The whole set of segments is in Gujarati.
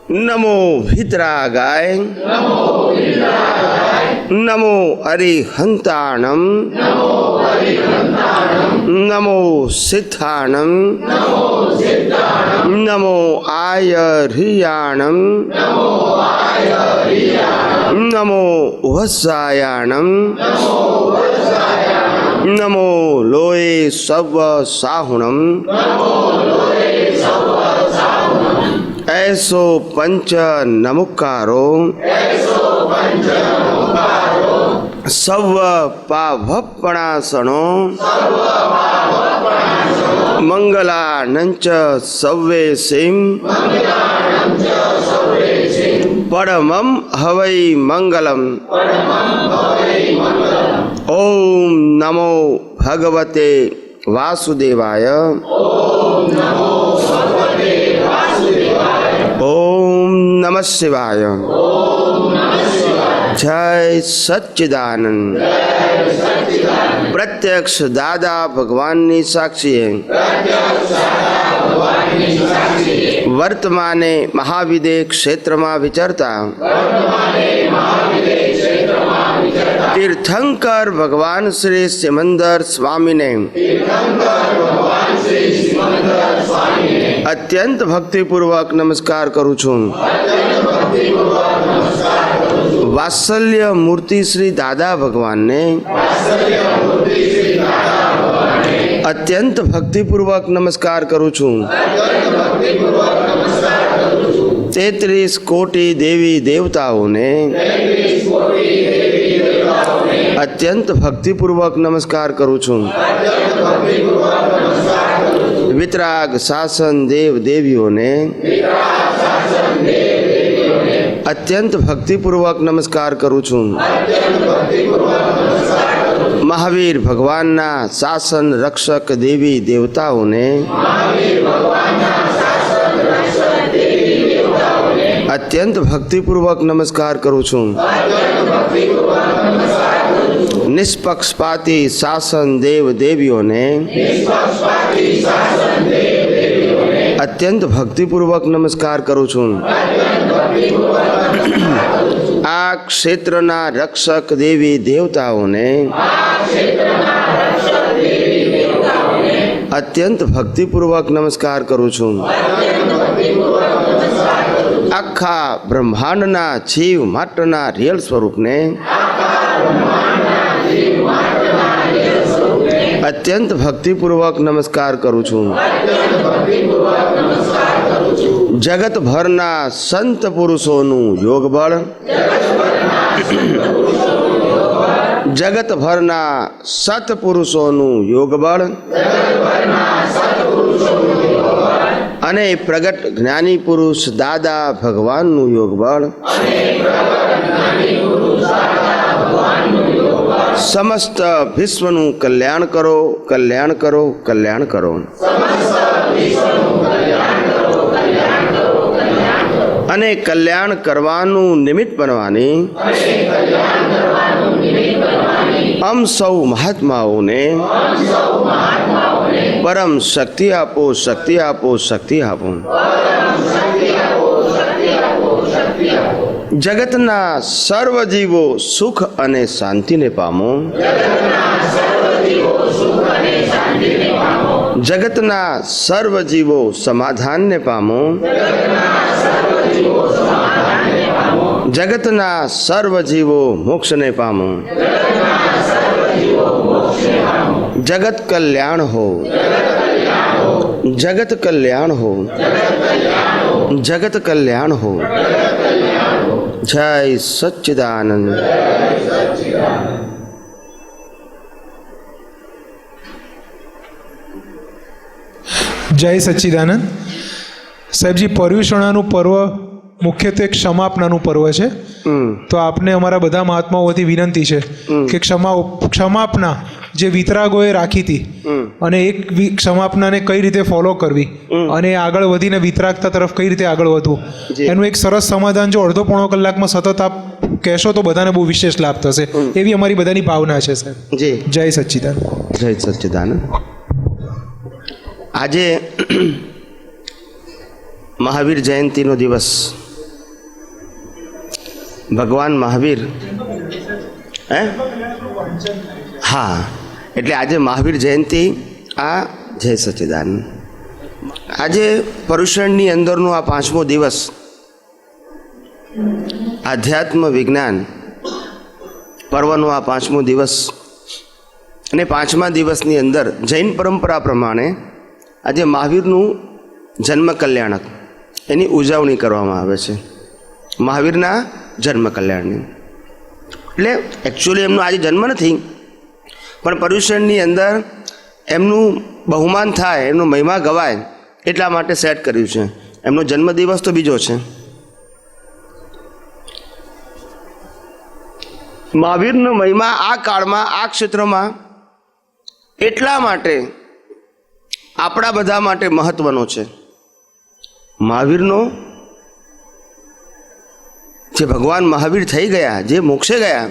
નમો વિતરાગાય નમો અરિહંતાણમ નમો સિદ્ધાણમ નમો આયર્યાણમ નમો વત્સાયાણમ નમો લોય સવ સાહુણમ ऐसो पंच नमुकारो सव पावपणासनो मंगलानंच सव्वे सिम परमं हवै मंगलम। ओम नमो भगवते वासुदेवाय। ओम नमः शिवाय। जय सच्चिदानंद। प्रत्यक्ष दादा भगवाननी साक्षी वर्तमाने महाविदे क्षेत्र में विचरता तीर्थंकर भगवान श्री सिमंदर स्वामी ने अत्यंत भक्तिपूर्वक नमस्कार करूँ छूं। वात्सल्य मूर्ति श्री दादा भगवान ने अत्यंत भक्तिपूर्वक नमस्कार करूँ छूं। 33 कोटि देवी देवताओं ने अत्यंत भक्तिपूर्वक नमस्कार करूँ छूं। वितराग शासन देव देवियों ने अत्यंत भक्तिपूर्वक नमस्कार करूँ छूं। महावीर भगवान ना शासन रक्षक देवी देवताओं ने अत्यंत भक्तिपूर्वक नमस्कार करूँ छूं। निष्पक्षपाती शासन देव देवियों ने अत्यंत भक्तिपूर्वक नमस्कार करूँ छूं। आ क्षेत्रना रक्षक देवी देवताओं ने अत्यंत भक्तिपूर्वक नमस्कार करूँ छूं। आखा ब्रह्मांडना जीव मात्रना रियल स्वरूप ने अत्यंत भक्तिपूर्वक नमस्कार करूँ छूं। जगत भरना संत पुरुषों योग बल जगत भरना सतपुरुषों योग बल अने प्रगट ज्ञानी पुरुष दादा भगवान योग बल समस्त विश्वनु कल्याण करो कल्याण करो कल्याण करो। अने कल्याण करवानु निमित्त बनवानी हम सौ महात्माओं ने परम शक्ति आपो शक्ति आपो शक्ति आपो। जगतना सर्व जीवो सुख अने शांति ने पामो। जगतना सर्व जीवो समाधान ने पामो। जगतना सर्व जीवो मोक्ष ने पामो। जगत कल्याण हो जगत कल्याण हो जगत कल्याण हो। जय सच्चिदानंद। जय सच्चिदानंद। साहेब जी पर्युषणाનું પર્વ મુખ્યત્વે ક્ષમાપનાનું પર્વ છે, તો આપને અમારા બધા મહાત્માઓથી વિનંતી છે કે ક્ષમાપના જે વિતરાગોએ રાખી હતી અને એક ક્ષમાપનાને કઈ રીતે ફોલો કરવી અને આગળ વધીને વિતરાગતા તરફ કઈ રીતે આગળ વધવું, એનું એક સરસ સમાધાન જો અડધો પોણો કલાકમાં સતત આપ કહેશો તો બધાને બહુ વિશેષ લાભ થશે, એવી અમારી બધાની ભાવના છે સાહેબ. જી જય સચ્ચિદાનંદ. જય સચ્ચિદાનંદ. આજે મહાવીર જયંતિનો દિવસ ભગવાન મહાવીર હે હા, એટલે આજે મહાવીર જયંતિ, આ જય સચ્ચિદાનંદ. આજે પર્યુષણની અંદરનો આ 5મો દિવસ, આધ્યાત્મ વિજ્ઞાન પર્વનો આ 5મો દિવસ. અને 5મા દિવસની અંદર જૈન પરંપરા પ્રમાણે આજે મહાવીરનું જન્મ કલ્યાણક એની ઉજવણી કરવામાં આવે છે, મહાવીરના જન્મ કલ્યાણની. એટલે એકચ્યુઅલી એમનો આજે જન્મ નથી, પણ પર્યુષણની અંદર એમનું બહુમાન થાય, એમનો મહિમા ગવાય એટલા માટે સેટ કર્યું છે. એમનો જન્મદિવસ તો બીજો છે. મહાવીરનો મહિમા આ કાળમાં, આ ક્ષેત્રમાં એટલા માટે આપણા બધા માટે મહત્વનો છે. મહાવીરનો જે ભગવાન મહાવીર થઈ ગયા, જે મોક્ષે ગયા,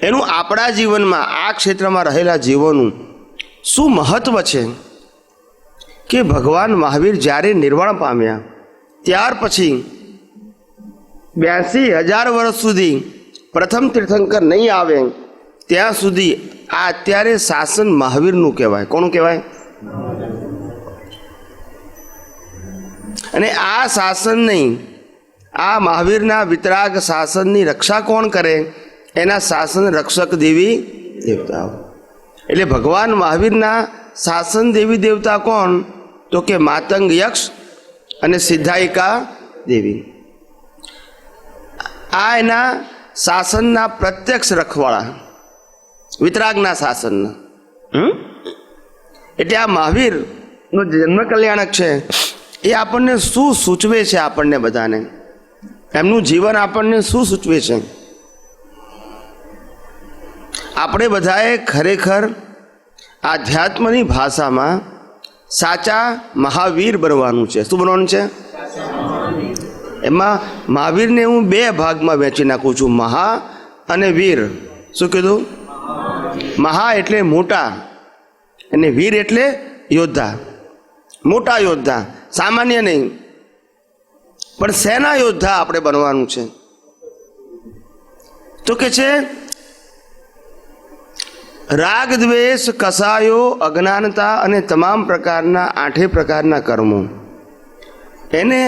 એનું આપણા જીવનમાં, આ ક્ષેત્રમાં રહેલા જીવોનું શું મહત્વ છે કે ભગવાન મહાવીર જ્યારે નિર્વાણ પામ્યા ત્યાર પછી 82,000 વર્ષ સુધી પ્રથમ તીર્થંકર નહીં આવે ત્યાં સુધી આ અત્યારે શાસન મહાવીરનું કહેવાય. કોનું કહેવાય? અને આ શાસન નહીં, આ મહાવીરના વિતરાગ શાસનની રક્ષા કોણ કરે? એના શાસન રક્ષક દેવી દેવતાઓ. એટલે ભગવાન મહાવીરના શાસન દેવી દેવતા કોણ? તો કે માતંગ યક્ષ અને સિદ્ધાયિકા દેવી. આ એના શાસનના પ્રત્યક્ષ રખવાળા, વિતરાગના શાસનના. એટલે આ મહાવીરનો જન્મ કલ્યાણક છે. એ આપણને શું સૂચવે છે? આપણને બધાને એમનું જીવન આપણને શું સૂચવે છે? આપણે બધાએ ખરેખર આધ્યાત્મની ભાષામાં સાચા મહાવીર બનવાનું છે. શું બનવાનું છે? એમાં મહાવીરને હું 2 ભાગમાં વહેંચી નાખું છું, મહા અને વીર. શું કીધું? મહા એટલે મોટા અને વીર એટલે યોદ્ધા. મોટા યોદ્ધા, સામાન્ય નહીં, પણ સેના યોદ્ધા આપણે બનવાનું છે. તો કે છે રાગ દ્વેષ કસાયો અજ્ઞાનતા અને તમામ પ્રકારના 8 પ્રકારના કર્મો, એને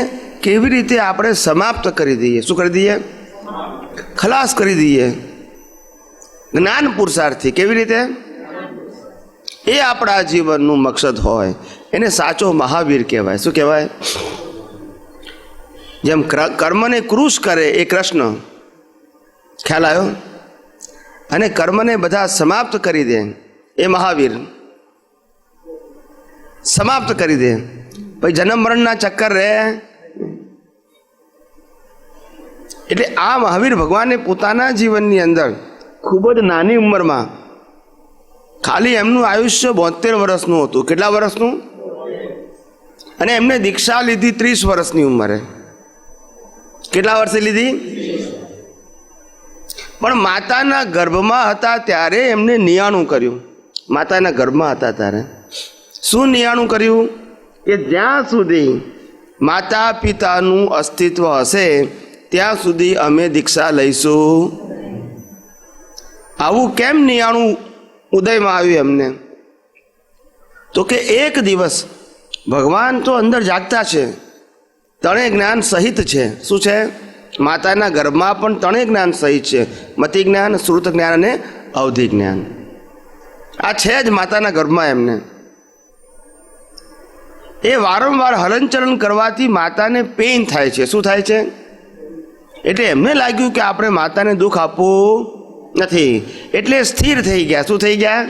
કેવી રીતે આપણે સમાપ્ત કરી દઈએ? શું કરી દઈએ? ખલાસ કરી દઈએ જ્ઞાન પુરુષાર્થથી. કેવી રીતે? એ આપણા જીવનનું મકસદ હોય, એને સાચો મહાવીર કહેવાય. શું કહેવાય? જેમ કર્મને કૃશ કરે એ કૃષ્ણ, ખ્યાલ આવ્યો? અને કર્મને બધા સમાપ્ત કરી દે એ મહાવીર. સમાપ્ત કરી દે, પછી જન્મ મરણના ચક્કર રહે. એટલે આ મહાવીર ભગવાને પોતાના જીવનની અંદર ખૂબ જ નાની ઉંમરમાં, ખાલી એમનું આયુષ્ય 72 વર્ષનું હતું. કેટલા વર્ષનું? અને એમને દીક્ષા લીધી 30 વર્ષની ઉંમરે. કેટલા વર્ષે લીધી? પણ માતાના ગર્ભમાં હતા ત્યારે એમને નિયાણું કર્યું. માતાના ગર્ભમાં હતા ત્યારે શું નિયાણું કર્યું? કે જ્યાં સુધી માતા પિતાનું અસ્તિત્વ હશે ત્યાં સુધી અમે દીક્ષા લઈશું. આવું કેમ નિયાણું ઉદયમાં આવ્યું એમને? તો કે એક દિવસ ભગવાન તો અંદર જાગતા છે, 3 જ્ઞાન સહિત છે. શું છે? માતાના ગર્ભમાં પણ 3 જ્ઞાન સહિત છે, મતિ જ્ઞાન, શ્રુત જ્ઞાન અને અવધિ જ્ઞાન. આ છે જ માતાના ગર્ભમાં એમને. એ વારંવાર હલનચલન કરવાથી માતાને પેઇન થાય છે. શું થાય છે? એટલે એમને લાગ્યું કે આપણે માતાને દુઃખ આપવું નથી, એટલે સ્થિર થઈ ગયા. શું થઈ ગયા?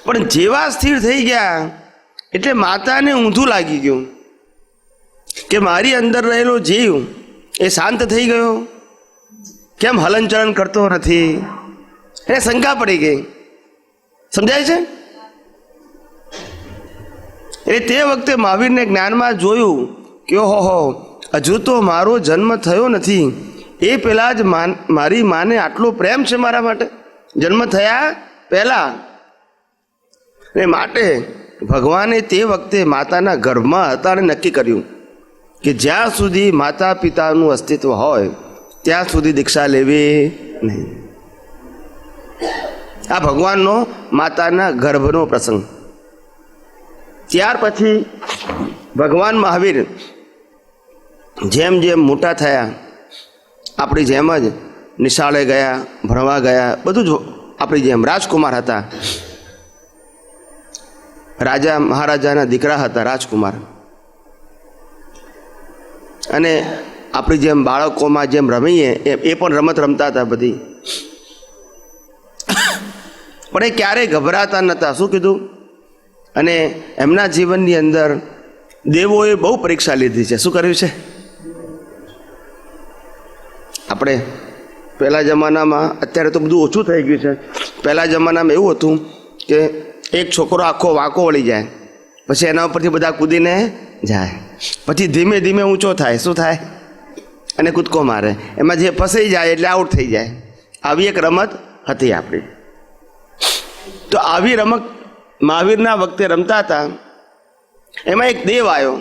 પણ જેવા સ્થિર થઈ ગયા એટલે માતાને ઊંધું લાગી ગયું કે મારી અંદર રહેલો જીવ એ શાંત થઈ ગયો, કેમ હલનચલન કરતો નથી? એને શંકા પડી ગઈ. સમજાય છે? એટલે તે વખતે મહાવીરને જ્ઞાનમાં જોયું કે ઓહો, હજુ તો મારો જન્મ થયો નથી, એ પહેલાં જ મારી માને આટલો પ્રેમ છે મારા માટે, જન્મ થયા પહેલાં. ને માટે ભગવાને તે વખતે માતાના ગર્ભમાં હતા અને નક્કી કર્યું કે જ્યાં સુધી માતા પિતાનું અસ્તિત્વ હોય ત્યાં સુધી દીક્ષા લેવી નહીં. આ ભગવાનનો માતાના ગર્ભનો પ્રસંગ. ત્યાર પછી ભગવાન મહાવીર જેમ જેમ મોટા થયા, આપણી જેમ જ નિશાળે ગયા, ભણવા ગયા, બધું જ આપણી જેમ રાજકુમાર હતા. રાજા મહારાજાના દીકરા હતા રાજકુમાર. અને આપણી જેમ બાળકોમાં જેમ રમીએ એ પણ રમત રમતા હતા બધી. પણ એ ક્યારેય ગભરાતા નહોતા. શું કીધું? અને એમના જીવનની અંદર દેવોએ બહુ પરીક્ષા લીધી છે. શું કર્યું છે? આપણે પહેલા જમાનામાં, અત્યારે તો બધું ઓછું થઈ ગયું છે, પહેલા જમાનામાં એવું હતું કે એક છોકરો આખો વાંકો વળી જાય, પછી એના ઉપરથી બધા કૂદીને જાય, પછી ધીમે ધીમે ઊંચો થાય. શું થાય? અને કૂદકો મારે, એમાં જે ફસાઈ જાય એટલે આઉટ થઈ જાય. આવી એક રમત હતી આપણી. તો આવી રમત મહાવીરના વખતે રમતા હતા. એમાં એક દેવ આવ્યો.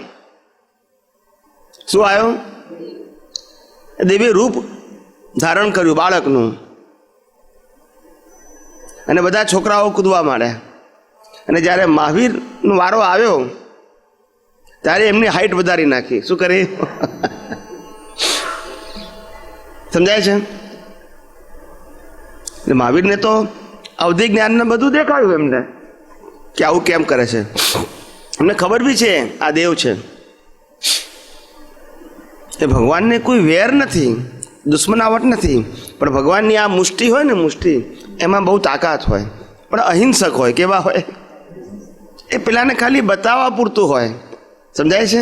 શું આવ્યો? દેવે રૂપ ધારણ કર્યું બાળકનું, અને બધા છોકરાઓ કૂદવા માંડ્યા. અને જ્યારે મહાવીરનો વારો આવ્યો ત્યારે એમની હાઈટ વધારી નાખી. શું કરી? સમજાય છે? એટલે મહાવીરને તો અવધિ જ્ઞાનને બધું દેખાયું એમને કે આવું કેમ કરે છે. એમને ખબર બી છે આ દેવ છે. એ ભગવાનને કોઈ વેર નથી, દુશ્મનાવટ નથી, પણ ભગવાનની આ મુષ્ટિ હોય ને, મુષ્ટિ એમાં બહુ તાકાત હોય, પણ અહિંસક હોય. કેવા હોય? એ પેલાને ખાલી બતાવવા પૂરતું હોય. સમજાય છે?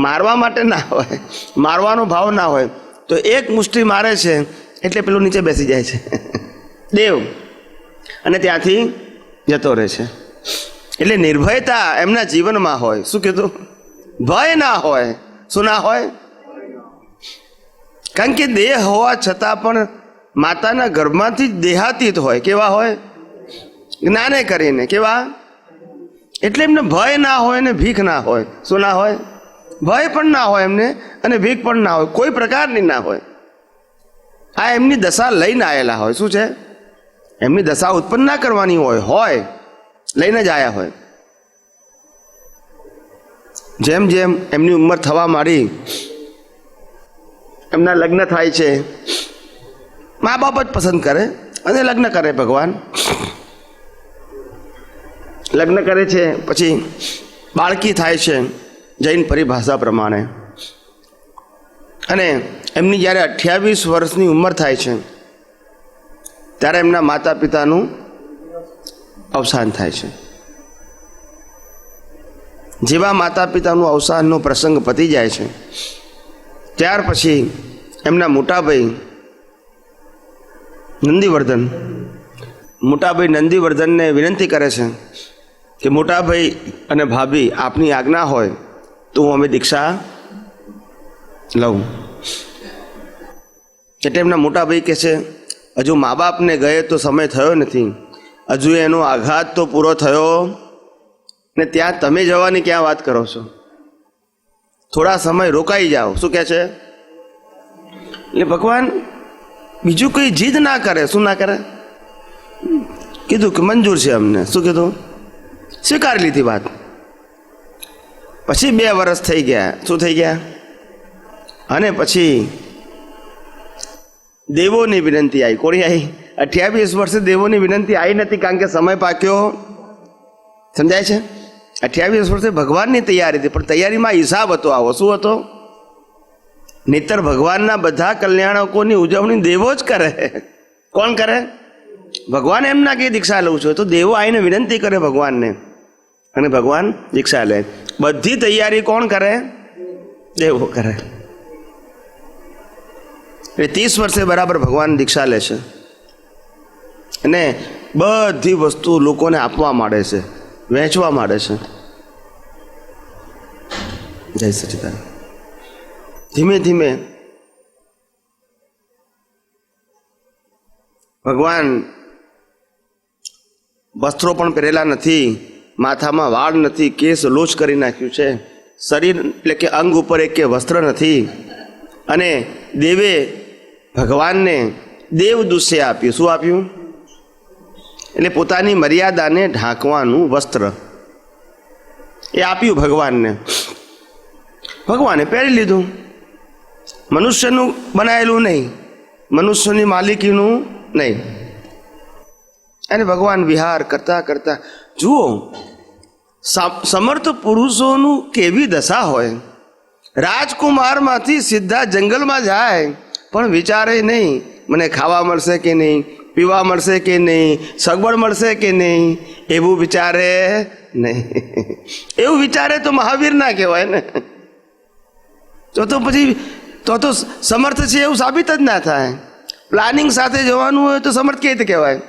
મારવા માટે ના હોય, મારવાનો ભાવ ના હોય. તો એક મુષ્ટિ મારે છે એટલે પેલું નીચે બેસી જાય છે દેવ, અને ત્યાંથી જતો રહે છે. એટલે નિર્ભયતા એમના જીવનમાં હોય. શું કીધું? ભય ના હોય. શું ના હોય? કારણ કે દેહ હોવા છતાં પણ માતાના ગર્ભમાંથી જ દેહાતીત હોય. કેવા હોય? જ્ઞાને કરીને. કેવા? એટલે એમને ભય ના હોય ને ભીખ ના હોય. શું ના હોય? ભય પણ ના હોય એમને, અને ભીખ પણ ના હોય, કોઈ પ્રકારની ના હોય. આ એમની દશા લઈને આવેલા હોય. શું છે? એમની દશા ઉત્પન્ન ના કરવાની હોય, લઈને જ આવ્યા હોય. જેમ જેમ એમની ઉંમર થવા માંડી, એમના લગ્ન થાય છે. મા બાપ જ પસંદ કરે અને લગ્ન કરે ભગવાન. લગ્ન કરે છે, પછી બાળકી થાય છે જૈન પરિભાષા પ્રમાણે. અને એમની જ્યારે 28 વર્ષની ઉંમર થાય છે ત્યારે એમના માતા પિતાનું અવસાન થાય છે. જેવા માતા પિતાનું અવસાનનો પ્રસંગ પતી જાય છે ત્યાર પછી એમના મોટાભાઈ નંદીવર્ધનને વિનંતી કરે છે કે મોટાભાઈ અને ભાભી, આપની આજ્ઞા હોય તો હું અમે દીક્ષા લઉં. એટલે એમના મોટાભાઈ કહે છે, હજુ મા બાપને ગયે તો સમય થયો નથી, હજુ એનો આઘાત તો પૂરો થયો ને ત્યાં તમે જવાની ક્યાં વાત કરો છો? થોડા સમય રોકાઈ જાઓ. શું કહે છે? એટલે ભગવાન બીજું કોઈ જીદ ના કરે. શું ના કરે? કીધું કે મંજૂર છે અમને. શું કીધું? સ્વીકારી લીધી વાત. પછી 2 વર્ષ થઈ ગયા. શું થઈ ગયા? અને પછી દેવોની વિનંતી આવી. કોની આવી? 28 વર્ષે દેવોની વિનંતી આવી નથી, કારણ કે સમય પાક્યો. સમજાય છે? 28 વર્ષે ભગવાનની તૈયારી હતી, પણ તૈયારીમાં હિસાબ હતો આવો. શું હતો? નહીતર ભગવાનના બધા કલ્યાણકોની ઉજવણી દેવો જ કરે. કોણ કરે? ભગવાન એમના કે દીક્ષા લઉં છું, તો દેવો આવીને વિનંતી કરે ભગવાનને, અને ભગવાન દીક્ષા લે. બધી તૈયારી કોણ કરે? દેવો કરે. એટલે 30 વર્ષે બરાબર ભગવાન દીક્ષા લે છે, અને બધી વસ્તુ લોકોને આપવા માંડે છે, વહેંચવા માંડે છે. જય સચિદાનંદ. ધીમે ધીમે ભગવાન વસ્ત્રો પણ પહેરેલા નથી, માથામાં વાળ નથી, કેસ લોચ કરી નાખ્યું છે, શરીર એટલે કે અંગ ઉપર એક વસ્ત્ર નથી. અને દેવે ભગવાનને દેવદૂષે આપ્યું. શું આપ્યું? એટલે પોતાની મર્યાદાને ઢાંકવાનું વસ્ત્ર એ આપ્યું ભગવાનને. ભગવાને પહેરી લીધું. મનુષ્યનું બનાવેલું નહીં, મનુષ્યની માલિકીનું નહીં. અને ભગવાન વિહાર કરતા કરતા, જુઓ સમર્થ પુરુષોનું કેવી દશા હોય. રાજકુમારમાંથી સીધા જંગલમાં જાય, પણ વિચારે નહીં મને ખાવા મળશે કે નહીં, પીવા મળશે કે નહીં, સગવડ મળશે કે નહીં, એવું વિચારે નહીં. એવું વિચારે તો મહાવીર ના કહેવાય ને. તો પછી તો સમર્થ છે એવું સાબિત જ ના થાય. પ્લાનિંગ સાથે જવાનું હોય તો સમર્થ કેવી રીતે કહેવાય?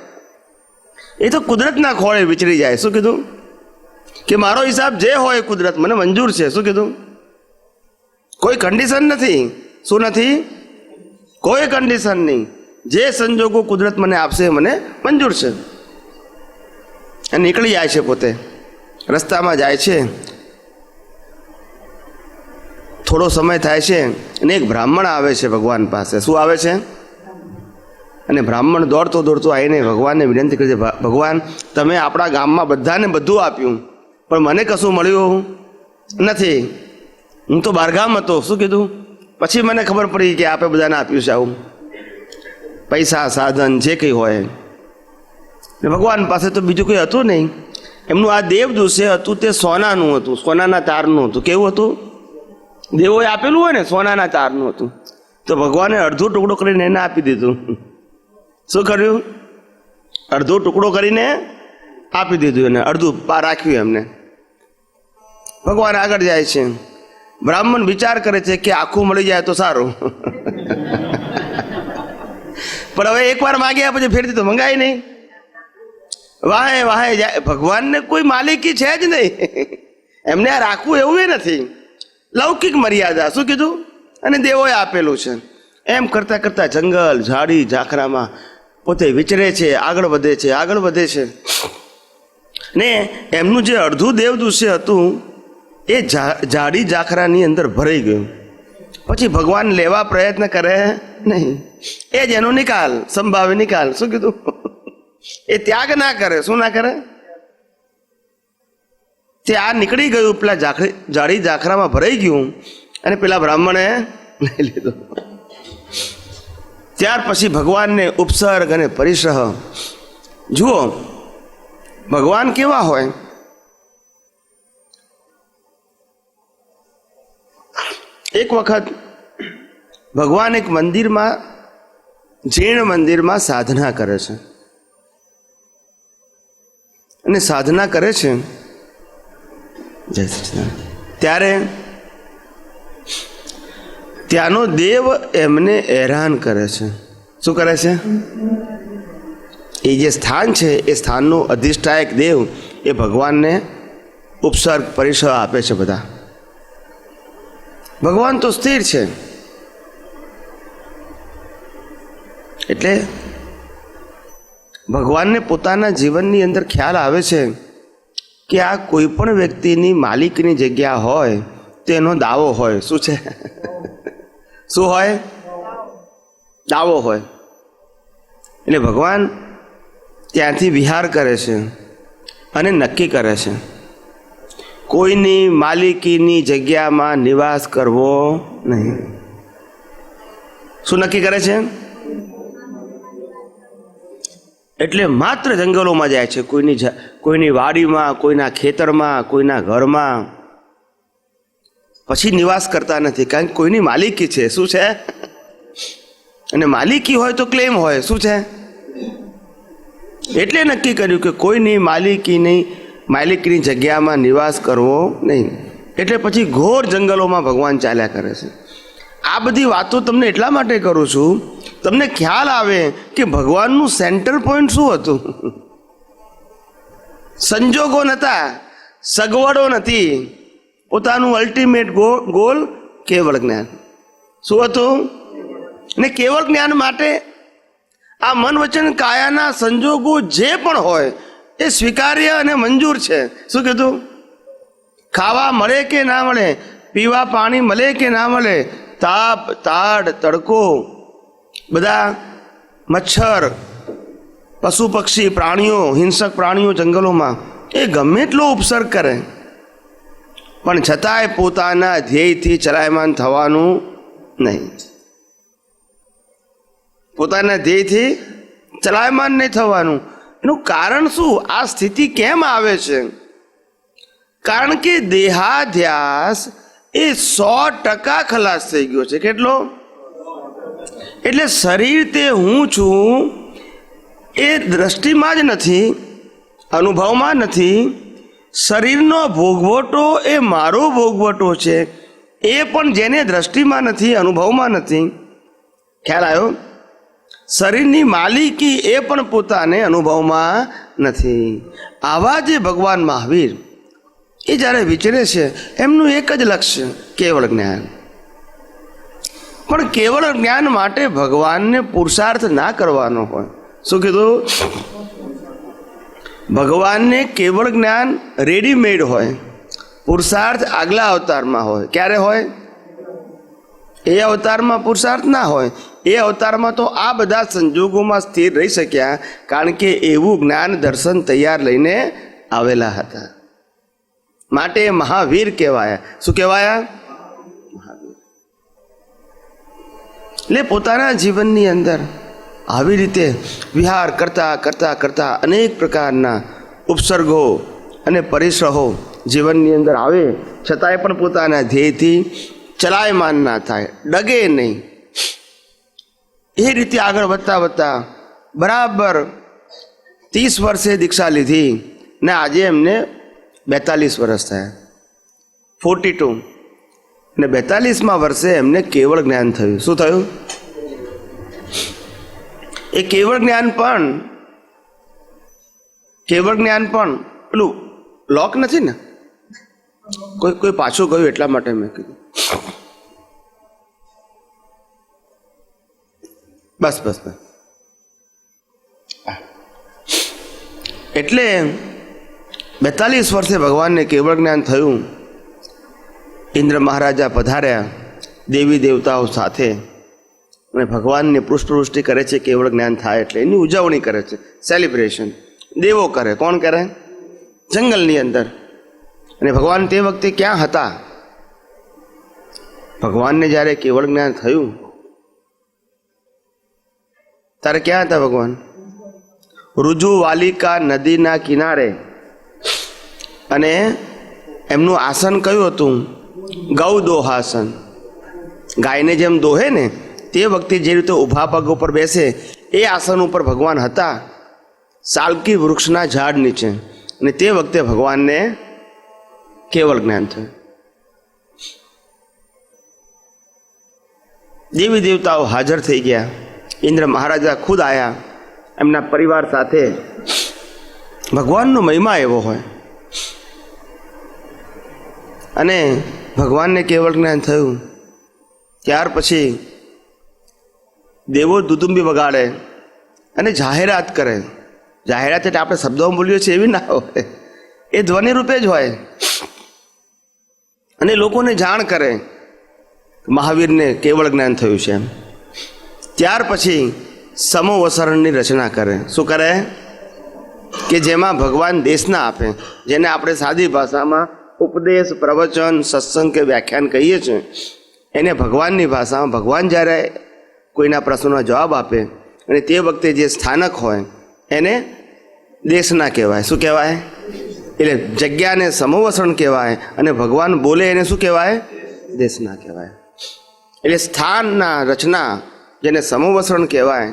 એ તો કુદરતના ખોળે વિચરી જાય. શું કીધું? કે મારો હિસાબ જે હોય કુદરત મને મંજૂર છે. શું કીધું? કોઈ કન્ડિશન નથી. શું નથી? કોઈ કન્ડિશન નહીં. જે સંજોગો કુદરત મને આપશે મને મંજૂર છે. અને નીકળી જાય છે. પોતે રસ્તામાં જાય છે. થોડો સમય થાય છે અને એક બ્રાહ્મણ આવે છે ભગવાન પાસે. શું આવે છે? અને બ્રાહ્મણ દોડતો દોડતો આવીને ભગવાનને વિનંતી કરે છે, ભગવાન તમે આપણા ગામમાં બધાને બધું આપ્યું, પણ મને કશું મળ્યું નથી. હું તો બહારગામ હતો. શું કીધું? પછી મને ખબર પડી કે આપે બધાને આપ્યું છે આવું, પૈસા સાધન જે કંઈ હોય. ને ભગવાન પાસે તો બીજું કંઈ હતું નહીં. એમનું આ દેવદૂષે હતું તે સોનાનું હતું, સોનાના તારનું હતું. કેવું હતું? દેવોએ આપેલું હોય ને સોનાના તારનું હતું. તો ભગવાને અડધો ટુકડો કરીને એને આપી દીધું. શું કર્યું? અડધો ટુકડો કરીને આપી દીધું એને, અડધું રાખ્યું એમને. ભગવાન આગળ જાય છે. બ્રાહ્મણ વિચાર કરે છે કે આખું મળી જાય તો સારું. પણ હવે એકવાર માગ્યા પછી ફેરથી તો મંગાય નહીં. વાહે વાહે જાય. ભગવાનને કોઈ માલિકી છે જ નહીં. એમને આ રાખવું એવું નથી. લૌકિક મર્યાદા. શું કીધું? અને દેવોએ આપેલું છે. એમ કરતા કરતા જંગલ ઝાડી ઝાખરામાં પોતે વિચરે છે, આગળ વધે છે, આગળ વધે છે. ને એમનું જે અડધું દેવદૂષે હતું એ ઝાડી ઝાખરાની અંદર ભરાઈ ગયું. પછી ભગવાન લેવા પ્રયત્ન કરે નહીં. એ જ એનો નિકાલ, સંભાવે નિકાલ. શું કીધું? એ ત્યાગ ના કરે. શું ના કરે? તે આ નીકળી ગયું, પેલા ઝાડી ઝાખરામાં ભરાઈ ગયું અને પેલા બ્રાહ્મણે લઈ લીધું. ત્યાર પછી ભગવાનને ઉપસર્ગ અને પરિશ્રહ. જુઓ ભગવાન કેવા હોય. એક વખત ભગવાન એક મંદિરમાં, જૈન મંદિરમાં સાધના કરે છે. અને સાધના કરે છે જય સચ્ચિદાનંદ. ત્યારે ત્યાંનો દેવ એમને હેરાન કરે છે. શું કરે છે? એ જે સ્થાન છે એ સ્થાનનો અધિષ્ઠાયક દેવ એ ભગવાનને ઉપસર્ગ પરિસર આપે છે. બધા ભગવાન તો સ્થિર છે. એટલે ભગવાનને પોતાના જીવનની અંદર ખ્યાલ આવે છે કે આ કોઈ પણ વ્યક્તિની માલિકની જગ્યા હોય તો એનો દાવો હોય. શું છે? શું હોય? દાવો હોય. એટલે ભગવાન ત્યાંથી વિહાર કરે છે અને નક્કી કરે છે કોઈની માલિકીની જગ્યામાં નિવાસ કરવો નહીં. શું નક્કી કરે છે? એટલે માત્ર જંગલોમાં જાય છે. કોઈની વાડીમાં, કોઈના ખેતરમાં, કોઈના ઘરમાં પછી નિવાસ કરતા નથી. કારણ કે કોઈની માલિકી છે. શું છે? અને માલિકી હોય તો ક્લેમ હોય. શું છે? એટલે નક્કી કર્યું કે કોઈની માલિકીની જગ્યામાં નિવાસ કરવો નહીં. એટલે પછી ઘોર જંગલોમાં ભગવાન ચાલ્યા કરે છે. આ બધી વાતો તમને એટલા માટે કરું છું, તમને ખ્યાલ આવે કે ભગવાનનું સેન્ટર પોઈન્ટ શું હતું. સંજોગો નહોતા, સગવડો નથી. પોતાનું અલ્ટિમેટ ગોલ કેવળ જ્ઞાન. શું હતું? ને કેવળ જ્ઞાન માટે આ મન વચન કાયાના સંજોગો જે પણ હોય એ સ્વીકાર્ય અને મંજૂર છે. શું કીધું? ખાવા મળે કે ના મળે, પીવા પાણી મળે કે ના મળે, તાપ તાડ તડકો બધા મચ્છર, પશુ પક્ષી, પ્રાણીઓ, હિંસક પ્રાણીઓ જંગલોમાં એ ગમે એટલો ઉપસર્ગ કરે, પણ છતાંય પોતાના ધ્યેયથી ચલાયમાન થવાનું નહીં. પોતાના ધ્યેયથી ચલાયમાન નહીં થવાનું. એનું કારણ શું? આ સ્થિતિ કેમ આવે છે? કારણ કે દેહાધ્યાસ એ 100% ખલાસ થઈ ગયો છે. કેટલો? એટલે શરીર તે હું છું એ દ્રષ્ટિમાં જ નથી, અનુભવમાં નથી. શરીરનો ભોગવટો એ મારો ભોગવટો છે, એ પણ જેને દ્રષ્ટિમાં નથી, અનુભવમાં નથી. ખ્યાલ આવ્યો? શરીરની માલિકી એ પણ પોતાને અનુભવમાં નથી. આવા જે ભગવાન મહાવીર એ જ્યારે વિચરે છે એમનું એક જ લક્ષ્ય કેવળ જ્ઞાન. પણ કેવળ જ્ઞાન માટે ભગવાનને પુરુષાર્થ ના કરવાનો હોય. શું કીધું? ભગવાનને કેવળ જ્ઞાન રેડીમેડ હોય, પુરુષાર્થ આગલા અવતારમાં હોય. ક્યારે હોય? એ અવતારમાં પુરુષાર્થ ના હોય. એ અવતારમાં તો આ બધા સંજોગોમાં સ્થિર રહી શક્યા, કારણ કે એવું જ્ઞાન દર્શન તૈયાર લઈને આવેલા હતા. માટે મહાવીર કહેવાયા. શું કહેવાયા? મહાવીર. એટલે પોતાના જીવનની અંદર આવી રીતે વિહાર કરતા કરતા કરતા અનેક પ્રકારના ઉપસર્ગો અને પરિસરો જીવનની અંદર આવે, છતાંય પણ પોતાના ધ્યેયથી ચલાયમાન ના થાય, ડગે નહીં. એ રીતે આગળ વધતા વધતા બરાબર 30 વર્ષે દીક્ષા લીધી ને આજે એમને 42 વર્ષ થયા, 42. ને 42મા વર્ષે એમને કેવળ જ્ઞાન થયું. શું થયું? એ કેવળ જ્ઞાન પણ પેલું લોક નથી ને, કોઈ પાછું ગયું એટલા માટે મેં કીધું. બસ. એટલે 42 વર્ષે ભગવાનને કેવળ જ્ઞાન થયું. ઇન્દ્ર મહારાજા પધાર્યા દેવી દેવતાઓ સાથે અને ભગવાનને પુષ્પવૃષ્ટિ કરે છે. કેવળ જ્ઞાન થાય એટલે એની ઉજવણી કરે છે, સેલિબ્રેશન દેવો કરે. કોણ કરે? જંગલની અંદર. અને ભગવાન તે વખતે ક્યાં હતા? ભગવાનને જ્યારે કેવળ જ્ઞાન થયું ત્યારે ક્યાં હતા ભગવાન? રુજુ વાલિકા નદીના કિનારે. અને એમનું આસન કયું હતું? ગૌ દોહાસન. ગાયને જેમ દોહે ને તે વખતે જે રીતે ઊભા પગ ઉપર બેસે એ આસન ઉપર ભગવાન હતા, સાલકી વૃક્ષના ઝાડ નીચે. અને તે વખતે ભગવાનને કેવળ જ્ઞાન થયું. દેવી દેવતાઓ હાજર થઈ ગયા. ઇન્દ્ર મહારાજા ખુદ આવ્યા એમના પરિવાર સાથે. ભગવાનનો મહિમા એવો હોય. અને ભગવાનને કેવળ જ્ઞાન થયું. ત્યાર પછી દેવો દુદુંબી વગાડે અને જાહેરાત કરે. જાહેરાત એટલે આપણે શબ્દોમાં બોલીએ છીએ એવી ના હોય, એ ધ્વનિ રૂપે જ હોય. અને લોકોને જાણ કરે મહાવીરને કેવળ જ્ઞાન થયું છે એમ. ત્યાર પછી સમોવસરણની રચના કરે. શું કરે? કે જેમાં ભગવાન દેશના આપે, જેને આપણે સાદી ભાષામાં ઉપદેશ, પ્રવચન, સત્સંગ કે વ્યાખ્યાન કહીએ છીએ, એને ભગવાનની ભાષામાં ભગવાન જ્યારે કોઈના પ્રશ્નોના જવાબ આપે અને તે વખતે જે સ્થાનક હોય એને દેશના કહેવાય. શું કહેવાય? એટલે જગ્યાને સમોવસરણ કહેવાય અને ભગવાન બોલે એને શું કહેવાય? દેશના કહેવાય. એટલે સ્થાનના રચના જેને સમોવસરણ કહેવાય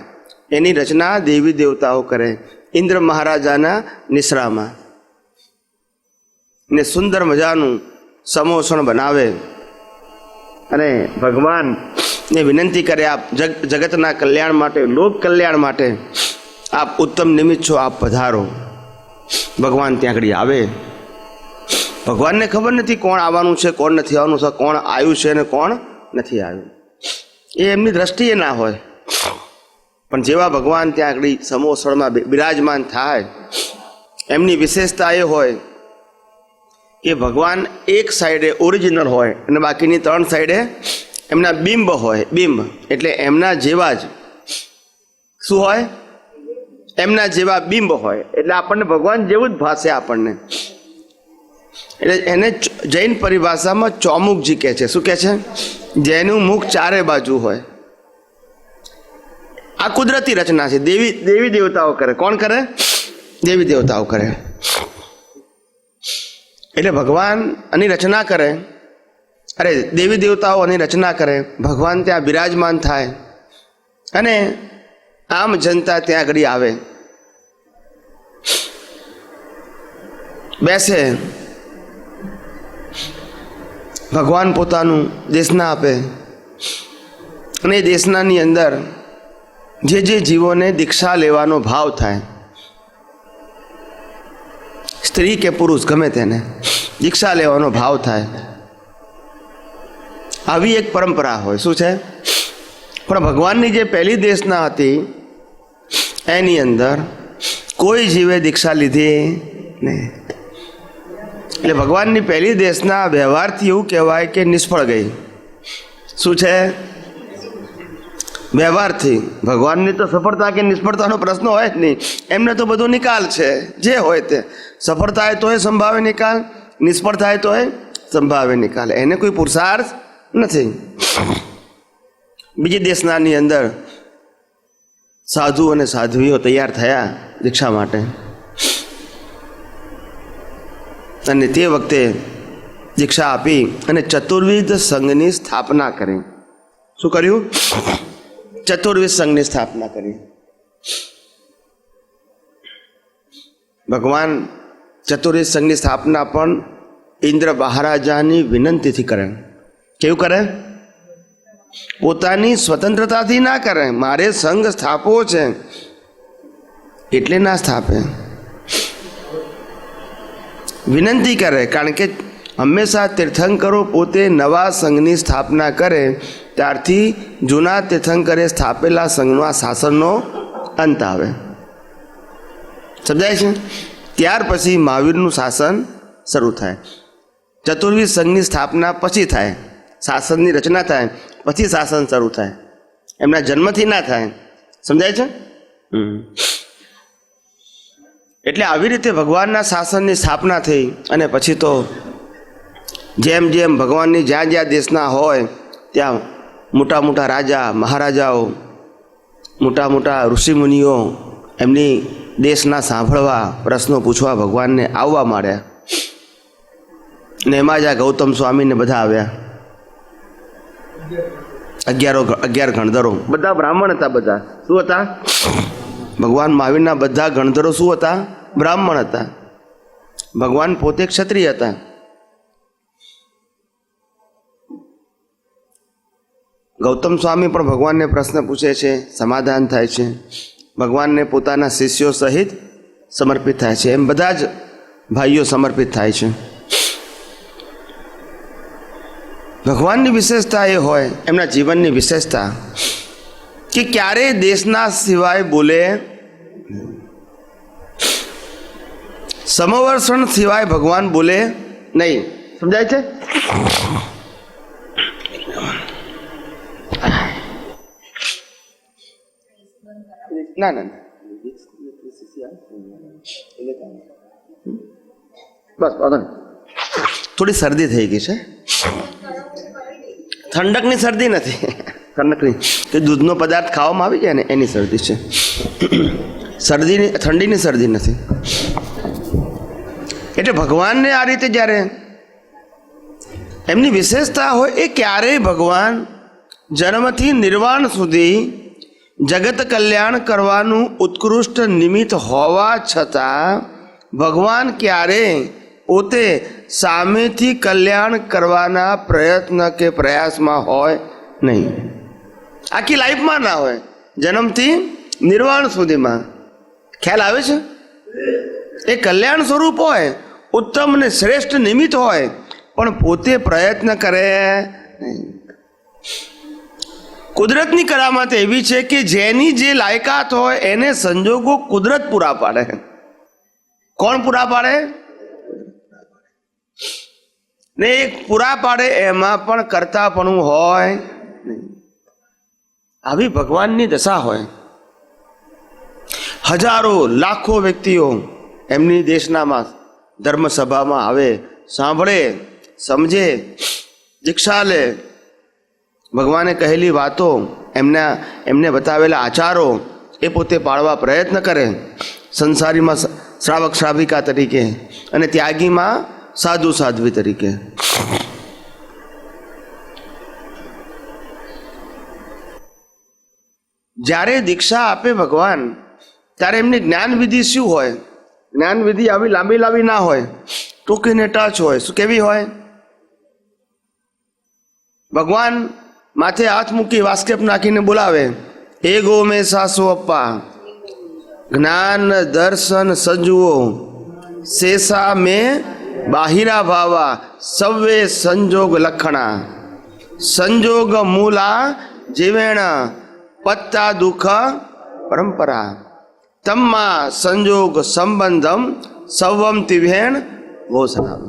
એની રચના દેવી દેવતાઓ કરે ઇન્દ્ર મહારાજાના નિશ્રામાં. ને સુંદર મજાનું સમોવસરણ બનાવે અને ભગવાનને વિનંતી કરે, આપ જગતના કલ્યાણ માટે, લોક કલ્યાણ માટે આપ ઉત્તમ નિમિત્ત છો, આપ પધારો. ભગવાન ત્યાં આગળ આવે. ભગવાનને ખબર નથી કોણ આવવાનું છે, કોણ નથી આવવાનું છે, કોણ આવ્યું છે અને કોણ નથી આવ્યું. એ એમની દ્રષ્ટિએ ના હોય. પણ જેવા ભગવાન ત્યાં આગળ સમોવસરણમાં બિરાજમાન થાય, એમની વિશેષતા એ હોય કે ભગવાન એક સાઈડે ઓરિજિનલ હોય અને બાકીની 3 સાઈડે એમના બિંબ હોય. બિંબ એટલે એમના જેવા જ શું હોય? એમના જેવા બિંબ હોય, એટલે આપણને ભગવાન જેવું જ ભાસે આપણને. એટલે એને જૈન પરિભાષામાં ચોમુખજી કહે છે. શું કહે છે? જેનું મુખ ચારે બાજુ હોય. આ કુદરતી રચના છે. દેવી દેવતાઓ કરે. કોણ કરે? દેવી દેવતાઓ કરે. એટલે ભગવાન આની રચના કરે, અરે દેવી દેવતાઓ આની રચના કરે, ભગવાન ત્યાં બિરાજમાન થાય અને આમ જનતા ત્યાં આગળ આવે, બેસે. ભગવાન પોતાનું દેશના આપે અને એ દેશનાની અંદર જે જે જીવોને દીક્ષા લેવાનો ભાવ થાય, સ્ત્રી કે પુરુષ ગમે તેને દીક્ષા લેવાનો ભાવ થાય, આવી એક પરંપરા હોય. શું છે? પણ ભગવાનની જે પહેલી દેશના હતી એની અંદર કોઈ જીવે દીક્ષા લીધી નહીં. એટલે ભગવાનની પહેલી દેશના વ્યવહારથી એવું કહેવાય કે નિષ્ફળ ગઈ. શું છે? વ્યવહારથી. ભગવાનની તો સફળતા કે નિષ્ફળતાનો પ્રશ્ન હોય જ નહીં. એમને તો બધો નિકાલ છે, જે હોય તે. સફળ થાય તોય સંભાવે નિકાલ, નિષ્ફળ થાય તોય સંભાવે નિકાલ. એને કોઈ પુરુષાર્થ નથી. બીજી દેશનાની અંદર સાધુ અને સાધ્વીઓ તૈયાર થયા દીક્ષા માટે, અને તે વખતે દીક્ષા આપી અને ચતુર્વિધ સંઘની સ્થાપના કરી. શું કર્યું? ચતુર્વિધ સંઘની સ્થાપના કરી. ભગવાન ચતુર્વિધ સંઘની સ્થાપના પણ ઇન્દ્ર મહારાજાની વિનંતીથી કરે. કેવું કરે? પોતાની સ્વતંત્રતાથી ના કરે. મારે સંઘ સ્થાપવો છે એટલે ના સ્થાપે, વિનંતી કરે. કારણ કે હંમેશા તીર્થંકરો પોતે નવા સંઘની સ્થાપના કરે ત્યારથી જૂના તીર્થંકરે સ્થાપેલા સંઘના શાસનનો અંત આવે. સમજાય છે? ત્યાર પછી મહાવીરનું શાસન શરૂ થાય. ચતુર્વિધ સંઘની સ્થાપના પછી થાય, શાસનની રચના થાય પછી શાસન શરૂ થાય. એમના જન્મથી ના થાય. સમજાય છે? એટલે આવી રીતે ભગવાનના શાસનની સ્થાપના થઈ. અને પછી તો જેમ જેમ ભગવાનની જ્યાં જ્યાં દેશના હોય ત્યાં મોટા મોટા રાજા મહારાજાઓ, મોટા મોટા ઋષિમુનિઓ એમની દેશના સાંભળવા, પ્રશ્નો પૂછવા ભગવાનને આવવા માંડ્યા. ને એમાં જ આ ગૌતમ સ્વામીને બધા આવ્યા. 11 ગણધરો, બધા બ્રાહ્મણ હતા. બધા શું હતા? ભગવાન મહાવીરના બધા ગણધરો શું હતા? બ્રાહ્મણ હતા. ભગવાન પોતે ક્ષત્રિય હતા. ગૌતમ સ્વામી પણ ભગવાનને પ્રશ્ન પૂછે છે, સમાધાન થાય છે, ભગવાનને પોતાના શિષ્યો સહિત સમર્પિત થાય છે. એમ બધા જ ભાઈઓ સમર્પિત થાય છે. ભગવાનની વિશેષતા એ હોય, એમના જીવનની વિશેષતા, કે ક્યારેય દેશના સિવાય બોલે, સમવર્ષણ સિવાય ભગવાન બોલે નહીં. સમજાય છે? ના ના બસ થોડી શરદી થઈ ગઈ છે. ઠંડકની શરદી નથી, ઠંડકની કે દૂધનો પદાર્થ ખાવામાં આવી જાય ને એની શરદી છે. શરદીની, ઠંડીની શરદી નથી. એટલે ભગવાનને આ રીતે જ્યારે એમની વિશેષતા હોય, એ ક્યારેય ભગવાન જન્મથી નિર્વાણ સુધી જગત કલ્યાણ કરવાનું ઉત્કૃષ્ટ નિમિત્ત હોવા છતાં ભગવાન ક્યારેય પોતે સામેથી કલ્યાણ કરવાના પ્રયત્ન કે પ્રયાસમાં હોય નહીં. આખી લાઈફમાં ના હોય, જન્મથી નિર્વાણ સુધીમાં. ખ્યાલ આવે છે? એ કલ્યાણ સ્વરૂપ હોય, ઉત્તમ અને શ્રેષ્ઠ નિમિત્ત હોય, પણ પોતે પ્રયત્ન કરે નહીં. કુદરતની કરામત એવી છે કે જેની જે લાયકાત હોય એને સંજોગો કુદરત પૂરા પાડે. કોણ પૂરા પાડે? ને એક પૂરા પાડે એમાં પણ કરતાપણું હોય નહીં. આવી ભગવાનની દશા હોય. હજારો લાખો વ્યક્તિઓ એમની દેશનામાં ધર્મસભામાં આવે, સાંભળે, સમજે, દીક્ષા લે, ભગવાને કહેલી વાતો, એમને બતાવેલા આચારો એ પોતે પાળવા પ્રયત્ન કરે, સંસારીમાં શ્રાવક શ્રાવિકા તરીકે અને ત્યાગીમાં સાધુ સાધ્વી તરીકે. જ્યારે દીક્ષા આપે ભગવાન, ત્યારે એમની જ્ઞાનવિધિ શું હોય? જ્ઞાનવિધિ આવી લાંબી ના હોય, ટૂંકીને ટચ હોય. શું કેવી હોય? ભગવાન માથે હાથ મૂકી વાસ્કેપ નાખીને બોલાવે, એ ગો મેં સાસુ અપ્પા, જ્ઞાન દર્શન સંજુઓ, શેષા મેં બાહિરા ભાવા, સવ્વે સંજોગ લખણા, સંજોગ મૂલા જીવેણ, પત્તા દુઃખ પરંપરા, તમ્મા સંજોગ સંબંધમ સવમ તિવેણ ભોસરામ.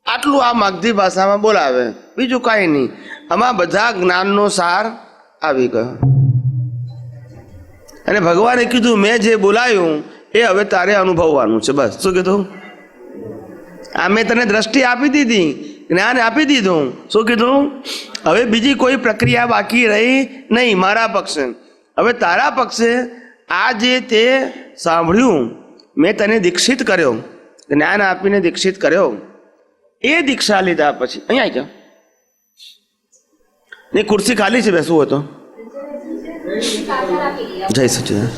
આટલું આ માગધી ભાષામાં બોલાવે, બીજું કાંઈ નહીં. આમાં બધા જ્ઞાનનો સાર આવી ગયો. અને ભગવાને કીધું મેં જે બોલાયું એ હવે તારે અનુભવવાનું છે. બસ. શું કીધું? આ મેં તને દ્રષ્ટિ આપી દીધી, જ્ઞાન આપી દીધું. શું કીધું? હવે બીજી કોઈ પ્રક્રિયા બાકી રહી નહીં મારા પક્ષે. હવે તારા પક્ષે આ જે તે સાંભળ્યું, મેં તને દીક્ષિત કર્યો, જ્ઞાન આપીને દીક્ષિત કર્યો, એ દીક્ષા લીધા પછી અહીંયા આવી જાઓ. નહીં, ખુરશી ખાલી છે, બેસવું હોય તો. જય સચિદાનંદ.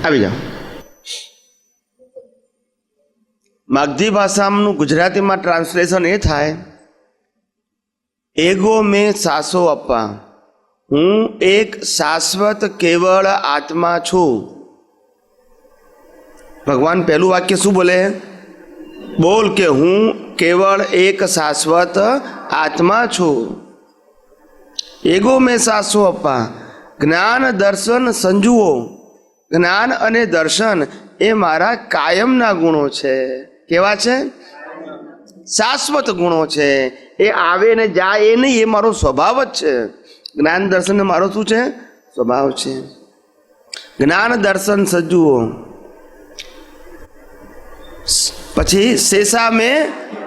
આવી જાઓ. માગધી ભાષાનું ગુજરાતીમાં ટ્રાન્સલેશન એ થાય, એગો મેં સાસો અપ્પા, હું એક શાશ્વત કેવળ આત્મા છું. ભગવાન પહેલું વાક્ય શું બોલે? બોલ કે હું કેવળ એક શાશ્વત આત્મા છું. એગો મેં સાસો અપ્પા, જ્ઞાન દર્શન સંજુઓ, જ્ઞાન અને દર્શન એ મારા કાયમના ગુણો છે. કેવા છે? શાશ્વત ગુણો છે. એ આવે ને જાય એ નહીં, એ મારો સ્વભાવ જ છે. જ્ઞાન દર્શન મારો શું છે? સ્વભાવ છે. જ્ઞાન દર્શન સંજુઓ. પછી શેષા મેં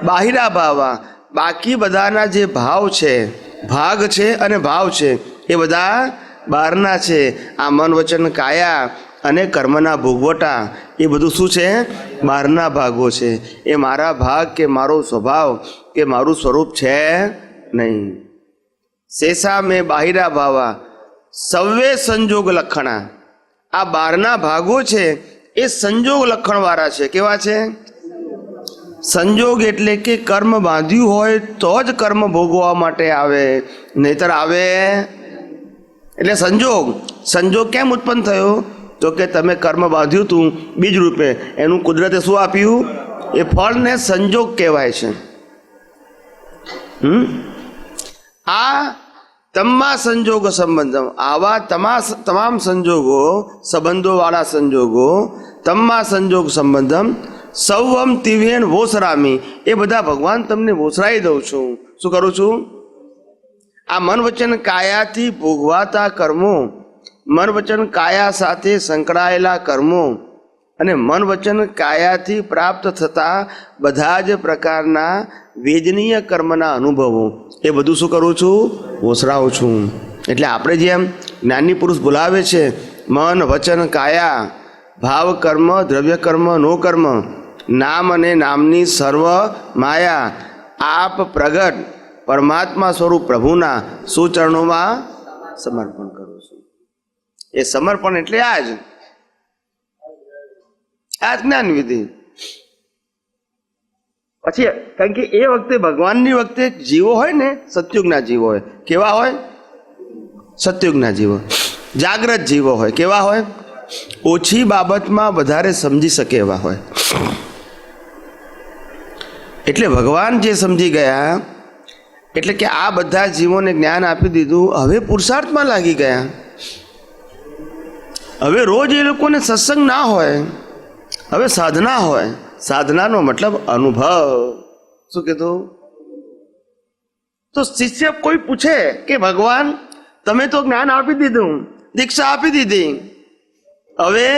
બાહિરા ભાવા, બાકી બધાના જે ભાવ છે, ભાગ છે અને ભાવ છે, એ બધા બહારના છે. આ મન વચન કાયા અને કર્મના ભોગવટા એ બધું શું છે? બહારના ભાગો છે. એ મારા ભાગ કે મારો સ્વભાવ કે મારું સ્વરૂપ છે નહીં. શેષા મેં બાહિરા ભાવા, સવ્વે સંજોગ લખણા. આ બહારના ભાગો છે એ સંજોગ લખણવાળા છે. કેવા છે? સંજોગ એટલે કે કર્મ બાંધ્યું હોય તો જ કર્મ ભોગવવા માટે આવે, નહીતર આવે એટલે સંજોગ. સંજોગ કેમ ઉત્પન્ન થયો? તો કે તમે કર્મ બાંધ્યું હતું બીજ રૂપે, એનું કુદરતે શું આપ્યું? એ ફળને સંજોગ કહેવાય છે. આ તમામ સંજોગ સંબંધમ, આવા તમામ સંજોગો, સંબંધોવાળા સંજોગો, તમામ સંજોગ સંબંધમ સૌવમ તિવેણ વોસરામી, એ બધા ભગવાન તમને વોસરાઈ દઉં છું. શું કરું છું? આ મન વચન કાયાથી ભોગવાતા કર્મો, મન વચન કાયા સાથે સંકળાયેલા કર્મો અને મન વચન કાયાથી પ્રાપ્ત થતા બધા જ પ્રકારના વેદનીય કર્મના અનુભવો, એ બધું શું કરું છું? વોસરાવું છું. એટલે આપણે જેમ જ્ઞાની પુરુષ બોલાવે છે, મન વચન કાયા, ભાવ કર્મ, દ્રવ્ય કર્મ, નો કર્મ, નામ અને નામની સર્વ માયા, આપ પ્રગટ પરમાત્મા સ્વરૂપ પ્રભુના સુચરણોમાં સમર્પણ કરું છું. એ સમર્પણ એટલે આ જ્ઞાન વિધિ. પછી કારણ કે એ વખતે ભગવાનની વખતે જીવો હોય ને, સતયુગના જીવો હોય. કેવા હોય? સતયુગના જીવો, જાગ્રત જીવો હોય. કેવા હોય? ઓછી બાબતમાં વધારે સમજી શકે એવા હોય. એટલે ભગવાન જે સમજી ગયા, એટલે કે આ બધા જીવોને જ્ઞાન આપી દીધું, હવે પુરુષાર્થમાં લાગી ગયા. હવે રોજ એ લોકોને સત્સંગ ના હોય, હવે સાધના હોય. સાધનાનો મતલબ અનુભવ. શું કીધું? તો શિષ્ય કોઈ પૂછે કે ભગવાન તમે તો જ્ઞાન આપી દીધું, દીક્ષા આપી દીધી, હવે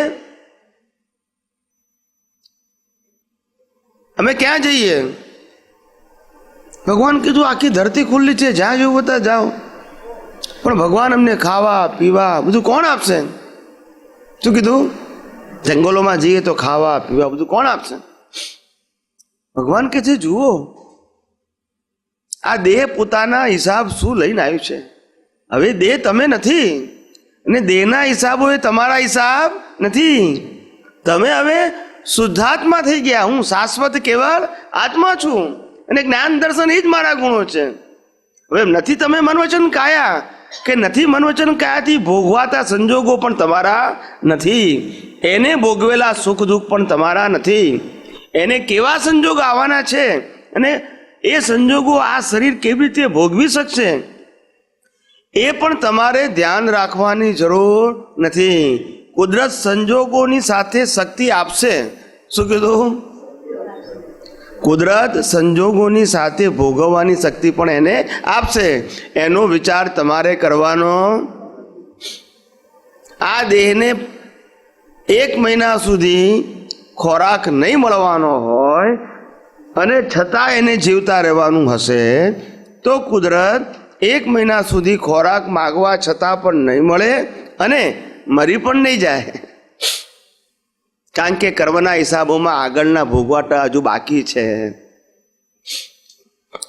અમે ક્યાં જઈએ? ભગવાન કીધું આખી ધરતી ખુલ્લી છે, જ્યાં જવું ત્યાં જાઓ. પણ ભગવાન અમને ખાવા પીવા બધું કોણ આપશે? શું કીધું? જંગલોમાં જઈએ તો ખાવા પીવા બધું કોણ આપશે? ભગવાન કે છે જુઓ, આ દેહ પોતાના હિસાબ શું લઈને આવ્યું છે. હવે દેહ તમે નથી, અને દેહના હિસાબો એ તમારા હિસાબ નથી. તમે હવે શુદ્ધાત્મા થઈ ગયા. હું શાશ્વત કેવળ આત્મા છું, અને જ્ઞાન દર્શન એ જ મારા ગુણો છે. હવે નથી તમે મનવચન કાયા, કે નથી મનવચન કાયાથી ભોગવાતા સંજોગો પણ તમારા નથી, એને ભોગવેલા સુખ દુઃખ પણ તમારા નથી. એને કેવા સંજોગ આવવાના છે અને એ સંજોગો આ શરીર કેવી રીતે ભોગવી શકશે એ પણ તમારે ધ્યાન રાખવાની જરૂર નથી. કુદરત સંજોગોની સાથે શક્તિ આપશે. શું કીધું? કુદરત સંજોગોની સાથે ભોગવવાની શક્તિ પણ એને આપશે. એનો વિચાર તમારે કરવાનો. આ દેહને 1 મહિના સુધી ખોરાક નહીં મળવાનો હોય અને છતાં એને જીવતા રહેવાનું હશે, તો કુદરત 1 મહિના સુધી ખોરાક માગવા છતાં પણ નહીં મળે અને મરી પણ નહીં જાય. કારણ કે કર્મના હિસાબોમાં આગળના ભોગવાટા હજુ બાકી છે.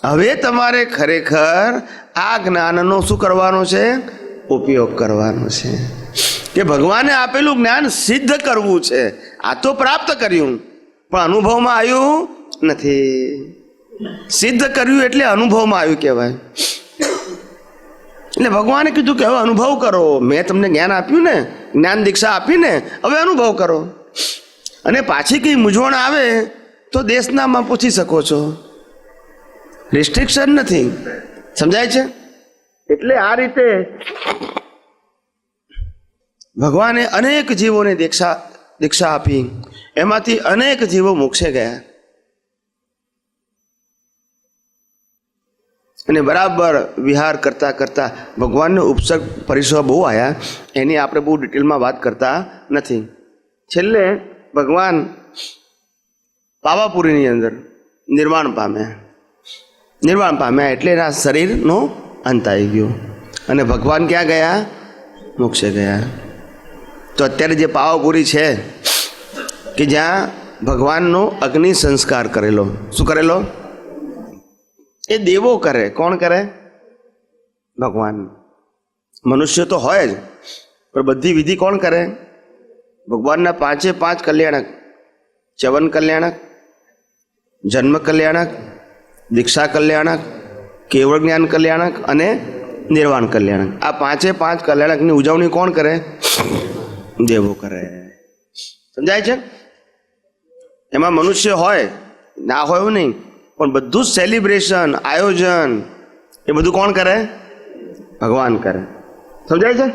હવે તમારે ખરેખર આ જ્ઞાનનો શું કરવાનો છે? ઉપયોગ કરવાનો છે. કે ભગવાને આપેલું જ્ઞાન સિદ્ધ કરવું છે. આ તો પ્રાપ્ત કર્યું પણ અનુભવમાં આવ્યું નથી. સિદ્ધ કર્યું એટલે અનુભવમાં આવ્યું કહેવાય. એટલે ભગવાને કીધું કે હવે અનુભવ કરો. મેં તમને જ્ઞાન આપ્યું ને, જ્ઞાન દીક્ષા આપીને, હવે અનુભવ કરો. અને પાછી કંઈ મૂંઝવણ આવે તો દેશનામાં પૂછી શકો છો, રિસ્ટ્રિક્શન નથી. સમજાય છે? એટલે આ રીતે ભગવાને અનેક જીવોને દીક્ષા આપી, એમાંથી અનેક જીવો મોક્ષે ગયા. અને બરાબર વિહાર કરતા કરતા ભગવાનને ઉપસર્ગ પરિસર બહુ આવ્યા, એની આપણે બહુ ડિટેલમાં વાત કરતા નથી. છેલ્લે ભગવાન પાવાપુરીની અંદર નિર્વાણ પામ્યા. નિર્વાણ પામ્યા એટલે એના શરીરનો અંત આવી ગયો અને ભગવાન ક્યાં ગયા? મોક્ષે ગયા. તો અત્યારે જે પાવાપુરી છે કે જ્યાં ભગવાનનો અગ્નિ સંસ્કાર કરેલો. શું કરેલો? એ દેવો કરે. કોણ કરે? ભગવાન. મનુષ્ય તો હોય જ, પણ બધી વિધિ કોણ કરે? ભગવાનના 5 કલ્યાણક: ચ્યવન કલ્યાણક, જન્મ કલ્યાણક, દીક્ષા કલ્યાણક, કેવળ જ્ઞાન કલ્યાણક અને નિર્વાણ કલ્યાણક. આ 5 કલ્યાણકની ઉજવણી કોણ કરે? દેવો કરે. સમજાય છે? એમાં મનુષ્ય હોય ના હોય એવું નહીં, પણ બધું જ સેલિબ્રેશન, આયોજન એ બધું કોણ કરે? ભગવાન કરે. સમજાય છે?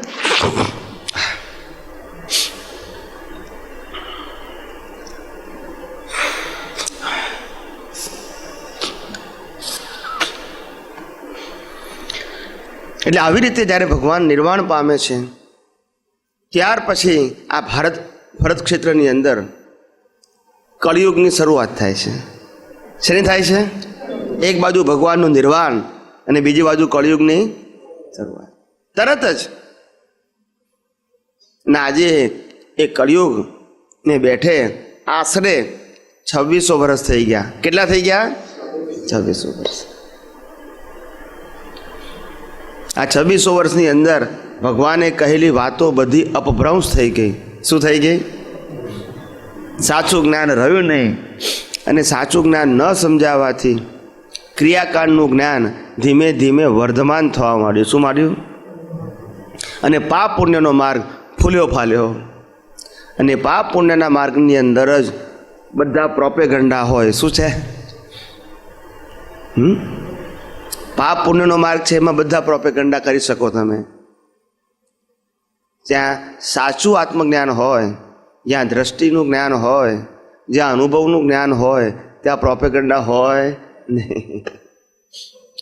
એટલે આવી રીતે જ્યારે ભગવાન નિર્વાણ પામે છે ત્યાર પછી આ ભરત ક્ષેત્રની અંદર કળિયુગની શરૂઆત થાય છે. શેની થાય છે? એક બાજુ ભગવાનનું નિર્વાણ અને બીજી બાજુ કળિયુગની શરૂઆત. તરત જ ના આજે એ કળિયુગને બેઠે આશરે 2600 વર્ષ થઈ ગયા. કેટલા થઈ ગયા? 2600 વર્ષ. આ 2600 વર્ષની અંદર ભગવાને કહેલી વાતો બધી અપભ્રંશ થઈ ગઈ. શું થઈ ગઈ? સાચું જ્ઞાન રહ્યું નહીં. અને સાચું જ્ઞાન ન સમજાવવાથી ક્રિયાકાંડનું જ્ઞાન ધીમે ધીમે વર્ધમાન થવા માંડ્યું. શું માંડ્યું? અને પાપ પુણ્યનો માર્ગ ફૂલ્યો ફાલ્યો. અને પાપ પુણ્યના માર્ગની અંદર જ બધા પ્રોપેગંડા હોય. શું છે? પાપ પુણ્યનો માર્ગ છે, એમાં બધા પ્રોપેગંડા કરી શકો તમે. જ્યાં સાચું આત્મજ્ઞાન હોય, જ્યાં દ્રષ્ટિનું જ્ઞાન હોય, જ્યાં અનુભવનું જ્ઞાન હોય, ત્યાં પ્રોપેગંડા હોય નહીં,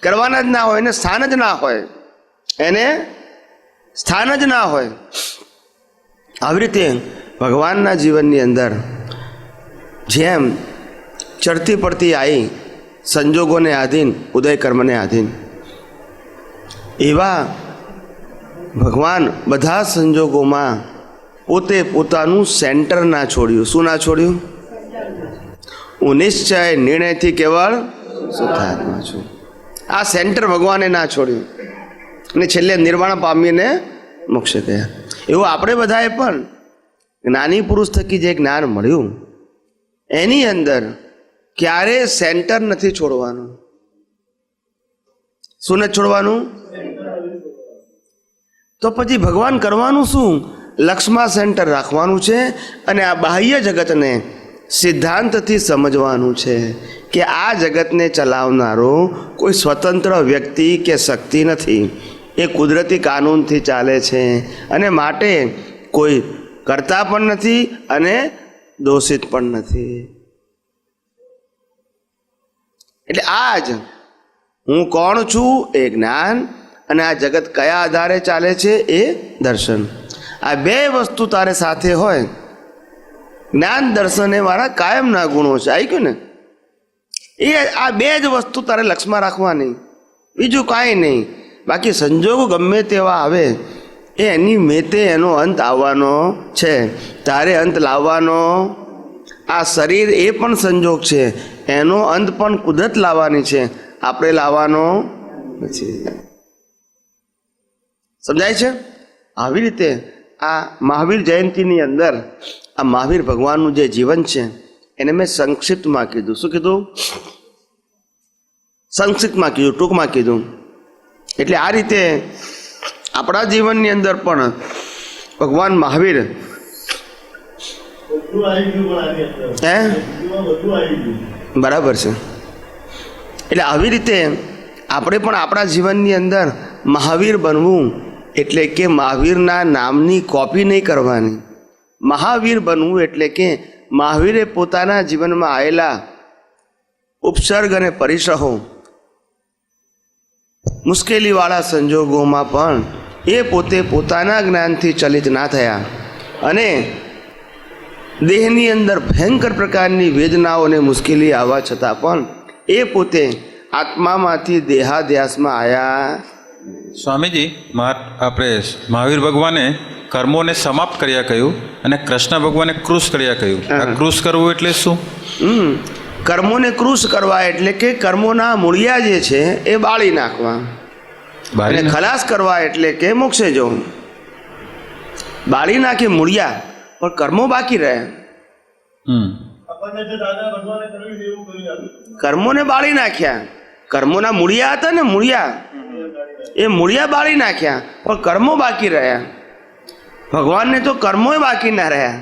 કરવાના જ ના હોય, એને સ્થાન જ ના હોય, એને સ્થાન જ ના હોય. આવી રીતે ભગવાનના જીવનની અંદર જેમ ચડતી પડતી આવી સંજોગોને આધીન, ઉદય કર્મને આધીન, એવા ભગવાન બધા સંજોગોમાં પોતે પોતાનું સેન્ટર ના છોડ્યું. શું ના છોડ્યું? હું નિશ્ચય નિર્ણયથી કેવળ શુદ્ધાત્મા છું. આ સેન્ટર ભગવાને ના છોડ્યું અને છેલ્લે નિર્વાણ પામીને મોક્ષ ગયા. એવું આપણે બધાએ પણ જ્ઞાની પુરુષ થકી જે જ્ઞાન મળ્યું એની અંદર ક્યારે સેન્ટર નથી છોડવાનું. શું નથી છોડવાનું? તો પછી ભગવાન કરવાનું શું? લક્ષ્યમાં સેન્ટર રાખવાનું છે અને આ બાહ્ય જગતને સિદ્ધાંતથી સમજવાનું છે કે આ જગતને ચલાવનારો કોઈ સ્વતંત્ર વ્યક્તિ કે શક્તિ નથી, એ કુદરતી કાનૂનથી ચાલે છે અને માટે કોઈ કરતા પણ નથી અને દોષિત પણ નથી. એટલે આ જ હું કોણ છું એ જ્ઞાન અને આ જગત કયા આધારે ચાલે છે એ દર્શન. આ બે વસ્તુ તારે સાથે હોય, જ્ઞાન દર્શન એ મારા કાયમના ગુણો છે. આવી ગયું ને? એ આ બે જ વસ્તુ તારે લક્ષમાં રાખવાની, બીજું કાંઈ નહીં. બાકી સંજોગો ગમે તેવા આવે એ એની મેતે એનો અંત આવવાનો છે. તારે અંત લાવવાનો. આ શરીર એ પણ સંજોગ છે, એનો અંત પણ કુદરત લાવવાની છે, આપણે લાવવાનો નથી. સમજાય છે? આવી રીતે આ મહાવીર જયંતીની અંદર આ મહાવીર ભગવાનનું જે જીવન છે એને મેં સંક્ષિપ્તમાં કીધું. શું કીધું? સંક્ષિપ્તમાં કીધું, ટૂંકમાં કીધું. એટલે આ રીતે આપણા જીવનની અંદર પણ ભગવાન મહાવીર બરાબર છે. એટલે આવી રીતે આપણે પણ આપણા જીવનની અંદર મહાવીર બનવું એટલે કે મહાવીરના નામની કોપી નહીં કરવાની. મહાવીર બનવું એટલે કે મહાવીરે પોતાના જીવનમાં આવેલા ઉપસર્ગ અને પરિસહો, મુશ્કેલીવાળા સંજોગોમાં પણ એ પોતે પોતાના જ્ઞાનથી ચલિત ના થયા અને દેહની અંદર ભયંકર પ્રકારની વેદનાઓ અને મુશ્કેલી આવવા છતાં પણ એ પોતે આત્મામાંથી દેહાધ્યાસમાં આવ્યા. સ્વામીજી, આપણે મહાવીર ભગવાને કર્મોને સમાપ્ત કર્યા કહ્યું અને કૃષ્ણ ભગવાને કૃશ કર્યા કહ્યું. આ કૃશ કરવું એટલે શું? કર્મોને કૃશ કરવા એટલે કે કર્મોના મૂળિયા જે છે એ બાળી નાખવા, અને ખલાસ કરવા એટલે કે મોક્ષે જવું. બાળી નાખે મૂળિયા પણ કર્મો બાકી રહે. કર્મોને બાળી નાખ્યા, કર્મોના મૂળિયા હતા ને, મૂળિયા, એ મૂળિયા બાળી નાખ્યા પણ કર્મો બાકી રહ્યા. ભગવાનને તો કર્મો બાકી ના રહ્યા,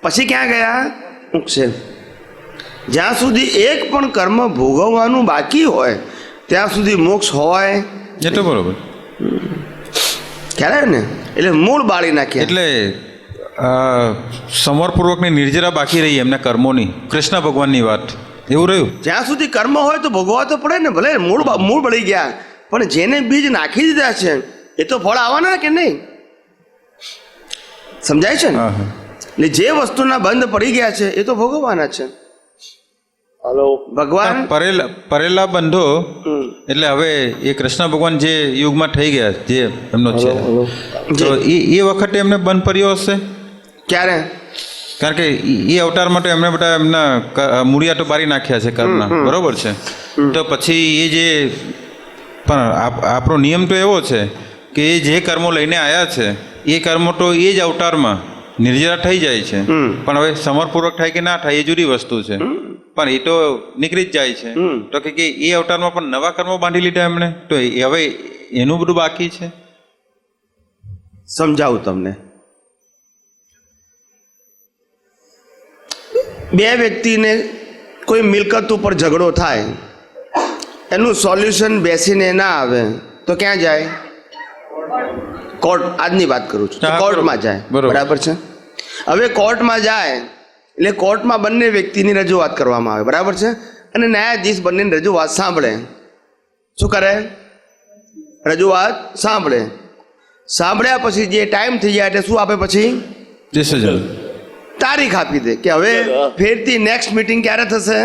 પછી ક્યાં ગયા? મોક્ષે. જ્યાં સુધી એક પણ કર્મ ભોગવવાનું બાકી હોય ત્યાં સુધી મોક્ષ હોય. એ તો બરોબર. ખ્યાલ ને? એટલે મૂળ બાળી નાખ્યા. એટલે સમરપૂર્વકની નિર્જરા બાકી રહી એમના કર્મોની. કૃષ્ણ ભગવાનની વાત એવું રહ્યું. જ્યાં સુધી કર્મ હોય તો ભોગવવા તો પડે ને. ભલે મૂળ બળી ગયા પણ જેને બીજ નાખી દીધા છે એ તો ફળ આવવાના કે નહીં? સમજાય છે ને? એટલે જે વસ્તુના બંધ પડી ગયા છે એ તો ભોગવવાના છે. ભગવાન પરેલા બંધો એટલે હવે એ કૃષ્ણ ભગવાન જે યુગમાં થઈ ગયા, જે એમનો છે, તો એ વખતે એમને બંધ પડ્યો હશે. ક્યારે? કારણ કે એ અવતાર માટે એમને બધા એમના મૂળિયા તો બારી નાખ્યા છે કર્મના, બરોબર છે. તો પછી એ જે પણ આપણો નિયમ તો એવો છે કે એ જે કર્મો લઈને આવ્યા છે એ કર્મો તો એ જ અવતારમાં નિર્જરા થઈ જાય છે. પણ હવે સમરપૂર્વક થાય કે ના થાય એ જુદી વસ્તુ છે, પણ એ તો નીકળી જ જાય છે. તો કે એ અવતારમાં પણ નવા કર્મો બાંધી લીધા એમણે, તો હવે એનું બધું બાકી છે. સમજાવું તમને. બે વ્યક્તિને કોઈ મિલકત ઉપર ઝઘડો થાય, એનું સોલ્યુશન બેસીને ના આવે તો ક્યાં જાય? કોર્ટ. આજની વાત કરું છું. કોર્ટમાં જાય. બરાબર છે? હવે કોર્ટમાં જાય એટલે કોર્ટમાં બંને વ્યક્તિની રજૂઆત કરવામાં આવે. બરાબર છે? અને ન્યાયાધીશ બંનેની રજૂઆત સાંભળે. શું કરે? રજૂઆત સાંભળ્યા પછી જે ટાઈમ થઈ જાય એટલે શું આપે? પછી ડિસિઝન તારીખ આપી દે કે હવે ફેરથી નેક્સ્ટ મીટિંગ ક્યારે થશે,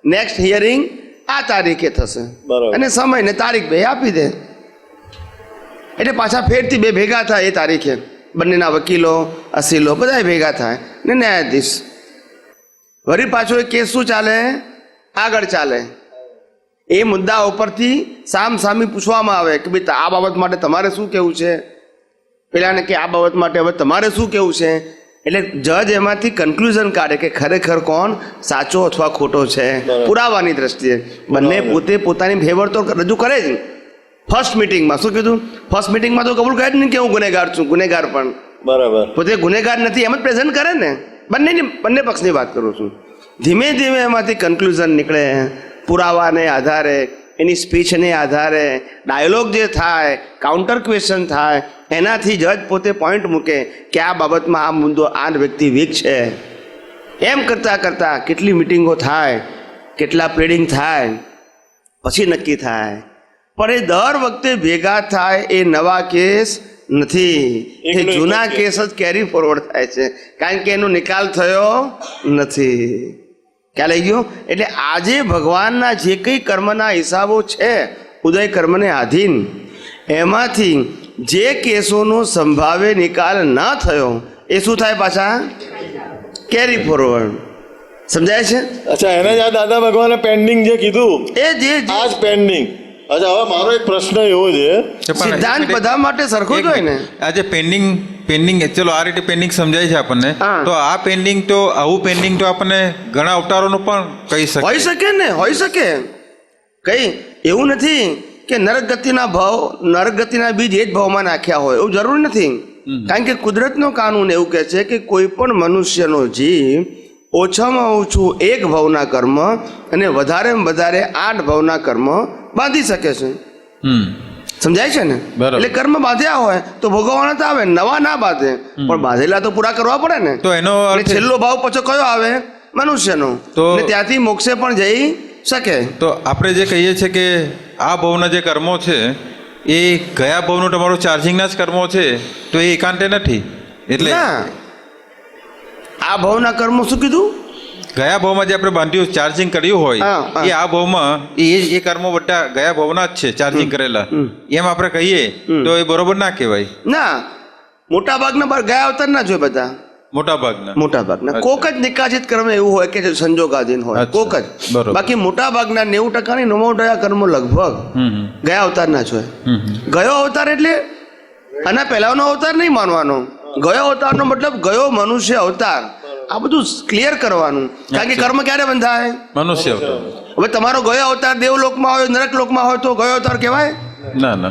નેક્સ્ટ હિયરિંગ આ તારીખે થશે, અને સમય ને તારીખ બે આપી દે. એટલે પાછા ફેરથી બે ભેગા થાય એ તારીખે, બંનેના વકીલો અસીલો બધા ભેગા થાય ને ન્યાયાધીશ. વળી પાછો એ કેસ શું ચાલે? આગળ ચાલે. એ મુદ્દા ઉપરથી સામસામી પૂછવામાં આવે કે ભાઈ આ બાબત માટે તમારે શું કહેવું છે, પેલાને કે આ બાબત માટે હવે તમારે શું કહેવું છે. એટલે જજ એમાંથી કન્ક્લુઝન કાઢે કે ખરેખર કોણ સાચો અથવા ખોટો છે પુરાવાની દ્રષ્ટિએ. બંને પોતે પોતાની ફેવર તો રજૂ કરે જ. ફર્સ્ટ મિટિંગમાં શું કીધું? ફર્સ્ટ મિટિંગમાં તો કબૂલ કરે જ નહીં કે હું ગુનેગાર છું. ગુનેગાર પણ બરાબર પોતે ગુનેગાર નથી એમ જ પ્રેઝન્ટ કરે ને. બંને પક્ષની વાત કરું છું. ધીમે ધીમે એમાંથી કન્ક્લુઝન નીકળે પુરાવાને આધારે, એની સ્પીચને આધારે, ડાયલોગ જે થાય, કાઉન્ટર ક્વેશ્ચન થાય, એનાથી જજ પોતે પોઈન્ટ મૂકે કે આ બાબતમાં આ મુદ્દો આ વ્યક્તિ વીક છે. એમ કરતાં કરતાં કેટલી મિટિંગો થાય, કેટલા પ્લેડિંગ થાય, પછી નક્કી થાય. પણ એ દર વખતે ભેગા થાય એ નવા કેસ નથી, એ જૂના કેસ જ કેરી ફોરવર્ડ થાય છે, કારણ કે એનો નિકાલ થયો નથી. ખ્યાલ આવી ગયો? એટલે આજે ભગવાનના જે કંઈ કર્મના હિસાબો છે ઉદય કર્મને આધીન, એમાંથી જે કેસોનો સંભાવે નિકાલ ન થયો એ શું થાય? પાછા કેરી ફોરવર્ડ. સમજાય છે? અચ્છા, એને જ આ દાદા ભગવાને પેન્ડિંગ જે કીધું એ જે આ જ પેન્ડિંગ. અચ્છા, હવે મારો એક પ્રશ્ન એવો છે, સિદ્ધાંત બધા માટે સરખો જ હોય ને. આ જે પેન્ડિંગ ચલો આ રીતે પેન્ડિંગ સમજાય છે આપણને, હા. તો આ પેન્ડિંગ તો આવું પેન્ડિંગ તો આપણને ઘણા અવતારોનું પણ કહી શકે. હોઈ શકે ને, હોઈ શકે. કઈ એવું નથી કે નરક ગતિના બીજ એ જ ભાવમાં નાખ્યા હોય, એવું જરૂર નથી. કારણ કે કુદરતનો કાનૂન એવું કહે છે કે કોઈ પણ મનુષ્યનો જીવ ઓછામાં ઓછું એક ભાવના કર્મ અને વધારેમાં વધારે 8 ભાવના કર્મ બાંધી શકે છે. સમજાય છે ને? બરાબર. એટલે કર્મ બાંધ્યા હોય તો ભોગવવાના તો આવે, નવા ના બાંધે, પણ બાંધેલા તો પૂરા કરવા પડે ને. તો એનો અને અર્થ છેલ્લો ભાવ પછી કયો આવે? મનુષ્યનો. તો- અને ત્યાંથી મોક્ષે પણ જઈ શકે. તો આપણે જે કહીએ છીએ કે આ ભાવના જે કર્મો છે એ ગયા ભાવનું તમારું ચાર્જિંગના જ કર્મો છે, તો એ એકાંતે નથી. એટલે ના, આ ભાવના કર્મો શું કીધું? ગયા ભાવમાં જે આપણે બાંધ્યું ચાર્જિંગ કર્યું હોય હા, હા. એ આ ભાવમાં એ કર્મો બધા ગયા ભાવના જ છે ચાર્જિંગ કરેલા, એમ આપણે કહીએ તો એ બરોબર ના કહેવાય. ના, મોટા ભાગના ગયા અવતાર ના જોઈએ બધા. મોટા ભાગના કોક જ નિકાસિત કર્મ એવું હોય કે જે સંજોગાધીન હોય, અચ્છા, કોક જ. બરોબર. બાકી મોટા ભાગના 90% ની 90% કર્મો લગભગ ગયા અવતાર ના જ હોય. ગયો અવતાર એટલે આના પહેલાનો અવતાર નહીં માનવાનો. ગયો અવતારનો મતલબ ગયો મનુષ્ય અવતાર. આ બધું ક્લિયર કરવાનું, કારણ કે કર્મ ક્યારે બંધાય? મનુષ્ય અવતાર. હવે તમારો ગયો અવતાર દેવલોકમાં હોય, નરકલોકમાં હોય તો ગયો અવતાર કહેવાય?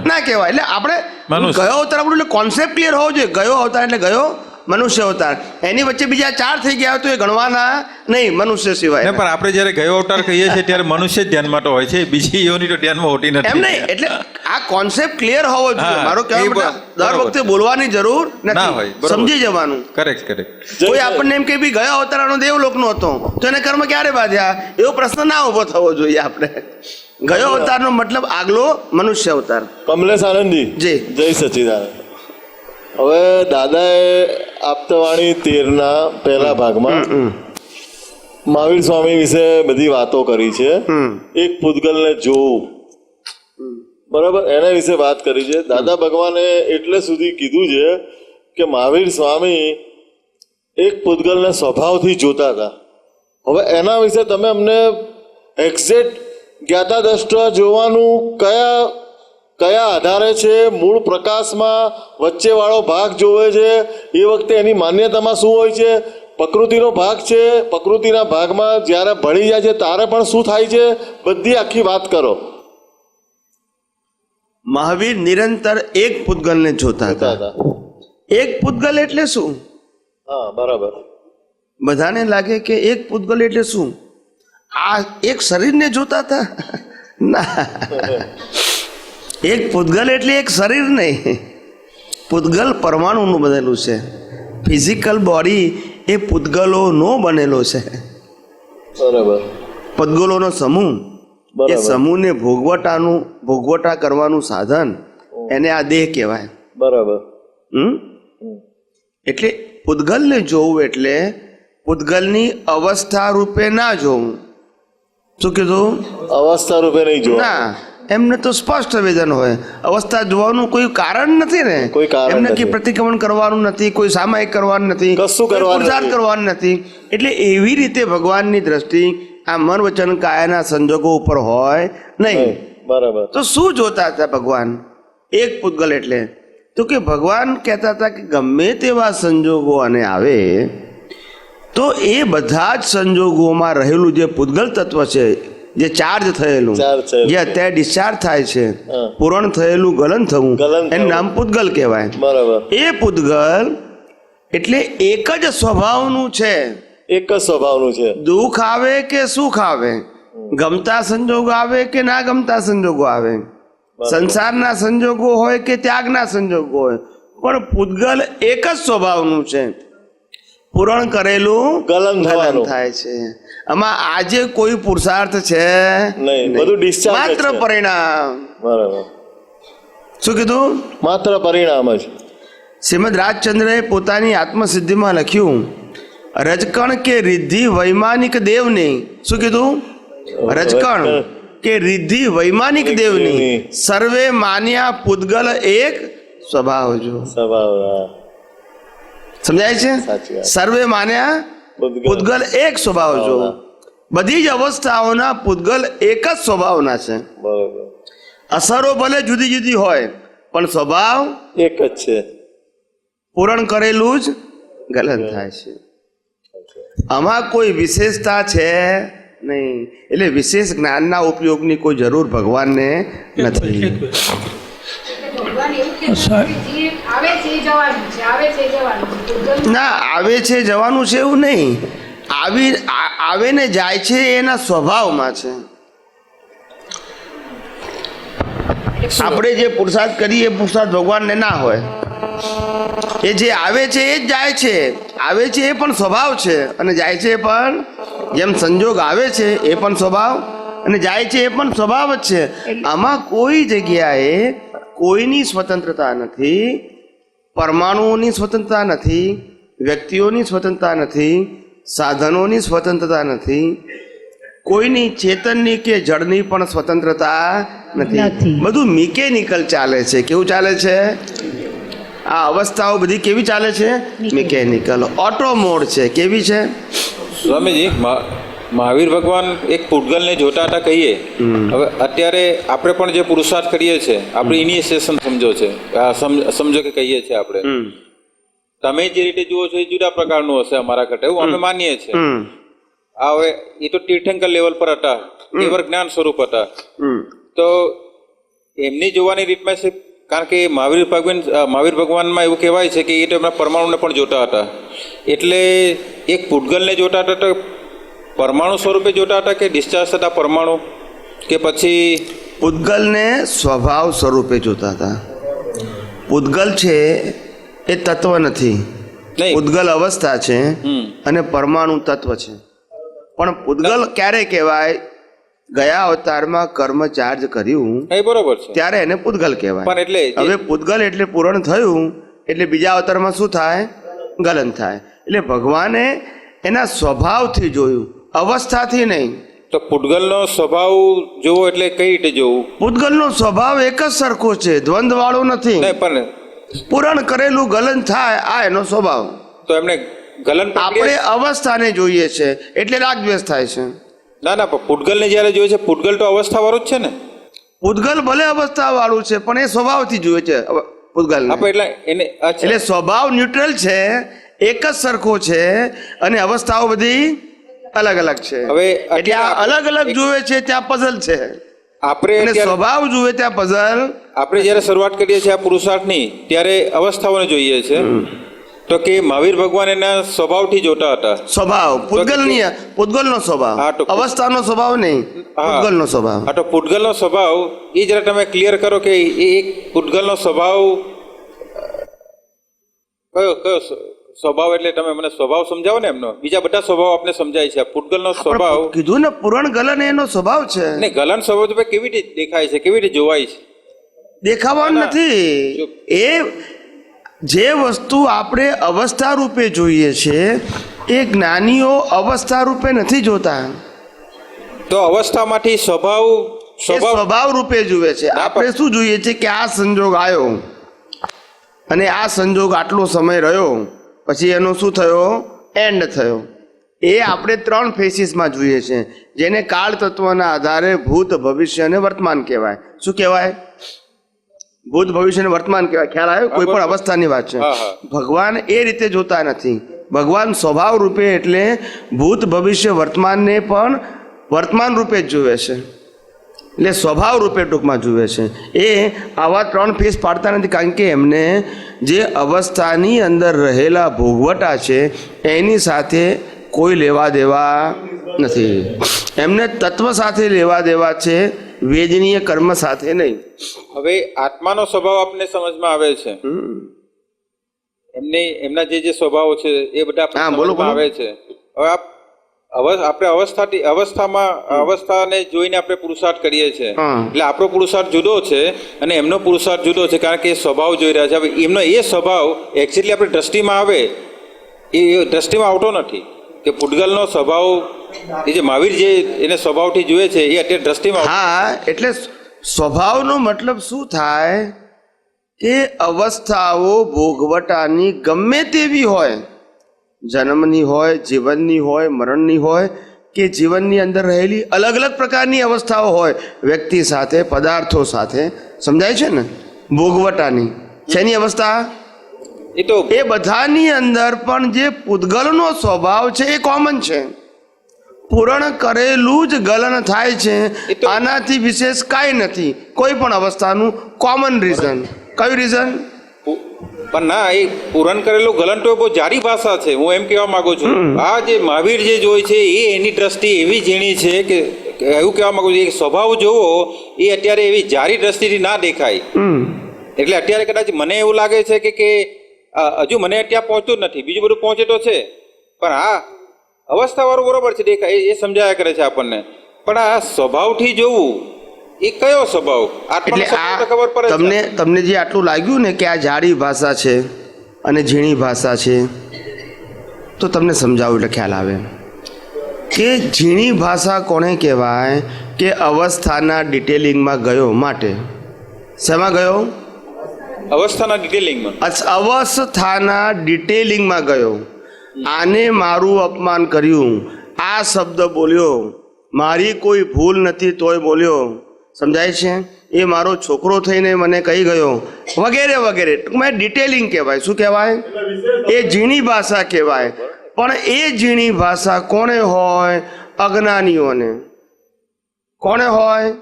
ના કહેવાય. એટલે આપણે મનુષ્ય. ગયો અવતાર આપણું એટલે કોન્સેપ્ટ ક્લિયર હોવો જોઈએ. ગયો અવતાર એટલે ગયો મનુષ્ય અવતાર. એની વચ્ચે બીજા 4 થઈ ગયા તો એ ગણવાના નહીં મનુષ્ય સિવાય. પણ આપણે જ્યારે ગયો અવતાર કહીએ છીએ ત્યારે મનુષ્ય જ ધ્યાનમાં તો હોય છે, બીજી યોની તો ધ્યાનમાં હોતી એમ નથી. નહીં, એટલે આ કોન્સેપ્ટ ક્લિયર હોવો જોઈએ. હા, મારો એ કહેવાનો મતલબ દર બરોબર. વખતે બોલવાની જરૂર ના નથી, હોય, બરોબર. સમજી જવાનું. કરેક્ટ. કોઈ આપણને એમ કે ભઈ ગયા અવતારનો દેવલોકનો હતો તો એને કર્મ ક્યારે બાંધ્યા, એવો પ્રશ્ન ના ઉભો થવો જોઈએ આપણે. ગયો અવતારનો મતલબ આગલો મનુષ્ય અવતાર. કમલેશ આનંદજી, જી. જય સચ્ચિદાનંદ. હવે દાદાએ આપતાવાણી 13ના પહેલા ભાગમાં મહાવીર સ્વામી વિશે બધી વાતો કરી છે. એક પૂતગલને જોવું, બરાબર, એના વિશે વાત કરી છે. દાદા ભગવાને એટલે સુધી કીધું છે કે મહાવીર સ્વામી એક પૂતગલને સ્વભાવથી જોતા હતા. હવે એના વિશે તમે અમને એક્ઝેક્ટ જ્ઞાતા દ્રષ્ટા જોવાનું કયા આધારે છે? મૂળ પ્રકાશમાં વચ્ચેવાળો ભાગ જોવે છે એ વખતે એની માન્યતામાં શું હોય છે? પ્રકૃતિનો ભાગ છે, પ્રકૃતિના ભાગમાં જ્યારે ભળી જાય છે ત્યારે પણ શું થાય છે? બધી આખી વાત કરો. મહાવીર નિરંતર એક પૂતગલને જોતા હતા. એક પૂતગલ એટલે શું? હા, બરાબર. બધાને લાગે કે એક પૂતગલ એટલે શું? આ એક શરીરને જોતા હતા? ના, એક પૂતગલ એટલે એક શરીર નહીં. પૂતગલ પરમાણુનું બનેલું છે. ફિઝિકલ બોડી એ પૂતગલોનો બનેલો છે. બરાબર. પૂતગલોનો સમૂહ, એ બરાબર. સમૂહને ભોગવટા કરવાનું સાધન એને આ દેહ કહેવાય. બરાબર. એટલે પૂતગલને જોવું એટલે પૂતગલની અવસ્થા રૂપે ના જોવું. શું કીધું? અવસ્થા રૂપે નહીં જોવા. ના, એમને તો સ્પષ્ટ વેદન હોય. અવસ્થા જોવાનું કોઈ કારણ નથી ને. કોઈ કારણ એમને નથી. કઈ પ્રતિક્રમણ કરવાનું નથી, કોઈ સામાયિક કરવાનું નથી, કશું કોઈ કરવાનું પુરુષાર્થ નથી. કરવાનું નથી. એટલે એવી રીતે ભગવાનની દ્રષ્ટિ આ મન વચન કાયાના સંજોગો ઉપર હોય નહીં. બરાબર. તો શું જોતા હતા ભગવાન? એક પૂતગલ એટલે તો કે ભગવાન કહેતા હતા કે ગમે તેવા સંજોગો અને આવે તો એ બધા જ સંજોગોમાં રહેલું જે પૂતગલ તત્વ છે, જે ચાર્જ થયેલું, ચાર્જ થયેલું. જે અત્યારે ડિસ્ચાર્જ થાય છે, હા. પૂરણ થયેલું ગલન થવું, ગલન થવું. એનું નામ પૂતગલ કહેવાય. બરાબર. એ પૂતગલ એટલે એક જ સ્વભાવનું છે. એક જ સ્વભાવનું છે. દુઃખ આવે કે સુખ આવે, ગમતા સંજોગો આવે કે ના ગમતા સંજોગો આવે, સંસારના સંજોગો હોય કે ત્યાગના સંજોગો હોય, પણ પૂતગલ એક જ સ્વભાવનું છે. પૂરણ કરેલું ગલન થવાનું. થાય છે. આમાં આજે કોઈ પુરુષાર્થ છે નહીં, બધું discharge જ માત્ર છે. પરિણામ. બરાબર. શું કીધું? માત્ર પરિણામ જ. શ્રીમદ રાજચંદ્રએ પોતાની આત્મસિદ્ધિમાં લખ્યું, રજકણ કે રિદ્ધિ વૈમાનિક દેવની. શું કીધું? રજકણ કે રિદ્ધિ વૈમાનિક દેવની સર્વે માન્યા પૂતગલ એક સ્વભાવ જો. સ્વભાવ. હા. સમજાય છે? સાચી વાત. સર્વે માન્યા પૂતગલ. પૂતગલ એક સ્વભાવ જો. બધી જ અવસ્થાઓના પૂતગલ એક જ સ્વભાવના છે. બરાબર. અસરો ભલે જુદી જુદી હોય પણ સ્વભાવ એક જ છે. પૂરણ કરેલું જ ગલન થાય છે. આમાં કોઈ વિશેષતા છે નહીં. એટલે વિશેષ જ્ઞાનના ઉપયોગની કોઈ જરૂર ભગવાનને નથી. ભગવાન એવું કે જે આવે છે એ જવાનું છે, આવે છે એ જવાનું છે. પૂતગલ ના, આવે છે જવાનું છે એવું નહીં. આવે ને જાય છે એના સ્વભાવમાં છે. આપણે જે પુરુષાર્થ કરીએ એ પુરુષાર્થ ભગવાનને ના હોય. એ જે આવે છે એ જ જાય છે. આવે છે એ પણ સ્વભાવ છે અને જાય છે એ પણ, જેમ સંજોગ આવે છે એ પણ સ્વભાવ અને જાય છે એ પણ સ્વભાવ જ છે. આમાં કોઈ જગ્યાએ કોઈની સ્વતંત્રતા નથી, પરમાણુઓની સ્વતંત્રતા નથી, વ્યક્તિઓની સ્વતંત્રતા નથી, સાધનોની સ્વતંત્રતા નથી, કોઈની ચેતનની કે જળની પણ સ્વતંત્રતા નથી. બધું મિકેનિકલ ચાલે છે. કેવું ચાલે છે? આ અવસ્થાઓ બધી કેવી ચાલે છે? મિકેનિકલ, ઓટો મોડ છે. કેવી છે? સ્વામીજી, મહાવીર ભગવાન એક પૂતગલને જોતા હતા કહીએ. હવે અત્યારે આપણે પણ જે પુરુષાર્થ કરીએ છીએ, આપણે ઇનિશિએશન સમજો છે, સમજો કે કહીએ છીએ આપણે. તમે જે રીતે જુઓ છો એ જુદા પ્રકારનું હશે અમારા કરતા, એવું અમે માનીએ છીએ. આ હવે એ તો તીર્થંકર લેવલ પર હતા, કેવળ જ્ઞાન સ્વરૂપ હતા. તો એમની જોવાની રીતમાં છે, કારણ કે મહાવીર ભગવાનમાં એવું કહેવાય છે કે એ તો એમના પરમાણુને પણ જોતા હતા. એટલે એક પૂતગલને જોતા હતા તો પરમાણુ સ્વરૂપે જોતા હતા કે ડિસ્ચાર્જ થતા પરમાણુ, કે પછી પૂતગલને સ્વભાવ સ્વરૂપે જોતા હતા. પૂતગલ છે એ તત્વ નથી. નહીં. પૂતગલ અવસ્થા છે અને પરમાણુ તત્વ છે. પણ પૂતગલ ક્યારે કહેવાય? ગયા અવતારમાં કર્મ ચાર્જ કર્યું એ બરોબર છે. ત્યારે એને પૂતગલ કહેવાય. પણ એટલે હવે પૂતગલ એટલે પૂરણ થયું એટલે બીજા અવતારમાં શું થાય? ગલન થાય. એટલે ભગવાને એના સ્વભાવથી જોયું, અવસ્થાથી નહીં. તો પૂતગલનો સ્વભાવ જોવો એટલે કઈ રીતે જોવું? પૂતગલનો સ્વભાવ એક જ સરખો છે, દ્વંદ્વ વાળો નથી. નહીં, પણ પૂરણ કરેલું ગલન થાય, આ એનો સ્વભાવ. તો એમને ગલન આપણે અવસ્થાને જોઈએ છે એટલે રાગદ્વેષ થાય છે. ના ના, પણ પૂતગલને જ્યારે જોઈએ છે, પૂતગલ તો અવસ્થા વાળું જ છે ને. પૂતગલ ભલે અવસ્થા વાળું છે પણ એ સ્વભાવથી જોઈએ છે પૂતગલ. આપણે એટલે એને અચ્છા, એટલે સ્વભાવ ન્યુટ્રલ છે, એક જ સરખો છે અને અવસ્થાઓ બધી અલગ અલગ છે. હવે એટલે આ અલગ અલગ જુએ છે ત્યાં પઝલ છે, આપણે અને અત્યારે- સ્વભાવ જુએ ત્યાં પઝલ. આપણે જ્યારે શરૂઆત કરીએ છીએ આ પુરુષાર્થની, ત્યારે અવસ્થાઓને જોઈએ છે. તો કે મહાવીર ભગવાન એના સ્વભાવથી જોતા હતા. સ્વભાવ પૂતગલનો સ્વભાવ, હા, તો અવસ્થાનો સ્વભાવ નહીં, હા. પૂતગલનો સ્વભાવ. હા, તો પૂતગલનો સ્વભાવ એ જરા તમે ક્લિયર કરો કે એ એક પૂતગલનો સ્વભાવ કયો સ્વભાવ એટલે તમે મને સ્વભાવ સમજાવો ને એમનો. બીજા બધા સ્વભાવ આપને સમજાય છે. આ પૂતગલનો સ્વભાવ કીધું ને પૂરણ ગલન એનો સ્વભાવ છે. ને ગલન સ્વભાવ તો ભાઈ કેવી રીતે દેખાય છે, કેવી રીતે જોવાય છે? દેખાવાનું નથી. એ જે વસ્તુ આપણે અવસ્થા રૂપે જોઈએ છે એ જ્ઞાનીઓ અવસ્થા રૂપે નથી જોતા. તો અવસ્થામાંથી સ્વભાવ એ સ્વભાવ રૂપે જુએ છે. આપણે શું જોઈએ છે કે આ સંજોગ આવ્યો અને આ સંજોગ આટલો સમય રહ્યો, પછી એનો શું થયો, એન્ડ થયો. એ આપણે 3 ફેસીસમાં જોઈએ છે, જેને કાળ તત્વના આધારે ભૂત, ભવિષ્ય અને વર્તમાન કહેવાય. શું કહેવાય? ભૂત, ભવિષ્ય અને વર્તમાન કહેવાય. ખ્યાલ આવ્યો? કોઈ પણ અવસ્થાની વાત છે. ભગવાન એ રીતે જોતા નથી. ભગવાન સ્વભાવ રૂપે એટલે ભૂત, ભવિષ્ય, વર્તમાનને પણ વર્તમાન રૂપે જ જુએ છે. એટલે સ્વભાવ રૂપે ટૂંકમાં જુએ છે. એ આવા 3 ફેસ પાડતા નથી, કારણ કે એમને જે અવસ્થાની અંદર રહેલા ભોગવટા છે એની સાથે કોઈ લેવા દેવા નથી. એમને તત્વ સાથે લેવા દેવા છે, વેદનીય કર્મ સાથે નહીં. હવે આત્માનો સ્વભાવ આપને સમજમાં આવે છે. એમના જે સ્વભાવો છે એ બધા આપને સમજમાં આવે છે. હવે આપણે અવસ્થાને જોઈને આપણે પુરુષાર્થ કરીએ છીએ. એટલે આપણો પુરુષાર્થ જુદો છે અને એમનો પુરુષાર્થ જુદો છે, કારણ કે એ સ્વભાવ જોઈ રહ્યા છે. હવે એમનો એ સ્વભાવ એકચ્યુઅલી આપણી દ્રષ્ટિમાં આવે, એ દ્રષ્ટિમાં આવતો નથી. કે પૂતગલનો સ્વભાવ, એ જે મહાવીર જે એને સ્વભાવથી જુએ છે એ અત્યારે દ્રષ્ટિમાં. હા, એટલે સ્વભાવનો મતલબ શું થાય કે અવસ્થાઓ ભોગવટાની ગમે તેવી હોય, જન્મની હોય, જીવનની હોય, મરણની હોય, કે જીવનની અંદર રહેલી અલગ અલગ પ્રકારની અવસ્થાઓ હોય, વ્યક્તિ સાથે, પદાર્થો સાથે. સમજાય છે ને? ભોગવટાની શેની અવસ્થા? એ બધાની અંદર પણ જે પૂતગલનો સ્વભાવ છે એ કોમન છે. પૂરણ કરેલું જ ગલન થાય છે. આનાથી વિશેષ કાંઈ નથી. કોઈ પણ અવસ્થાનું કોમન રીઝન. કયું રીઝન? પણ ના, એ પૂરણ કરેલું ગલન તો બહુ જારી ભાષા છે. હું એમ કહેવા માંગુ છું, આ જે મહાવીર જે જોઈ છે એ એની દ્રષ્ટિ એવી ઝીણી છે કે એવું કહેવા માંગુ છું, એ સ્વભાવ જોવો એ અત્યારે એવી જારી દ્રષ્ટિથી ના દેખાય. એટલે અત્યારે કદાચ મને એવું લાગે છે કે હજુ મને ત્યાં પહોંચતું જ નથી. બીજું બધું પહોંચે તો છે, પણ આ અવસ્થાવાળું બરોબર છે, દેખાય, એ સમજાયા કરે છે આપણને. પણ આ સ્વભાવથી જોવું એ કયો સ્વભાવ? એટલે ખબર પડે. તમને જે આટલું લાગ્યું ને કે આ જાડી ભાષા છે અને ઝીણી ભાષા છે, તો તમને સમજાવું એટલે ખ્યાલ આવે કે ઝીણી ભાષા કોને કહેવાય? કે અવસ્થાના ડિટેલિંગમાં ગયો માટે. શેમાં ગયો? અવસ્થાના ડિટેલિંગમાં. અવસ્થાના ડિટેલિંગમાં ગયો. આને મારું અપમાન કર્યું, આ શબ્દ બોલ્યો, મારી કોઈ ભૂલ નથી તોય બોલ્યો. સમજાય છે? એ મારો છોકરો થઈને મને કહી ગયો, વગેરે વગેરે. ટૂંકમાં ડિટેલિંગ કહેવાય. શું કહેવાય? એ ઝીણી ભાષા કહેવાય. પણ એ ઝીણી ભાષા કોને હોય? અજ્ઞાનીઓને. કોને હોય?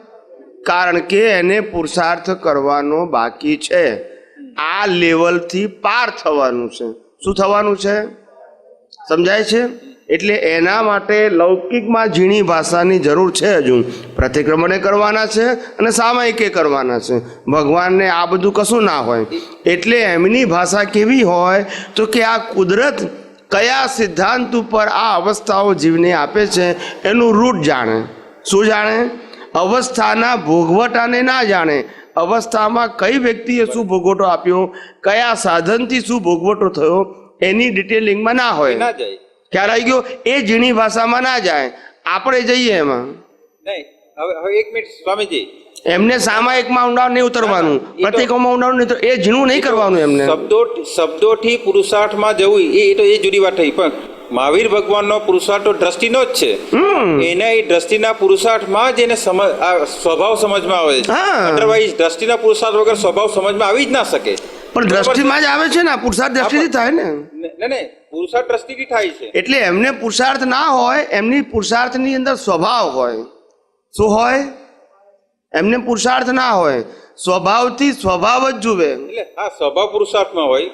કારણ કે એને પુરુષાર્થ કરવાનો બાકી છે. આ લેવલથી પાર થવાનું છે. શું થવાનું છે? સમજાય છે? એટલે એના માટે લૌકિકમાં ઝીણી ભાષાની જરૂર છે. હજુ પ્રતિક્રમણે કરવાના છે અને સામાયિકે કરવાના છે. ભગવાનને આ બધું કશું ના હોય. એટલે એમની ભાષા કેવી હોય તો કે આ કુદરત કયા સિદ્ધાંત ઉપર આ અવસ્થાઓ જીવને આપે છે એનું રૂટ જાણે. શું જાણે? અવસ્થાના ભોગવટાને ના જાણે. અવસ્થામાં કઈ વ્યક્તિએ શું ભોગવટો આપ્યો, કયા સાધનથી શું ભોગવટો થયો, એની ડિટેલિંગમાં ના હોય. ખ્યાલ આવી ગયો? એ ઝીણી ભાષામાં ના જાય. આપણે જઈએ એમાં. નહીં. હવે એક મિનિટ સ્વામીજી, એમને સામાયિકમાં ઊંડાણ નહીં ઉતરવાનું, પ્રતિકોમાં ઊંડાણ નહીં, એ ઝીણું નહીં કરવાનું. એમને શબ્દોથી પુરુષાર્થમાં જવું એ તો એ જુદી વાત થઈ. પણ મહાવીર ભગવાનનો પુરુષાર્થ તો દ્રષ્ટિનો જ છે. એના એ દ્રષ્ટિના પુરુષાર્થમાં જ એને સ્વભાવ સમજમાં આવે છે. અધરવાઇઝ દ્રષ્ટિના પુરુષાર્થ વગર સ્વભાવ સમજમાં આવી જ ના શકે. પણ દ્રષ્ટિમાં જ આવે છે ને. પુરુષાર્થ દ્રષ્ટિથી થાય ને. નહીં, પુરુષાર્થ દ્રષ્ટિથી થાય છે. એટલે એમને પુરુષાર્થ ના હોય, એમની પુરુષાર્થની અંદર સ્વભાવ હોય. શું હોય? એમને પુરુષાર્થ ના હોય, સ્વભાવથી સ્વભાવ જ જુએ. એટલે હા, સ્વભાવ પુરુષાર્થમાં હોય.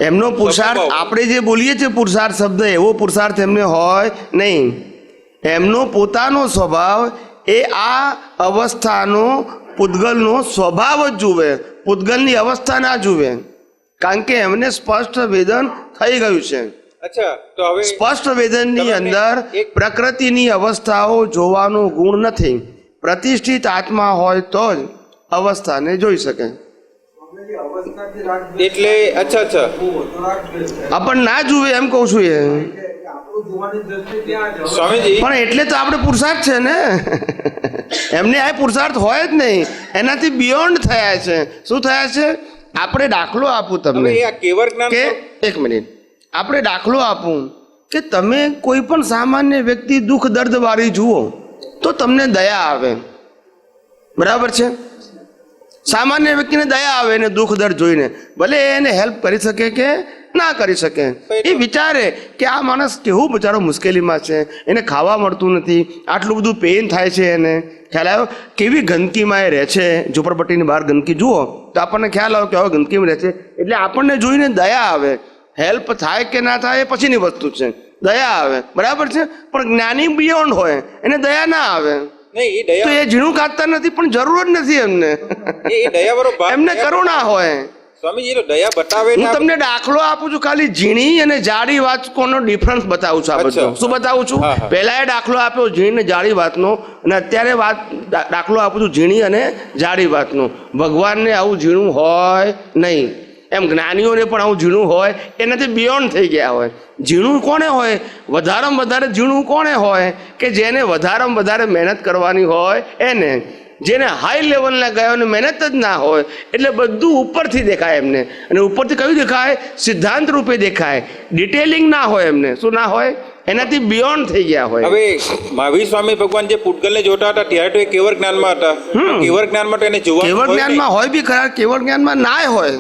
એમનો પુરુષાર્થ, આપણે જે બોલીએ છીએ પુરુષાર્થ શબ્દ, એવો પુરુષાર્થ એમને હોય નહીં. એમનો પોતાનો સ્વભાવ એ આ અવસ્થાનો પૂતગલનો સ્વભાવ જ જુએ. પૂતગલની અવસ્થા ના જુએ. કારણ કે એમને સ્પષ્ટ વેદન થઈ ગયું છે. અચ્છા તો હવે સ્પષ્ટ વેદનની અંદર પ્રકૃતિની અવસ્થાઓ જોવાનો ગુણ નથી. પ્રતિષ્ઠિત આત્મા હોય તો જ અવસ્થાને જોઈ શકે. એટલે અચ્છા આપણ ના જુએ એમ કહું છું એ. સ્વામીજી પણ એટલે તો આપણે પુરુષાર્થ છે ને. એમને આ પુરુષાર્થ હોય જ નહીં, એનાથી બિયોન્ડ થયા છે. શું થયા છે? આપણે દાખલો આપું તમને હવે આ કેવળ જ્ઞાન કે એક મિનિટ, આપણે દાખલો આપું કે તમે કોઈ પણ સામાન્ય વ્યક્તિ દુઃખ દર્દ વાળી જુઓ તો તમને દયા આવે. બરાબર છે? સામાન્ય વ્યક્તિને દયા આવે એને દુઃખ દર્દ જોઈને, ભલે એને હેલ્પ કરી શકે કે ના કરી શકે. એ વિચારે કે આ માણસ કેવું બચારો મુશ્કેલીમાં છે, એને ખાવા મળતું નથી, આટલું બધું પેઇન થાય છે એને. ખ્યાલ આવ્યો કેવી ગંદકીમાં એ રહે છે. ઝુંપડપટ્ટીની બહાર ગંદકી જુઓ તો આપણને ખ્યાલ આવે કે હવે ગંદકીમાં રહે છે, એટલે આપણને જોઈને દયા આવે. હેલ્પ થાય કે ના થાય એ પછીની વસ્તુ છે, દયા આવે. બરાબર છે? પણ જ્ઞાની બિયોન્ડ હોય એને દયા ના આવે. નહીં એ તો દયા એ ઝીણું કાઢતા નથી, પણ જરૂર જ નથી એમને. એ દયા વાળો ભાગ એમને કરુણા હોય. સ્વામીજી તો દયા બતાવે હું ને તમને દાખલો આપું છું, ખાલી ઝીણી અને જાડી વાતનો ડિફરન્સ બતાવું છું. આ બધું અચ્છા. શું બતાવું છું? હા, હા. પહેલા એ દાખલો આપ્યો ઝીણી ને જાડી વાતનો, અને અત્યારે દાખલો આપું છું ઝીણી અને જાડી વાતનો. ભગવાનને આવું ઝીણું હોય નહીં, એમ જ્ઞાનીઓને પણ આવું ઝીણું હોય, એનાથી બિયોન્ડ થઈ ગયા હોય. ઝીણું કોને હોય? વધારેમાં વધારે ઝીણું કોને હોય? કે જેને વધારેમાં વધારે મહેનત કરવાની હોય એને. જેને હાઈ લેવલના ગયા અને મહેનત જ ના હોય, એટલે બધું ઉપરથી દેખાય એમને. અને ઉપરથી કયું દેખાય? સિદ્ધાંત રૂપે દેખાય. ડિટેલિંગ ના હોય એમને. શું ના હોય? એનાથી બિયોન્ડ થઈ ગયા હોય. હવે મહાવીર સ્વામી ભગવાન જે પૂતગલને જોતા હતા ત્યારે તો એ કેવળ જ્ઞાનમાં હતા. કેવળ જ્ઞાનમાં તો એને જોવા કેવળ જ્ઞાનમાં હોય બી ખરા, કેવળ જ્ઞાનમાં નાય હોય.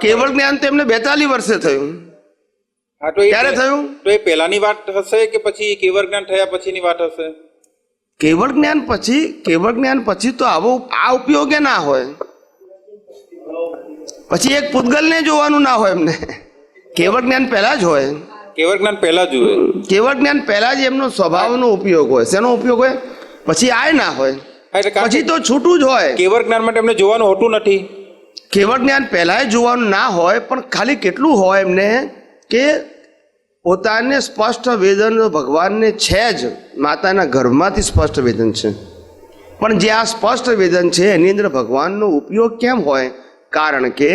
કેવળ જ્ઞાન તો એમને 42 વર્ષે થયું. ક્યારે થયું? તો એ પહેલાની વાત હશે કે પછી કેવળ જ્ઞાન થયા પછીની વાત હશે? કેવળ જ્ઞાન પછી તો આવો આ ઉપયોગે ના હોય. પછી એક પૂતગલને જોવાનું ના હોય એમને. કેવળ જ્ઞાન પહેલા જ હોય. કેવળ જ્ઞાન પહેલા જુએ. કેવળ જ્ઞાન પહેલા જ એમનો સ્વભાવનો ઉપયોગ હોય. શેનો ઉપયોગ હોય? પછી આય ના હોય. એટલે કારણ પછી તો છૂટું જ હોય. કેવળ જ્ઞાન માટે એમને જોવાનું હોતું નથી. કેવળ જ્ઞાન પહેલાંય જોવાનું ના હોય, પણ ખાલી કેટલું હોય એમને કે પોતાને સ્પષ્ટ વેદન ભગવાનને છે જ, માતાના ગર્ભમાંથી સ્પષ્ટ વેદન છે. પણ જે આ સ્પષ્ટ વેદન છે એની અંદર ભગવાનનો ઉપયોગ કેમ હોય? કારણ કે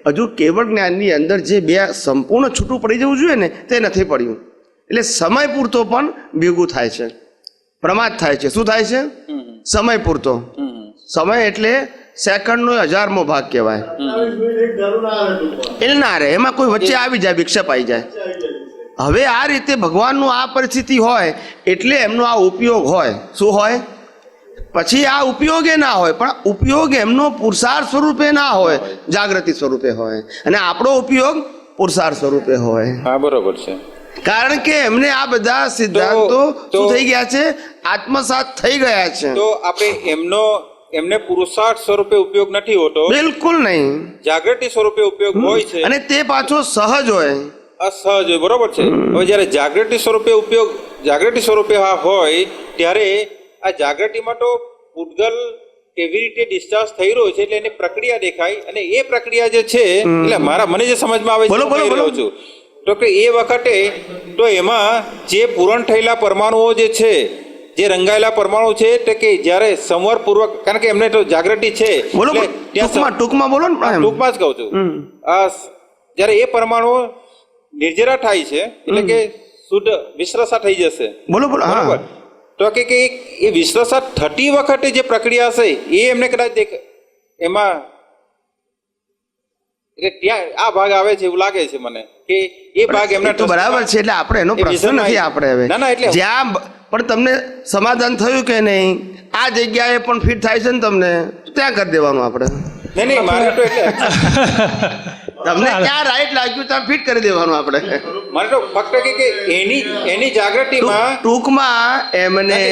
હજુ કેવળ જ્ઞાનની અંદર જે બે સંપૂર્ણ છૂટું પડી જવું જોઈએ ને તે નથી પડ્યું. એટલે સમય પૂરતો પણ ભેગું થાય છે, પ્રમાદ થાય છે. શું થાય છે? સમય પૂરતો. સમય એટલે સેકન્ડનો 1000મો ભાગ કહેવાય. એટલે ના રહે, એમાં કોઈ વચ્ચે આવી જાય, વિક્ષેપ આવી જાય. હવે આ રીતે ભગવાનનું આ પરિસ્થિતિ હોય એટલે એમનો આ ઉપયોગ હોય. શું હોય? પછી આ ઉપયોગે ના હોય, પણ ઉપયોગ એમનો પુરુષાર્થ સ્વરૂપે ના હોય, જાગૃતિ સ્વરૂપે હોય. અને આપણો ઉપયોગ પુરુષાર્થ સ્વરૂપે હોય. હા બરોબર છે. કારણ કે એમને આ બધા સિદ્ધાંતો શું થઈ ગયા છે? આત્મસાત થઈ ગયા છે. તો આપણે એમને પુરુષાર્થ સ્વરૂપે ઉપયોગ નથી હોતો, બિલકુલ નહીં. જાગૃતિ સ્વરૂપે ઉપયોગ હોય છે, અને તે પાછો સહજ હોય. અસહજ હોય. બરોબર છે. હવે જ્યારે જાગૃતિ સ્વરૂપે હોય ત્યારે આ જાગૃતિમાં તો પૂતગલ કેવી રીતે ડિસ્ચાર્જ થઈ રહ્યો છે એટલે એની પ્રક્રિયા દેખાય, અને એ પ્રક્રિયા જે છે એટલે મને જે સમજમાં આવે છે બોલો, હું કહી રહ્યો છું તો કે એ વખતે તો એમાં જે પૂરણ થયેલા પરમાણુઓ જે છે, જે રંગાયેલા પરમાણુ છે તે કે જ્યારે સંવરપૂર્વક, કારણ કે એમને તો જાગૃતિ છે, બોલો, એટલે ત્યાં ટૂંકમાં બોલો ને. ટૂંકમાં જ કહું છું. જ્યારે એ પરમાણુ નિર્જરા થાય છે એટલે કે શુદ્ધ વિશ્રસા થઈ જશે. બોલો. બરાબર. તો કે એ વિશ્રસા થતી વખતે જે પ્રક્રિયા હશે એ એમને કદાચ એમાં એટલે ત્યાં આ ભાગ આવે છે એવું લાગે છે મને કે એ ભાગ એમના તો બરાબર છે. એટલે આપણે એનો પ્રશ્ન નથી. આપણે હવે ના એટલે જ્યાં પણ તમને સમાધાન થયું કે નહીં, આ જગ્યાએ પણ ફિટ થાય છે ને તમને, ત્યાં કરી દેવાનું આપણે. નહીં મારે તો એટલે તમને ક્યાં રાઈટ લાગ્યું ત્યાં ફિટ કરી દેવાનું આપણે. મારે તો ફક્ત કે એની જાગૃતિમાં ટૂંકમાં એમને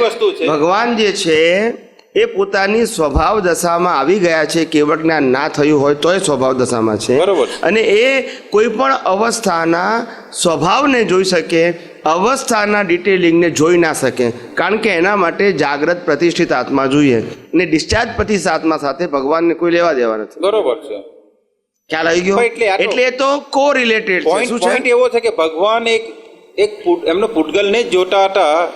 વસ્તુ છે. ભગવાન જે છે એ પોતાની સ્વભાવ દશામાં આવી ગયા છે. કેવળ જ્ઞાન ના થયું હોય તોય સ્વભાવ દશામાં છે. બરોબર. અને એ કોઈ પણ અવસ્થાના સ્વભાવને જોઈ શકે, અવસ્થાના ડિટેલિંગને જોઈ ના શકે. કારણ કે એના માટે જાગ્રત પ્રતિષ્ઠિત આત્મા જોઈએ, ને ડિસ્ચાર્જ પ્રતિષ્ઠિત આત્મા સાથે ભગવાનને કોઈ લેવા દેવા નથી. બરોબર છે. ખ્યાલ આવી ગયો? પણ એટલે આ તો- એટલે એ તો કો રિલેટેડ છે. શું પોઈન્ટ છે? એવો છે કે ભગવાન એમનો પૂતગલને જ જોતા હતા.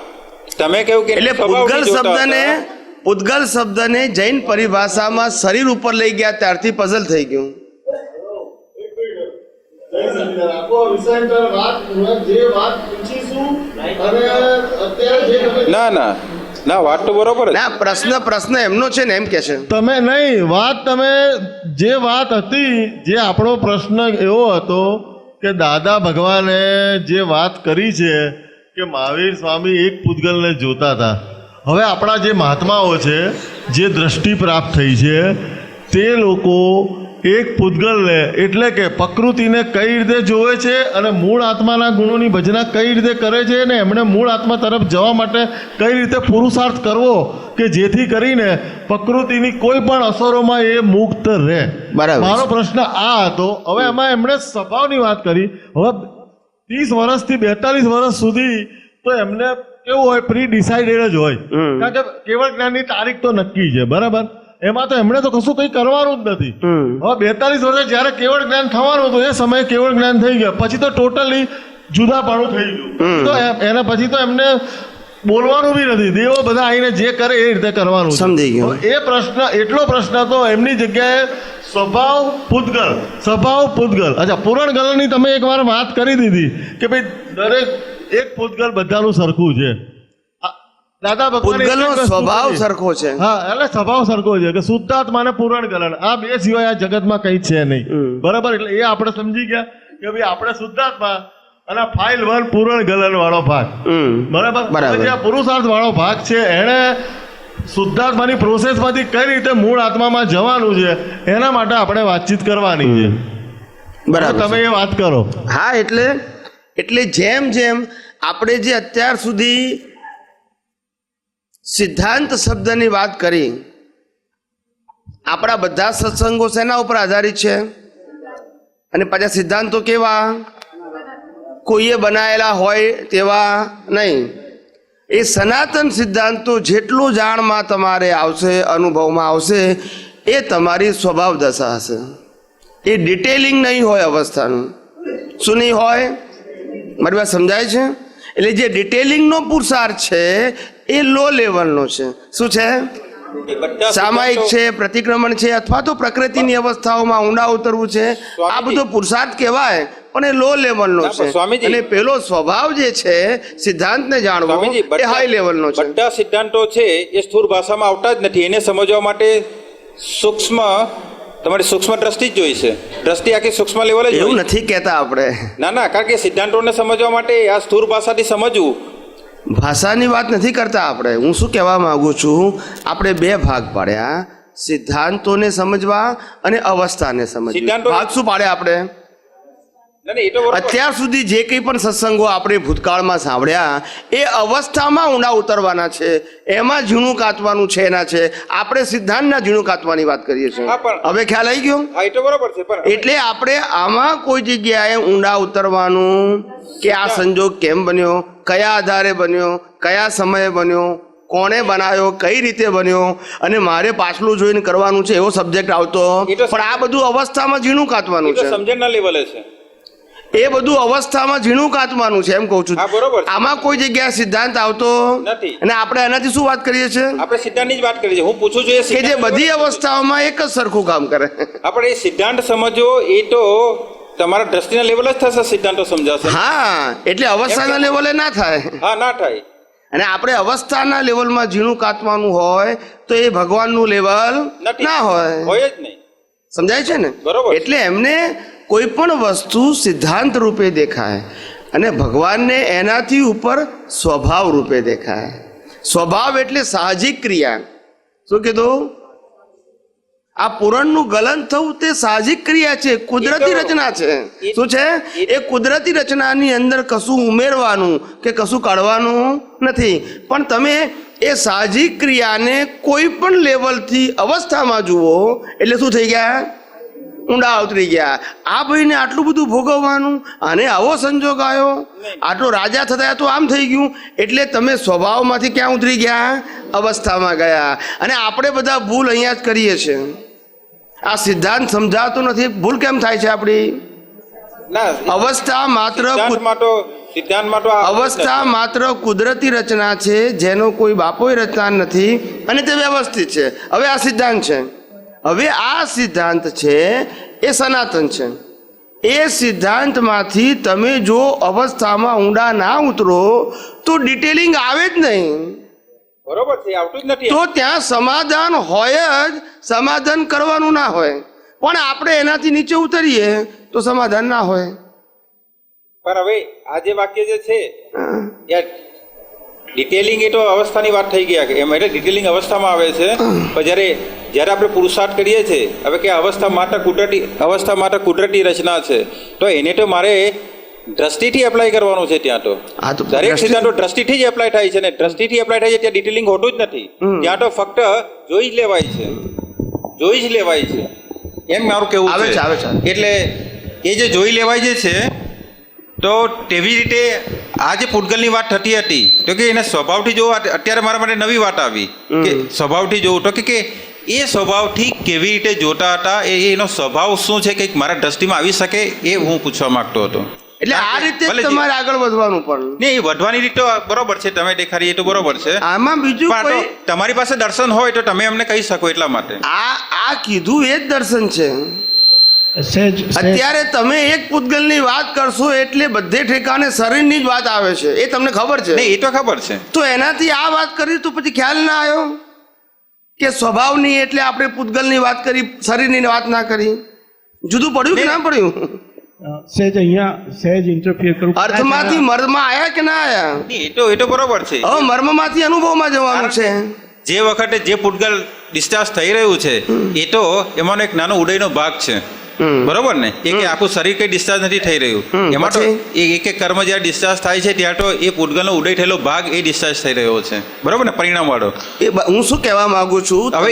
તમે કહ્યું કે એટલે સ્વભાવને પૂતગલ જોતા શબ્દને હતા. પૂતગલ શબ્દને જૈન પરિભાષામાં શરીર ઉપર લઈ ગયા ત્યારથી પઝલ થઈ ગયું. આખો વિષય પર જે વાત પૂછીશું અને અત્યારે જે તમે ના વાત તો બરોબર જ. ના પ્રશ્ન એમનો છે ને એમ કે છે. તમે નહીં વાત તમે જે વાત હતી જે આપણો પ્રશ્ન એવો હતો કે દાદા ભગવાને જે વાત કરી છે કે મહાવીર સ્વામી એક પૂતગલને જોતા હતા. હવે આપણા જે મહાત્માઓ છે જે દ્રષ્ટિ પ્રાપ્ત થઈ છે તે લોકો એક પૂતગલને એટલે કે પ્રકૃતિને કઈ રીતે જોવે છે અને મૂળ આત્માના ગુણોની ભજના કઈ રીતે કરે છે અને એમણે મૂળ આત્મા તરફ જવા માટે કઈ રીતે પુરુષાર્થ કરવો કે જેથી કરીને પ્રકૃતિની કોઈ પણ અસરોમાં એ મુક્ત રહે. બરાબર. મારો પ્રશ્ન આ હતો. હવે એમાં એમણે સ્વભાવની વાત કરી. હવે 30 વર્ષથી 42 વર્ષ સુધી તો એમને કેવું હોય પ્રી ડિસાઇડેડ જ હોય કારણ કે કેવળ જ્ઞાનની તારીખ તો નક્કી છે બરાબર. એમાં તો એમણે તો કશું કંઈ કરવાનું જ નથી. હવે 42 વર્ષે જ્યારે કેવળ જ્ઞાન થવાનું હતું એ સમયે કેવળ જ્ઞાન થઈ ગયા પછી તો ટોટલી જુદાપણું થઈ ગયું. તો એના પછી તો એમને બોલવાનું બી નથી. દેવો બધા આવીને જે કરે એ રીતે કરવાનું છે. સમજી ગયો. હવે એ પ્રશ્ન એટલો પ્રશ્ન તો એમની જગ્યાએ સ્વભાવ પૂતગલ. અચ્છા પુરાણગલની તમે એકવાર વાત કરી દીધી કે ભાઈ દરેક એક પૂતગલ બધાનું સરખું છે. દાદા ભગવાન પૂતગલનો એક જ વસ્તુ સ્વભાવ કરી. સરખો છે. હા એટલે સ્વભાવ સરખો છે કે શુદ્ધાત્મા અને પૂરણ ગલન આ બે સિવાય આ જગતમાં કંઈ છે નહીં બરાબર. એટલે એ આપણે સમજી ગયા કે ભાઈ આપણે શુદ્ધાત્મા અને ફાઇલ 1 પૂરણ ગલન વાળો ભાગ બરાબર. બરાબર. હવે જે આ પુરુષાર્થ વાળો ભાગ છે એણે શુદ્ધાત્માની પ્રોસેસમાંથી કઈ રીતે મૂળ આત્મામાં જવાનું છે એના માટે આપણે વાતચીત કરવાની છે. બરાબર. તમે એ વાત કરો. હા એટલે જેમ જેમ આપણે જે અત્યાર સુધી સિદ્ધાંત શબ્દની વાત કરી આપણા બધા સત્સંગો શેના ઉપર આધારિત છે અને પાછા સિદ્ધાંતો કેવા કોઈએ બનાવેલા હોય તેવા નહીં. એ સનાતન સિદ્ધાંતો જેટલું જાણમાં તમારે આવશે અનુભવમાં આવશે એ તમારી સ્વભાવ દશા હશે. એ ડિટેલિંગ નહીં હોય અવસ્થાનું. શું નહીં હોય? મારી વાત સમજાય છે? એટલે જે ડિટેલિંગનો પુરુષાર્થ છે એ લો લેવલનો છે. શું છે? સામાયિક છે, પ્રતિક્રમણ છે, અથવા તો પ્રકૃતિની અવસ્થાઓમાં ઊંડા ઉતરવું છે. આ બધો પુરુષાર્થ કહેવાય પણ એ લો લેવલનો છે. સ્વામીજી. અને પેલો સ્વભાવ જે છે સિદ્ધાંતને જાણવો સ્વામીજી, એ હાઈ લેવલનો છે. બધા સિદ્ધાંતો છે એ સ્થૂળ ભાષામાં આવતા જ નથી. એને સમજવા માટે સૂક્ષ્મ તમારી સૂક્ષ્મ દ્રષ્ટિ જ જોઈશે. દ્રષ્ટિ આખી સૂક્ષ્મ લેવલે જ એવું હોય. નથી કહેતા આપણે. ના કારણ કે સિદ્ધાંતોને સમજવા માટે આ સ્થૂળ ભાષાથી સમજવું. ભાષાની વાત નથી કરતા આપણે. હું શું કહેવા માંગુ છું આપણે બે ભાગ પાડ્યા સિદ્ધાંતોને સમજવા અને અવસ્થાને સમજવા. સિદ્ધાંતો- ભાગ શું પાડ્યા આપણે? ના, એ તો બરોબર. અત્યાર સુધી જે કંઈ પણ સત્સંગો આપણે ભૂતકાળમાં સાંભળ્યા એ અવસ્થામાં ઊંડા ઉતરવાના છે. એમાં ઝીણું કાતવાનું છે એના છે. આપણે સિદ્ધાંતના ઝીણું કાતવાની વાત કરીએ છીએ. હા, પણ- હવે ખ્યાલ આવી ગયો? હા, એ તો બરોબર છે પણ એટલે આપણે આમાં કોઈ જગ્યાએ ઊંડા ઉતરવાનું કે આ સંજોગ કેમ બન્યો, કયા આધારે બન્યો, કયા સમયે બન્યો, કોણે બનાવ્યો, કઈ રીતે બન્યો અને મારે પાછલું જોઈને કરવાનું છે એવો સબ્જેક્ટ આવતો. એ તો- પણ આ બધું અવસ્થામાં ઝીણું એ કાતવાનું તો છે. સમજણના લેવલે છે. એ બધું અવસ્થામાં ઝીણું કાતવાનું છે એમ કહું છું. હા, બરોબર છે. આમાં કોઈ જગ્યાએ સિદ્ધાંત આવતો નથી. અને આપણે એનાથી શું વાત કરીએ છીએ આપણે સિદ્ધાંતની જ વાત કરીએ છીએ. હું પૂછું છું એ કે જે સિદ્ધાંત બધી લેવલે- અવસ્થાઓમાં એક જ સરખું કામ કરે. આપણે એ સિદ્ધાંત સમજો એ તો તમારા દ્રષ્ટિના લેવલે જ થશે. સિદ્ધાંતો સમજાશે. હા એટલે અવસ્થાના લેવલે ના થાય. હા, ના થાય. અને આપણે અવસ્થાના લેવલમાં ઝીણું કાતવાનું હોય તો એ ભગવાનનું લેવલ નથી. ના હોય. હોય જ નહીં. સમજાય છે ને? બરોબર. એટલે એમને કોઈ પણ વસ્તુ સિદ્ધાંત રૂપે દેખાય અને ભગવાનને એનાથી ઉપર સ્વભાવ રૂપે દેખાય. સ્વભાવ એટલે સાહજિક ક્રિયા. શું કીધું? આ પુરાણનું ગલન થવું તે સાહજિક ક્રિયા છે, કુદરતી રચના છે. શું છે? એ કુદરતી રચનાની અંદર કશું ઉમેરવાનું કે કશું કાઢવાનું નથી. પણ તમે એ સાહજિક ક્રિયાને કોઈ પણ લેવલથી અવસ્થામાં જુઓ એટલે શું થઈ ગયા? ઊંડા ઉતરી ગયા. આ ભાઈને આટલું બધું ભોગવવાનું, આને આવો સંજોગ આવ્યો, આટલો રાજા થતા તો આમ થઈ ગયું. એટલે તમે સ્વભાવમાંથી ક્યાં ઉતરી ગયા? અવસ્થામાં ગયા. અને આપણે બધા ભૂલ અહીંયા જ કરીએ છીએ. આ સિદ્ધાંત સમજાતો નથી, ભૂલ કેમ થાય છે આપણી? ના અવસ્થા માત્ર સિદ્ધાંતમાં તો અવસ્થા માત્ર કુદરતી રચના છે, જેનો કોઈ બાપોય રચના નથી અને તે વ્યવસ્થિત છે. હવે આ સિદ્ધાંત છે, હવે આ સિદ્ધાંત છે એ સનાતન છે. એ સિદ્ધાંતમાંથી તમે જો અવસ્થામાં ઊંડા ના ઉતરો તો ડિટેલિંગ આવે જ નહીં, બરોબર છે, આવતું જ નથી. તો ત્યાં સમાધાન હોય જ, સમાધાન કરવાનું ના હોય. પણ આપણે એનાથી નીચે ઉતરીએ તો સમાધાન ના હોય. પણ હવે આ જે વાક્ય જે છે યાર, ડિટેલિંગ એ તો અવસ્થાની વાત થઈ ગયા એમ, એટલે ડિટેલિંગ અવસ્થામાં આવે છે. પણ જ્યારે આપણે પુરુષાર્થ કરીએ છીએ, હવે કે અવસ્થા માટે કુદરતી રચના છે, તો એને તો મારે દ્રષ્ટિથી એપ્લાય કરવાનું છે. ત્યાં તો દરેક સિદ્ધાંતો દ્રષ્ટિથી જ એપ્લાય થાય છે ને, દ્રષ્ટિથી એપ્લાય થાય છે ત્યાં ડિટેલિંગ હોતું જ નથી. ત્યાં તો ફક્ત જોઈ જ લેવાય છે એમ મારું કેવું છે. એટલે એ જે જોઈ લેવાય જે છે, તો તેવી રીતે આ જે પૂતગલની વાત થતી હતી, તો કે એને સ્વભાવથી જોવા, અત્યારે મારા માટે નવી વાત આવી કે સ્વભાવથી જોવું, તો કે એ સ્વભાવથી કેવી રીતે જોતા હતા, એનો સ્વભાવ શું છે કે મારા દ્રષ્ટિમાં આવી શકે, એ હું પૂછવા માંગતો હતો. એટલે આ રીતે તમારે આગળ વધવાનું પણ નહીં, વધવાની રીત તો બરોબર છે, તમે દેખાડી એ તો બરોબર છે. આમાં બીજું કોઈ તમારી પાસે દર્શન હોય તો તમે અમને કહી શકો, એટલા માટે આ કીધું એ જ દર્શન છે. અત્યારે તમે એક પૂતગલની વાત કરશો એટલે બધે ઠેકાણે શરીરની જ વાત આવે છે, એ તમને ખબર છે? નહીં, એ તો ખબર છે. તો એનાથી આ વાત કરી તો પછી ખ્યાલ ના આવ્યો કે સ્વભાવની એટલે આપણે પૂતગલની વાત કરી, શરીરની વાત ના કરી? જુદું પડ્યું કે ના પડ્યું? સહેજ અહીંયા સહેજ ઇન્ટરફિયર કરું. અર્થમાંથી મર્મમાં આયા કે ના આયા? એ તો બરોબર છે. હવે મર્મમાંથી અનુભવમાં જવાનું છે. જે વખતે જે પૂતગલ ડિસ્ચાર્જ થઈ રહ્યું છે, એ તો એમાંનો એક નાનો ઉદયનો ભાગ છે, બરોબર ને? એ કે આખું શરીર કઈ ડિસ્ચાર્જ નથી થઈ રહ્યું. એમાં તો એક એક કર્મ જ્યારે ડિસ્ચાર્જ થાય છે ત્યારે તો એ પૂતગલનો ઉદય થયેલો ભાગ એ ડિસ્ચાર્જ થઈ રહ્યો છે, બરોબર ને? પરિણામ વાળો. હું શું કહેવા માંગુ છું, હવે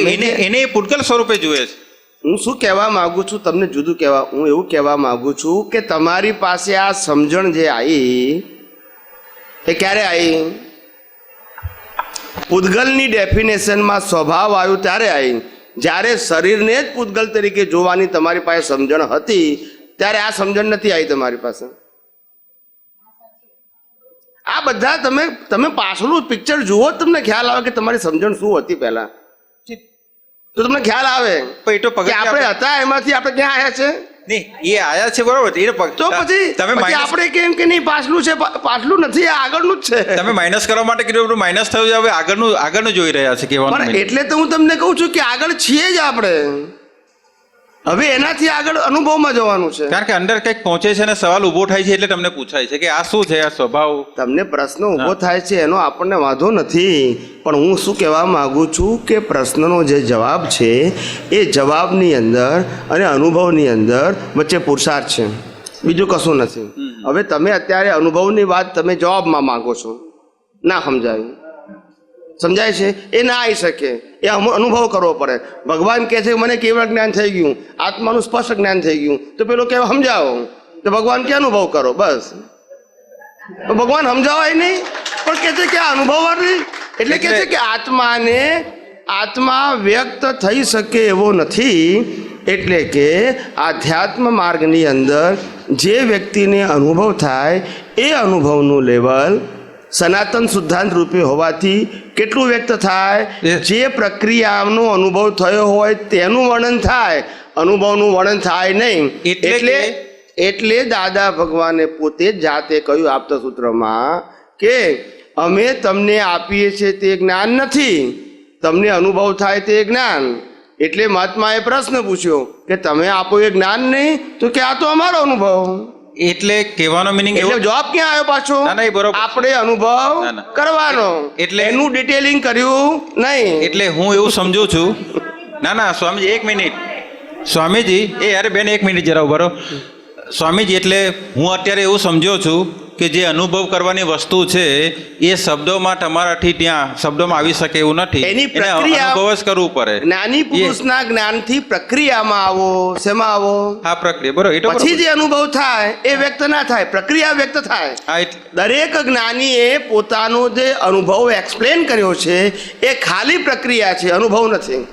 એને પૂતગલ સ્વરૂપે જુએ છે. હું શું કહેવા માંગુ છું તમને જુદું કહેવા, હું એવું કહેવા માંગુ છું કે તમારી પાસે આ સમજણ જે આવી એ ક્યારે આવી? પૂતગલની ડેફિનેશનમાં સ્વભાવ આવ્યું ત્યારે આવી. જ્યારે શરીરને જ પૂતગલ તરીકે જોવાની તમારી પાસે સમજણ હતી ત્યારે આ સમજણ નથી આવી તમારી પાસે. આ બધા તમે પાછળનું પિક્ચર જુઓ, તમને ખ્યાલ આવે કે તમારી સમજણ શું હતી પહેલા, તો તમને ખ્યાલ આવે કે આપણે હતા એમાંથી આપણે ક્યાં આવ્યા છે. નહીં, એ આયા છે, બરોબર. તો પછી આપણે કેમ કે નહીં પાછલું છે, પાછલું નથી, આગળનું જ છે. તમે માઇનસ કરવા માટે કીધું, માઇનસ થયું છે, હવે આગળનું જોઈ રહ્યા છે કેવાનું. એટલે તો હું તમને કહું છું કે આગળ છીએ જ આપણે, હવે એનાથી આગળ અનુભવમાં જવાનું છે. કારણ કે અંદર કંઈક પહોંચે છે અને સવાલ ઊભો થાય છે, એટલે તમને પૂછાય છે કે આ શું છે, આ સ્વભાવ. તમને પ્રશ્ન ઊભો થાય છે એનો આપણને વાંધો નથી, પણ હું શું કહેવા માંગુ છું કે પ્રશ્નનો જે જવાબ છે એ જવાબની અંદર અને અનુભવની અંદર વચ્ચે પુરુષાર્થ છે, બીજું કશું નથી. હવે તમે અત્યારે અનુભવની વાત તમે જવાબમાં માંગો છો, ના સમજાય છે, એ ના આવી શકે, એ અનુભવ કરવો પડે. ભગવાન કહે છે મને કેવળ જ્ઞાન થઈ ગયું, આત્માનું સ્પષ્ટ જ્ઞાન થઈ ગયું, તો પેલો કે સમજાવો, તો ભગવાન કે અનુભવ કરો, બસ. ભગવાન સમજાવાય નહીં, પણ કહે છે કે આ અનુભવવાની, એટલે કહે છે કે આત્મા વ્યક્ત થઈ શકે એવો નથી. એટલે કે આધ્યાત્મ માર્ગની અંદર જે વ્યક્તિને અનુભવ થાય એ અનુભવનું લેવલ સનાતન સિદ્ધાંત રૂપે હોવાથી કેટલું વ્યક્ત થાય? જે પ્રક્રિયાનો અનુભવ થયો હોય તેનું વર્ણન થાય, અનુભવનું વર્ણન થાય નહીં. એટલે દાદા ભગવાને પોતે જ જાતે કહ્યું આપતા સૂત્રમાં કે અમે તમને આપીએ છીએ તે જ્ઞાન નથી, તમને અનુભવ થાય તે જ્ઞાન. એટલે મહાત્માએ પ્રશ્ન પૂછ્યો કે તમે આપો એ જ્ઞાન નહીં, તો કે આ તો અમારો અનુભવ. એટલે કહેવાનો મિનિંગ એવો જવાબ ક્યાં આવ્યો પાછો? આપણે અનુભવ કરવાનો, એટલે એનું ડિટેલિંગ કર્યું નહીં. એટલે હું એવું સમજુ છું. ના સ્વામીજી, એક મિનિટ સ્વામીજી, યાર બેન એક મિનિટ જરા ઉભા રહો. સ્વામીજી, એટલે હું અત્યારે એવું સમજ્યો છું કે જે અનુભવ કરવાની વસ્તુ છે એ શબ્દોમાં તમારાથી ત્યાં શબ્દોમાં આવી શકે એવું નથી, એની પ્રક્રિયા અનુભવ જ કરવું પડે. જ્ઞાની પુરુષના જ્ઞાનથી પ્રક્રિયામાં આવો. શેમાં આવો? આ પ્રક્રિયા, બરોબર. પછી જે અનુભવ થાય એ વ્યક્ત ના થાય, પ્રક્રિયા વ્યક્ત થાય. દરેક જ્ઞાનીએ પોતાનો જે અનુભવ એક્સપ્લેન કર્યો છે એ ખાલી પ્રક્રિયા છે, અનુભવ નથી.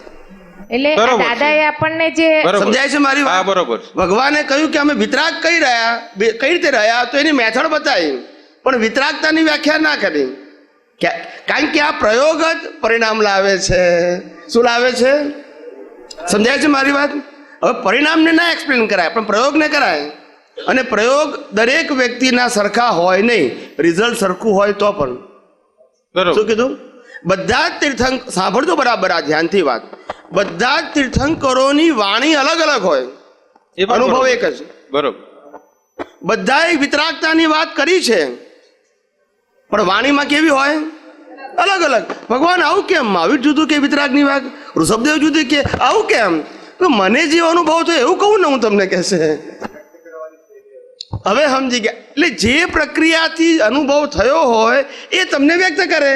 એટલે આ બરોબર છે. દાદાએ આપણને જે બરોબર. સમજાય છે મારી હા વાત? બરોબર. ભગવાને કહ્યું કે અમે વિતરાગ કઈ રીતે રહ્યા તો એની મેથડ બતાવી, પણ વિતરાગતાની વ્યાખ્યા ના કરી. કારણ કે આ પ્રયોગ જ પરિણામ લાવે છે. શું લાવે છે? સમજાય છે મારી વાત? હવે પરિણામને ના એક્સપ્લેન કરાય, પણ પ્રયોગને કરાય. અને પ્રયોગ દરેક વ્યક્તિના સરખા હોય નહીં, રિઝલ્ટ સરખું હોય તો પણ. બરોબર. શું કીધું? બધા જ તીર્થંકર, સાંભળજો બરાબર આ ધ્યાનથી વાત, બધા જ તીર્થંકરોની વાણી અલગ અલગ હોય, એ પણ અનુભવ બરોબર. એક જ. બરોબર. બધાએ વિતરાગતાની વાત કરી છે, પણ વાણીમાં કેવી હોય? અલગ અલગ. ભગવાન આવું કેમ? મહાવીર જુદું કે વિતરાગની વાત, ઋષભદેવ જુદી કે આવું કેમ? તો મને જે અનુભવ થયો એવું કહું ને હું તમને કહેશે. હવે સમજી ગયા. એટલે જે પ્રક્રિયાથી અનુભવ થયો હોય એ તમને વ્યક્ત કરે,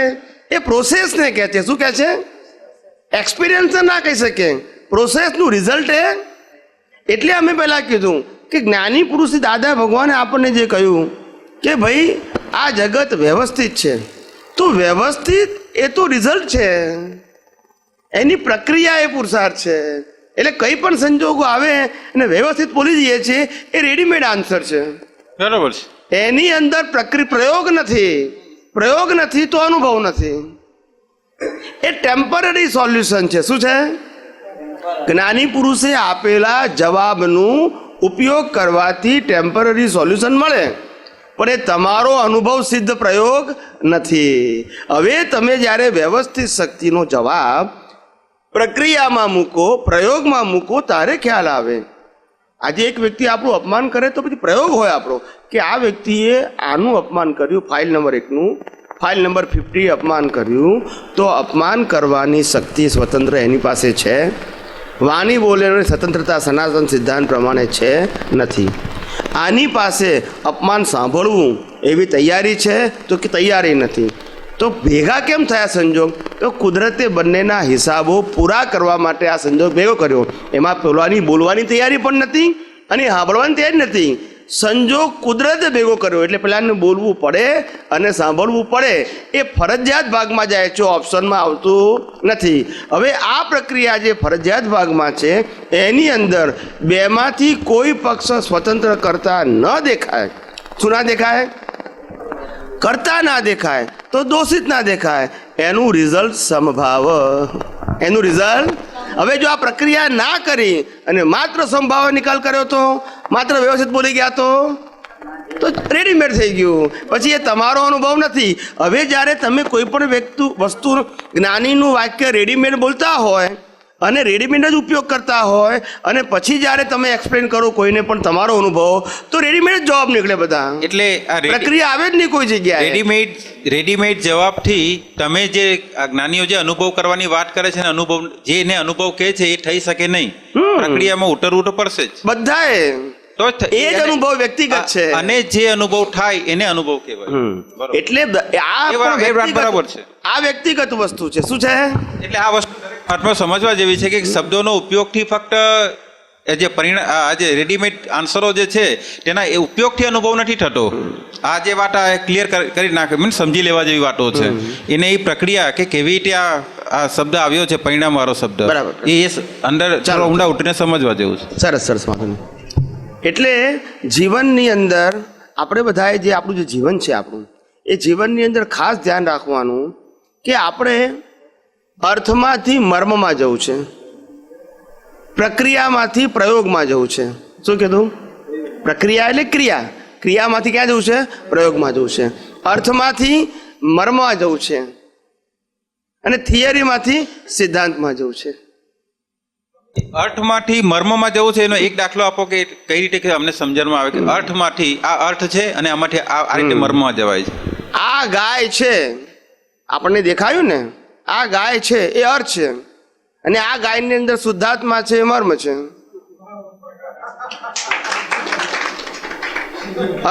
એ પ્રોસેસને કહે છે. શું કહે છે? એક્સપિરિયન્સ ના કહી શકે, પ્રોસેસનું રિઝલ્ટ એ. એટલે અમે પહેલાં કીધું કે જ્ઞાની પુરુષથી દાદા ભગવાને આપણને જે કહ્યું કે ભાઈ આ જગત વ્યવસ્થિત છે, તો વ્યવસ્થિત એ તો રિઝલ્ટ છે, એની પ્રક્રિયા એ પુરુષાર્થ છે. એટલે કંઈ પણ સંજોગો આવે અને વ્યવસ્થિત બોલી જઈએ છીએ એ રેડીમેડ આન્સર છે. બરોબર છે. એની અંદર પ્રયોગ નથી. પ્રયોગ નથી તો અનુભવ નથી. એ ટેમ્પરરી સોલ્યુશન છે. શું છે? જ્ઞાની પુરુષે આપેલા જવાબનું ઉપયોગ કરવાથી ટેમ્પરરી સોલ્યુશન મળે, પણ એ તમારો અનુભવ સિદ્ધ પ્રયોગ નથી. હવે તમે જ્યારે વ્યવસ્થિત શક્તિનો જવાબ પ્રક્રિયામાં મૂકો, પ્રયોગમાં મૂકો, તારે ખ્યાલ આવે. આજે એક વ્યક્તિ આપણું અપમાન કરે તો પછી પ્રયોગ હોય આપણો કે આ વ્યક્તિએ આનું અપમાન કર્યું, ફાઇલ નંબર 1નું, ફાઇલ નંબર 50 અપમાન કર્યું, તો અપમાન કરવાની શક્તિ સ્વતંત્ર એની પાસે છે? વાણી બોલેવાની સ્વતંત્રતા સનાતન સિદ્ધાંત પ્રમાણે છે? નથી. આની પાસે અપમાન સાંભળવું એવી તૈયારી છે તો કે તૈયારી નથી. તો ભેગા કેમ થયા સંજોગ? તો કુદરતે બંનેના હિસાબો પૂરા કરવા માટે આ સંજોગ ભેગો કર્યો. એમાં પેલાની બોલવાની તૈયારી પણ નથી અને સાંભળવાની તૈયારી નથી. સંજોગ કુદરતે ભેગો કર્યો એટલે પેલાને બોલવું પડે અને સાંભળવું પડે. એ ફરજિયાત ભાગમાં જાય છે, ઓપ્શનમાં આવતું નથી. હવે આ પ્રક્રિયા જે ફરજિયાત ભાગમાં છે એની અંદર બેમાંથી કોઈ પક્ષ સ્વતંત્ર કરતા ન દેખાય. શું ના દેખાય? કરતા ના દેખાય તો દોષિત ના દેખાય. એનું રિઝલ્ટ સમભાવ. એનું રિઝલ્ટ. હવે જો આ પ્રક્રિયા ના કરી અને માત્ર સમભાવ નિકાલ કર્યો તો, માત્ર વ્યવસ્થિત બોલી ગયા તો રેડીમેડ થઈ ગયું. પછી એ તમારો અનુભવ નથી. હવે જ્યારે તમે કોઈ પણ વસ્તુ જ્ઞાનીનું વાક્ય રેડીમેડ બોલતા હોય અને રેડીમેડ જ ઉપયોગ કરતા હોય અને પછી જ્યારે તમે એક્સપ્લેન કરો કોઈને પણ તમારો અનુભવ, તો રેડીમેડ જ જવાબ નીકળે બધા. એટલે આ પ્રક્રિયા આવે જ નહીં કોઈ જગ્યાએ. રેડીમેડ જવાબથી તમે જે આ જ્ઞાનીઓ જે અનુભવ કરવાની વાત કરે છે ને, જેને અનુભવ કહે છે એ થઈ શકે નહીં. પ્રક્રિયામાં ઉતરવું તો પડશે જ બધાએ. તો એ જ અનુભવ વ્યક્તિગત છે. અને જે અનુભવ થાય એને અનુભવ કહેવાય. બરોબર. એટલે આ એ વાત બરાબર છે. આ વ્યક્તિગત વસ્તુ છે. શું છે? એટલે આ વસ્તુ આત્મા સમજવા જેવી છે કે શબ્દોનો ઉપયોગથી ફક્ત એ જે આ જે રેડીમેડ આન્સરો જે છે તેના એ ઉપયોગથી અનુભવ નથી થતો. આ જે વાત આ ક્લિયર કરી નાખે, મીન્સ સમજી લેવા જેવી વાતો છે. એને એ પ્રક્રિયા કે કેવી રીતે આ શબ્દ આવ્યો છે, પરિણામ વાળો શબ્દ, બરાબર. એ અંદર ચાલો ઊંડા ઉતરીને સમજવા જેવું છે. સરસ સરસ વાંધો નહીં. એટલે જીવનની અંદર આપણે બધાએ જે આપણું જે જીવન છે આપણું, એ જીવનની અંદર ખાસ ધ્યાન રાખવાનું કે આપણે અર્થમાંથી મર્મમાં જવું છે, પ્રક્રિયામાંથી પ્રયોગમાં જવું છે. શું કીધું? પ્રક્રિયા એટલે ક્રિયા. ક્રિયામાંથી ક્યાં જવું છે? પ્રયોગમાં જવું છે. અર્થમાંથી મર્મમાં જવું છે અને થિયરીમાંથી સિદ્ધાંતમાં જવું છે. અર્થમાંથી મર્મમાં જવું છે એનો એક દાખલો આપો કે કઈ રીતે કે અમને સમજણમાં આવે કે અર્થમાંથી આ અર્થ છે અને આમાંથી આ રીતે મર્મમાં જવાય છે. આ ગાય છે, આપણને દેખાયું ને, આ ગાય છે એ અર્થ છે અને આ ગાયની અંદર શુદ્ધાત્મા છે એ મર્મ છે.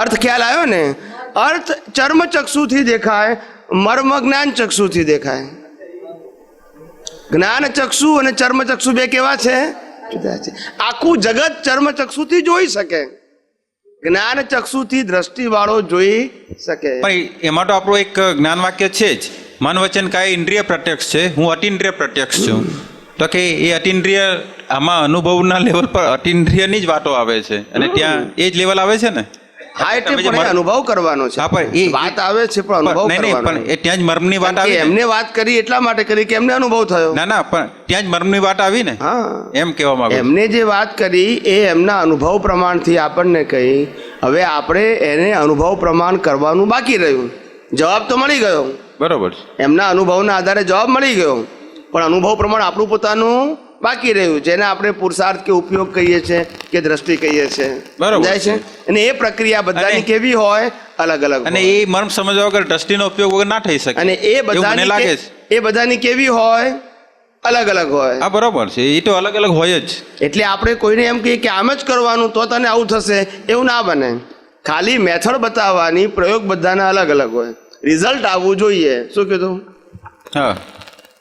અર્થ ખ્યાલ આવ્યો ને? અર્થ ચર્મ ચક્ષુથી દેખાય, મર્મ જ્ઞાન ચક્ષુથી દેખાય. જ્ઞાન ચક્ષુ અને ચર્મ ચક્ષુ બે કેવા છે? જુદા છે. આખું જગત ચર્મ ચક્ષુથી જોઈ શકે, જ્ઞાન ચક્ષુથી દ્રષ્ટિ વાળો જોઈ શકે. પણ એમાં તો આપણું એક જ્ઞાન વાક્ય છે જ, મન વચન કાય ઇન્દ્રિય પ્રત્યક્ષ છે, હું અતિન્દ્રિય પ્રત્યક્ષ છું. તો કે એ અતિન્દ્રિય આમાં અનુભવના લેવલ પર અતિન્દ્રિયની જ વાતો આવે છે અને ત્યાં એ જ લેવલ આવે છે ને. હા એટલે તમે જે પણ એ અનુભવ કરવાનો છે. હા, પણ એ વાત આવે છે પણ અનુભવ નહીં નહીં, કરવાનો. પણ એ ત્યાં જ મર્મની વાત કારણ કે આવી ને. એમને વાત કરી એટલા માટે કરી કે એમને અનુભવ થયો. ના પણ ત્યાં જ મર્મની વાત આવી ને, હા એમ કહેવા માંગુ છું. એમને જે વાત કરી એ એમના અનુભવ પ્રમાણથી આપણને કહી. હવે આપણે એને અનુભવ પ્રમાણ કરવાનું બાકી રહ્યું. જવાબ તો મળી ગયો, બરોબર છે. એમના અનુભવના આધારે જવાબ મળી ગયો, પણ અનુભવ પ્રમાણ આપણું પોતાનું બાકી રહ્યું, જેને આપણે પુરુષાર્થ કે ઉપયોગ કહીએ છીએ કે દ્રષ્ટિ કહીએ છીએ. બરોબર સમજાય છે? અને એ પ્રક્રિયા બધાની અને- કેવી હોય? અલગ અલગ અને હોય. એ મર્મ સમજવા વગર દ્રષ્ટિનો ઉપયોગ વગર ના થઈ શકે અને એ એવું મને બધાની લાગે છે. એ બધાની કેવી હોય? અલગ અલગ હોય. હા બરોબર છે, એ તો અલગ અલગ હોય જ. એટલે આપણે કોઈને એમ કહીએ કે આમ જ કરવાનું તો તને આવું થશે, એવું ના બને. ખાલી મેથડ બતાવવાની, પ્રયોગ બધાના અલગ અલગ હોય, રિઝલ્ટ આવવું જોઈએ. શું કીધું? હા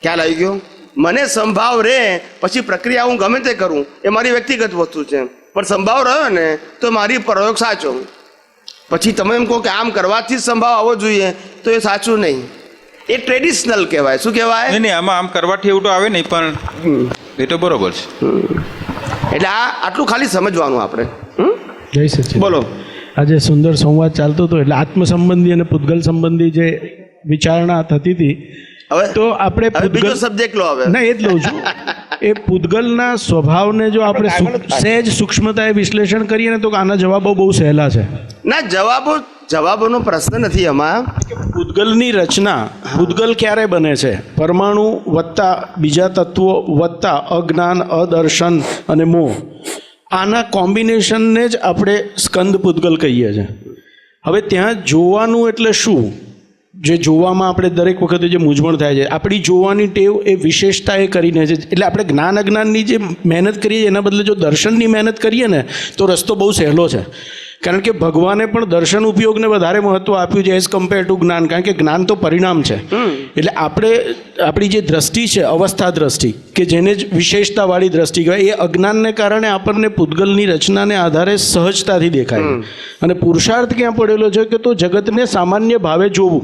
ખ્યાલ આવી ગયો? મને સંભાવ રહે પછી પ્રક્રિયા હું ગમે તે કરું એ મારી વ્યક્તિગત વસ્તુ છે, પણ સંભાવ રહ્યો ને તો મારી પ્રયોગ સાચો. પછી તમે એમ કહો કે આમ કરવાથી જ સંભાવ આવવો જોઈએ તો એ સાચું નહીં, એ ટ્રેડિશનલ કહેવાય. શું કહેવાય? નહીં નહીં, આમાં આમ કરવાથી એવું તો આવે નહીં, પણ એ તો બરોબર છે. એટલે આટલું ખાલી સમજવાનું આપણે. જય સચિદાનંદ. બોલો. આજે સુંદર સંવાદ ચાલતો હતો એટલે આત્મ સંબંધી અને પૂતગલ સંબંધી જે વિચારણા થતી હતી, હવે તો આપણે હવે બીજો પૂતગલ સબ્જેક્ટ લો. હવે ના એ જ લઉં છું. એ પૂતગલના સ્વભાવને જો આપણે સહેજ સૂક્ષ્મતાએ વિશ્લેષણ કરીએ ને તો આના જવાબો બહુ સહેલા છે. ના, જવાબોનો પ્રશ્ન નથી આમાં. પૂતગલની રચના, પૂતગલ ક્યારે બને છે? પરમાણુ વત્તા બીજા તત્વો વત્તા અજ્ઞાન, અદર્શન અને મોહ, આના કોમ્બિનેશનને જ આપણે સ્કંદ પૂતગલ કહીએ છીએ. હવે ત્યાં જોવાનું એટલે શું? જે જોવામાં આપણે દરેક વખતે જે મૂંઝવણ થાય છે, આપણી જોવાની ટેવ એ વિશેષતા એ કરીને છે. એટલે આપણે જ્ઞાન અજ્ઞાનની જે મહેનત કરીએ એના બદલે જો દર્શનની મહેનત કરીએ ને તો રસ્તો બહુ સહેલો છે. કારણ કે ભગવાને પણ દર્શન ઉપયોગને વધારે મહત્વ આપ્યું છે એઝ કમ્પેર ટુ જ્ઞાન, કારણ કે જ્ઞાન તો પરિણામ છે. એટલે આપણે આપણી જે દ્રષ્ટિ છે અવસ્થા દ્રષ્ટિ, કે જેને જ વિશેષતાવાળી દ્રષ્ટિ કહેવાય, એ અજ્ઞાનને કારણે આપણને પૂતગલની રચનાને આધારે સહજતાથી દેખાય. અને પુરુષાર્થ ક્યાં પડેલો છે કે તો જગતને સામાન્ય ભાવે જોવું,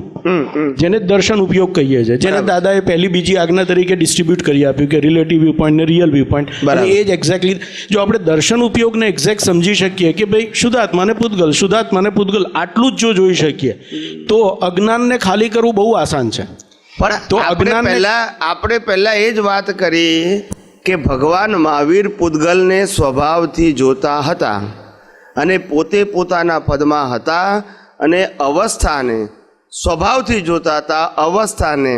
જેને દર્શન ઉપયોગ કહીએ છીએ, જેને દાદાએ પહેલી બીજી આજ્ઞા તરીકે ડિસ્ટ્રીબ્યુટ કરી આપ્યું કે રિલેટિવ વ્યૂ પોઈન્ટ ને રિયલ વ્યૂ પોઈન્ટ. એ જ એક્ઝેક્ટલી જો આપણે દર્શન ઉપયોગને એક્ઝેક્ટ સમજી શકીએ કે ભાઈ શુદ્ધાત્માને પૂતગલ, શુદ્ધાત્માને પૂતગલ, આટલું જ જો જોઈ શકીએ તો અજ્ઞાનને ખાલી કરવું બહુ આસાન છે. પણ તો આપણે પહેલા એ જ વાત કરી કે ભગવાન મહાવીર પૂતગલને સ્વભાવથી જોતા હતા અને પોતે પોતાના પદમાં હતા અને અવસ્થાને સ્વભાવથી જોતા હતા, અવસ્થાને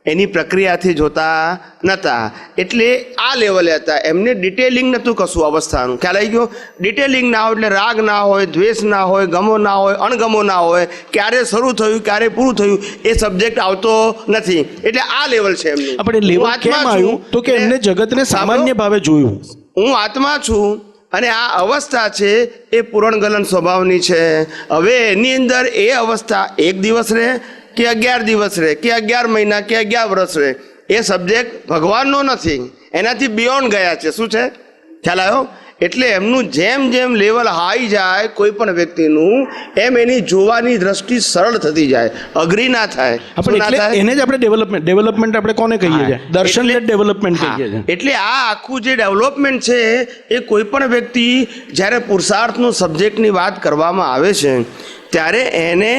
એની પ્રક્રિયાથી જોતા નહોતા. એટલે આ લેવલે હતા, એમને ડિટેલિંગ નહોતું કશું અવસ્થાનું. ખ્યાલ આવી ગયો? ડિટેલિંગ ના હોય એટલે રાગ ના હોય, દ્વેષ ના હોય, ગમો ના હોય, અણગમો ના હોય, ક્યારે શરૂ થયું ક્યારે પૂરું થયું એ સબ્જેક્ટ આવતો નથી. એટલે આ લેવલ છે એમનું. આપણે લેવલ કેમ આવ્યું તો કે એમને જગતને સામાન્ય ભાવે જોયું. હું આત્મા છું અને આ અવસ્થા છે એ પૂરણગલન સ્વભાવની છે. હવે એની અંદર એ અવસ્થા 1 દિવસ રહે કે 11 દિવસ રહે કે 11 મહિના કે 11 વર્ષ રહે, એ સબ્જેક્ટ ભગવાનનો નથી, એનાથી બિયોન્ડ ગયા છે. શું છે? ખ્યાલ આવ્યો? એટલે એમનું જેમ જેમ લેવલ હાઈ જાય કોઈ પણ વ્યક્તિનું, એમ એની જોવાની દ્રષ્ટિ સરળ થતી જાય, અઘરી ના થાય. આપણે એટલે એને જ આપણે ડેવલપમેન્ટ આપણે કોને કહીએ છીએ? દર્શનને ડેવલપમેન્ટ કહીએ છીએ. એટલે આ આખું જે ડેવલપમેન્ટ છે એ કોઈ પણ વ્યક્તિ જ્યારે પુરુષાર્થનું સબ્જેક્ટની વાત કરવામાં આવે છે ત્યારે એને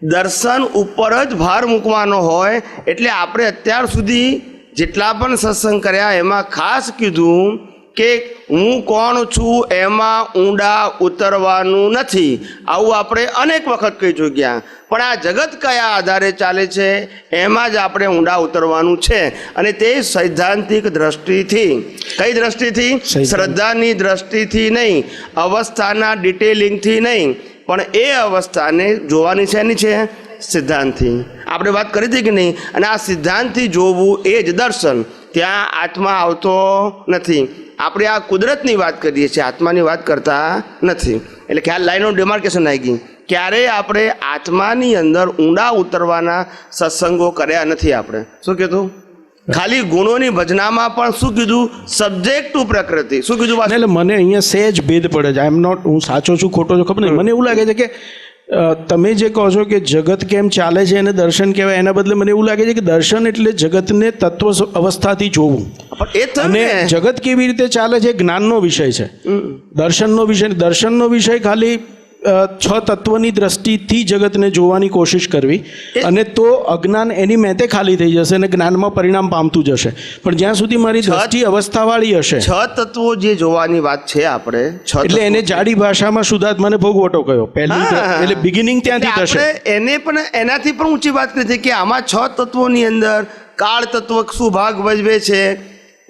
દર્શન ઉપર જ ભાર મૂકવાનો હોય. એટલે આપણે અત્યાર સુધી જેટલા પણ સત્સંગ કર્યા એમાં ખાસ કીધું કે હું કોણ છું એમાં ઊંડા ઉતરવાનું નથી. આવું આપણે અનેક વખત કહી ચૂક્યા. પણ આ જગત કયા આધારે ચાલે છે એમાં જ આપણે ઊંડા ઉતરવાનું છે. અને તે સૈદ્ધાંતિક દ્રષ્ટિથી. કઈ દ્રષ્ટિથી? શ્રદ્ધાની દ્રષ્ટિથી નહીં, અવસ્થાના ડિટેલિંગથી નહીં, પણ એ અવસ્થાને જોવાની છે એની છે સિદ્ધાંતથી. આપણે વાત કરી હતી કે નહીં? અને આ સિદ્ધાંતથી જોવું એ જ દર્શન. ત્યાં આત્મા આવતો નથી. આપણે આ કુદરતની વાત કરીએ છીએ, આત્માની વાત કરતા નથી. એટલે ખ્યાલ લાઈનો ડિમાર્કેશન આવી ગઈ. ક્યારેય આપણે આત્માની અંદર ઊંડા ઉતરવાના સત્સંગો કર્યા નથી આપણે. શું કીધું? ખાલી ગુણોની ભજનામાં પણ શું કીધું? સબ્જેક્ટ ટુ પ્રકૃતિ. શું કીધું? એટલે મને અહીંયા સહેજ ભેદ પડે છે. આઈ એમ નોટ, હું સાચો છું ખોટો છું ખબર નહીં, મને એવું લાગે છે કે તમે જે કહો છો કે જગત કેમ ચાલે છે એને દર્શન કહેવાય, એના બદલે મને એવું લાગે છે કે દર્શન એટલે જગતને તત્વ અવસ્થાથી જોવું. પણ એ થયું અને ને. જગત કેવી રીતે ચાલે છે જ્ઞાનનો વિષય છે, દર્શનનો વિષય ખાલી 6 તત્વની દ્રષ્ટિથી જગતને જોવાની કોશિશ કરવી, અને તો અજ્ઞાન એની મેતે ખાલી થઈ જશે અને જ્ઞાનમાં પરિણામ પામતું જશે. પણ જ્યાં સુધી મારી દ્રષ્ટિ અવસ્થાવાળી હશે, 6 તત્વો જે જોવાની વાત છે આપણે 6 એટલે એને જાડી ભાષામાં શુદ્ધાત્માને ભોગવટો કયો પહેલી, એટલે બિગિનિંગ ત્યાંથી થશે. આપણે એને પણ એનાથી પણ ઊંચી વાત કરી છે કે આમાં 6 તત્વોની અંદર કાળ તત્વ શું ભાગ ભજવે છે,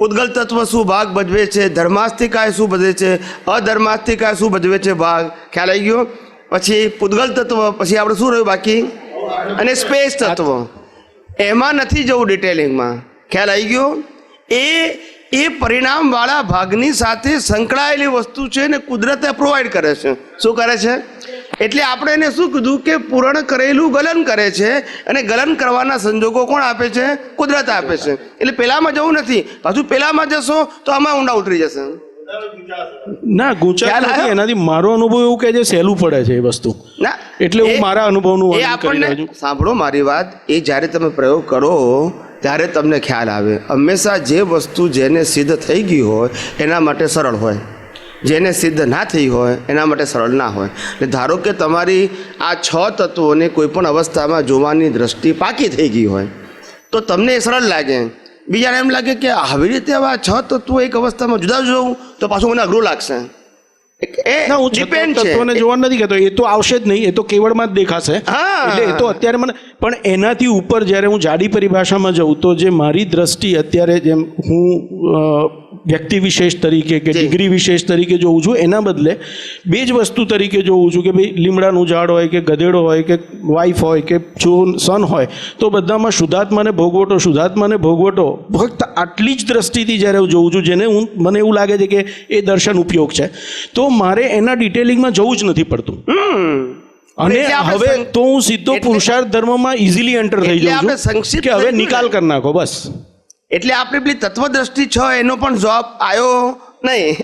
ઉદ્ગલ તત્વ શું ભાગ ભજવે છે, ધર્માસ્તિકાય શું ભજવે છે, અધર્માસ્તિકાય શું ભજવે છે ભાગ, ખ્યાલ આવી ગયો. પછી પૂદગલ તત્વ, પછી આપણે શું રહ્યું બાકી, અને સ્પેસ તત્વ. એમાં નથી જવું ડિટેલિંગમાં, ખ્યાલ આવી ગયો. એ પરિણામવાળા ભાગની સાથે સંકળાયેલી વસ્તુ છે ને કુદરતે પ્રોવાઈડ કરે છે. શું કરે છે? એટલે આપણે એને શું કીધું કે પૂરણ કરેલું ગલન કરે છે, અને ગલન કરવાના સંજોગો કોણ આપે છે? કુદરત આપે છે. એટલે પેલામાં જવું નથી, પાછું પેલામાં જશો તો આમાં ઊંડા ઉતરી જશે. ના ગુંચાય નથી, એનાથી મારો અનુભવ એવું કહે છે સહેલું પડે છે એ વસ્તુ. ના, એટલે હું મારા અનુભવનું એ વર્ણન કરી રહ્યો આપણને છું. સાંભળો મારી વાત, એ જ્યારે તમે પ્રયોગ કરો ત્યારે તમને ખ્યાલ આવે. હંમેશા જે વસ્તુ જેને સિદ્ધ થઈ ગઈ હોય એના માટે સરળ હોય, જેને સિદ્ધ ના થઈ હોય એના માટે સરળ ના હોય. એટલે ધારો કે તમારી આ 6 તત્વોને કોઈ પણ અવસ્થામાં જોવાની દ્રષ્ટિ પાકી થઈ ગઈ હોય તો તમને એ સરળ લાગે. બીજાને એમ લાગે કે આવી રીતે હવે આ 6 તત્વો એક અવસ્થામાં જુદા જોવું તો પાછું મને અઘરું લાગશે. ના, હું ડિપેન્ડ છે. તત્વને જોવા નથી કહેતો, એ તો આવશે જ નહીં, એ તો કેવળમાં જ દેખાશે. હા. એટલે એ તો અત્યારે મને, પણ એનાથી ઉપર જ્યારે હું જાડી પરિભાષામાં જઉં તો જે મારી દ્રષ્ટિ અત્યારે જેમ હું વ્યક્તિ વિશેષ તરીકે કે ડિગ્રી વિશેષ તરીકે જોઉં છું, એના બદલે 2 જ વસ્તુ તરીકે જોઉં છું કે ભાઈ લીમડાનું ઝાડ હોય કે ગધેડો હોય કે વાઈફ હોય કે સન હોય, તો બધામાં શુદ્ધાત્માને ભોગવટો ફક્ત આટલી જ દ્રષ્ટિથી જ્યારે હું જોઉં છું, જેને મને એવું લાગે છે કે એ દર્શન ઉપયોગ છે, તો મારે એના ડિટેલિંગમાં જવું જ નથી પડતું. અને એટલે આપણે હવે તો હું સીધો પુરુષાર્થ ધર્મમાં ઇઝીલી એન્ટર થઈ એટલે જાઉં આપણે છું સંક્ષિપ્ત કે હવે થઈ ગયું નિકાલ ને. કરી નાખો બસ. એટલે આપણે પેલી તત્વદ્રષ્ટિ 6 એનો પણ જવાબ આવ્યો નહીં.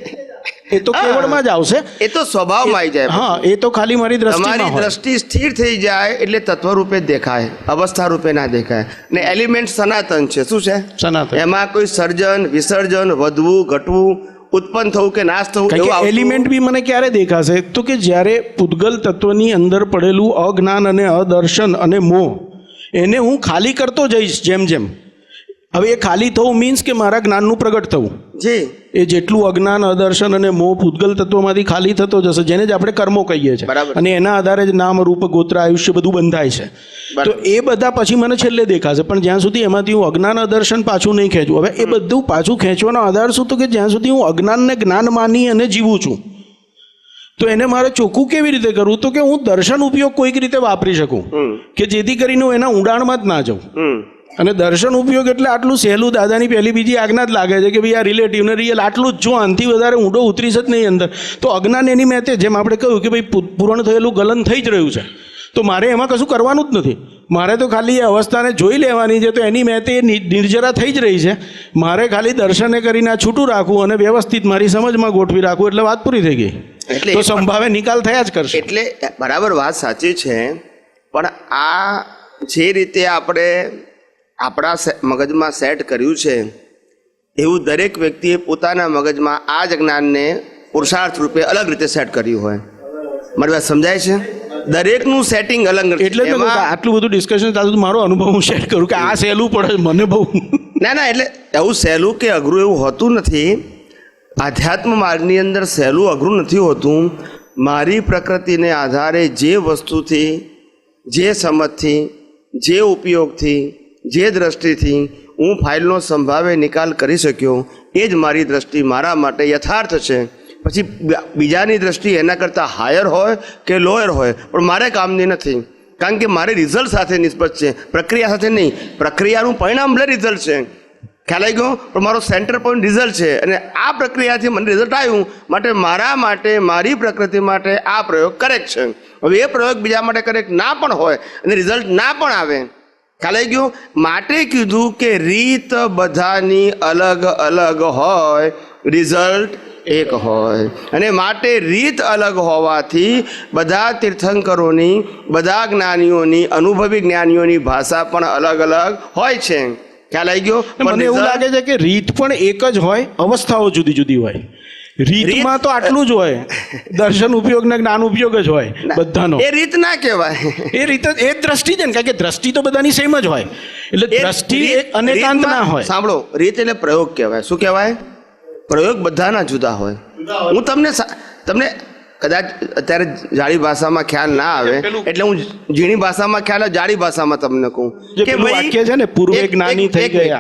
એ તો કેવળમાં જ આવશે. એ તો સ્વભાવમાં આવી જાય. હા, એ તો ખાલી મારી દ્રષ્ટિમાં તમારી હોય. દ્રષ્ટિ સ્થિર થઈ જાય એટલે તત્વ રૂપે જ દેખાય, અવસ્થા રૂપે ના દેખાય. ને એલિમેન્ટ સનાતન છે. શું છે? સનાતન. એમાં કોઈ સર્જન વિસર્જન, વધવું ઘટવું, ઉત્પન્ન થવું કે નાશ થવું કારણ એવું કે આવતું. એલિમેન્ટ બી મને ક્યારે દેખાશે તો કે જ્યારે પૂદગલ તત્વની અંદર પડેલું અજ્ઞાન અને અદર્શન અને મોહ, એને હું ખાલી કરતો જઈશ જેમ જેમ. હવે એ ખાલી થવું મીન્સ કે મારા જ્ઞાનનું પ્રગટ થવું. જી. એ જેટલું અજ્ઞાન અદર્શન અને મોહ પૂદગલ તત્વમાંથી ખાલી થતો જશે, જેને જ આપણે કર્મો કહીએ છીએ, બરાબર. અને એના આધારે જ નામ રૂપ ગોત્ર આયુષ્ય બધું બંધાય છે. તો એ બધા પછી મને છેલ્લે દેખાશે, પણ જ્યાં સુધી એમાંથી હું અજ્ઞાન અદર્શન પાછું નહીં ખેંચું. હવે એ બધું પાછું ખેંચવાનો આધાર શું? તો કે જ્યાં સુધી હું અજ્ઞાનને જ્ઞાન માની અને જીવું છું, તો એને મારે ચોખ્ખું કેવી રીતે કરવું? તો કે હું દર્શન ઉપયોગ કોઈક રીતે વાપરી શકું કે જેથી કરીને હું એના ઊંડાણમાં જ ના જાઉં. અને દર્શન ઉપયોગ એટલે આટલું સહેલું, દાદાની પહેલી બીજી આજ્ઞા જ લાગે છે કે ભાઈ આ રિલેટિવ ને રિયલ આટલું જ. જો આનાથી વધારે ઊંડો ઉતરીશ જ નહીં અંદર, તો અજ્ઞાન એની મેતે, જેમ આપણે કહ્યું કે ભાઈ પૂરણ થયેલું ગલન થઈ જ રહ્યું છે, તો મારે એમાં કશું કરવાનું જ નથી. મારે તો ખાલી એ અવસ્થાને જોઈ લેવાની છે, તો એની મેતે એ નિર્જરા થઈ જ રહી છે. મારે ખાલી દર્શને કરીને આ છૂટું રાખવું અને વ્યવસ્થિત મારી સમજમાં ગોઠવી રાખવું, એટલે વાત પૂરી થઈ ગઈ. એટલે તો સંભાવે નિકાલ થયા જ કરશે. એટલે બરાબર વાત સાચી છે, પણ આ જે રીતે આપણે આપણા મગજમાં સેટ કર્યું છે એવું દરેક વ્યક્તિએ પોતાના મગજમાં આ જ જ્ઞાનને પુરુષાર્થ રૂપે અલગ રીતે સેટ કર્યું હોય. મારી વાત સમજાય છે? દરેકનું સેટિંગ અલગ છે. એટલે જ મેં કહ્યું કે આટલું બધું ડિસ્કશન ચાલતું, મારો અનુભવ હું શેર કરું કે આ સહેલું પડે મને બહુ. ના, એટલે એવું સહેલું કે અઘરું એવું હોતું નથી. આધ્યાત્મ માર્ગની અંદર સહેલું અઘરું નથી હોતું. મારી પ્રકૃતિને આધારે જે વસ્તુથી, જે સમજથી, જે ઉપયોગથી, જે દ્રષ્ટિથી હું ફાઇલનો સંભાવે નિકાલ કરી શક્યો, એ જ મારી દ્રષ્ટિ મારા માટે યથાર્થ છે. પછી બીજાની દ્રષ્ટિ એના કરતાં હાયર હોય કે લોયર હોય, પણ મારે કામની નથી. કારણ કે મારે રિઝલ્ટ સાથે નિસ્બત છે, પ્રક્રિયા સાથે નહીં. પ્રક્રિયાનું પરિણામ ભલે રિઝલ્ટ છે, ખ્યાલ આવી ગયો, પણ મારો સેન્ટર પોઈન્ટ રિઝલ્ટ છે. અને આ પ્રક્રિયાથી મને રિઝલ્ટ આવ્યું, માટે મારા માટે, મારી પ્રકૃતિ માટે આ પ્રયોગ કરેક્ટ છે. હવે એ પ્રયોગ બીજા માટે કરેક્ટ ના પણ હોય અને રિઝલ્ટ ના પણ આવે, ખ્યાલ આવી ગયો. માટે કીધું કે રીત બધાની અલગ અલગ હોય, રિઝલ્ટ એક હોય. અને માટે રીત અલગ હોવાથી બધા તીર્થંકરોની, બધા જ્ઞાનીઓની, અનુભવી જ્ઞાનીઓની ભાષા પણ અલગ અલગ હોય છે. ખ્યાલ આવી ગયો? મને એવું લાગે છે કે રીત પણ એક જ હોય, અવસ્થાઓ જુદી જુદી હોય. રીતમાં તો આટલું જ હોય, દર્શન ઉપયોગ ને જ્ઞાન ઉપયોગ જ હોય બધાનો. એ રીત ના કહેવાય. એ રીતે એ દ્રષ્ટિ છે ને, કારણ કે દ્રષ્ટિ તો બધાની સેમ જ હોય, એટલે દ્રષ્ટિ અનેકાંત ના હોય. સાંભળો, રીત એટલે પ્રયોગ કહેવાય. શું કહેવાય? પ્રયોગ બધાના જુદા હોય. હું તમને કદાચ અત્યારે જાડી ભાષામાં ખ્યાલ ના આવે એટલે હું ઝીણી ભાષામાં ખ્યાલ આવે, જાડી ભાષામાં તમને કહું જે પેલું વાક્ય છે ને, પૂર્વે જ્ઞાની થઈ ગયા.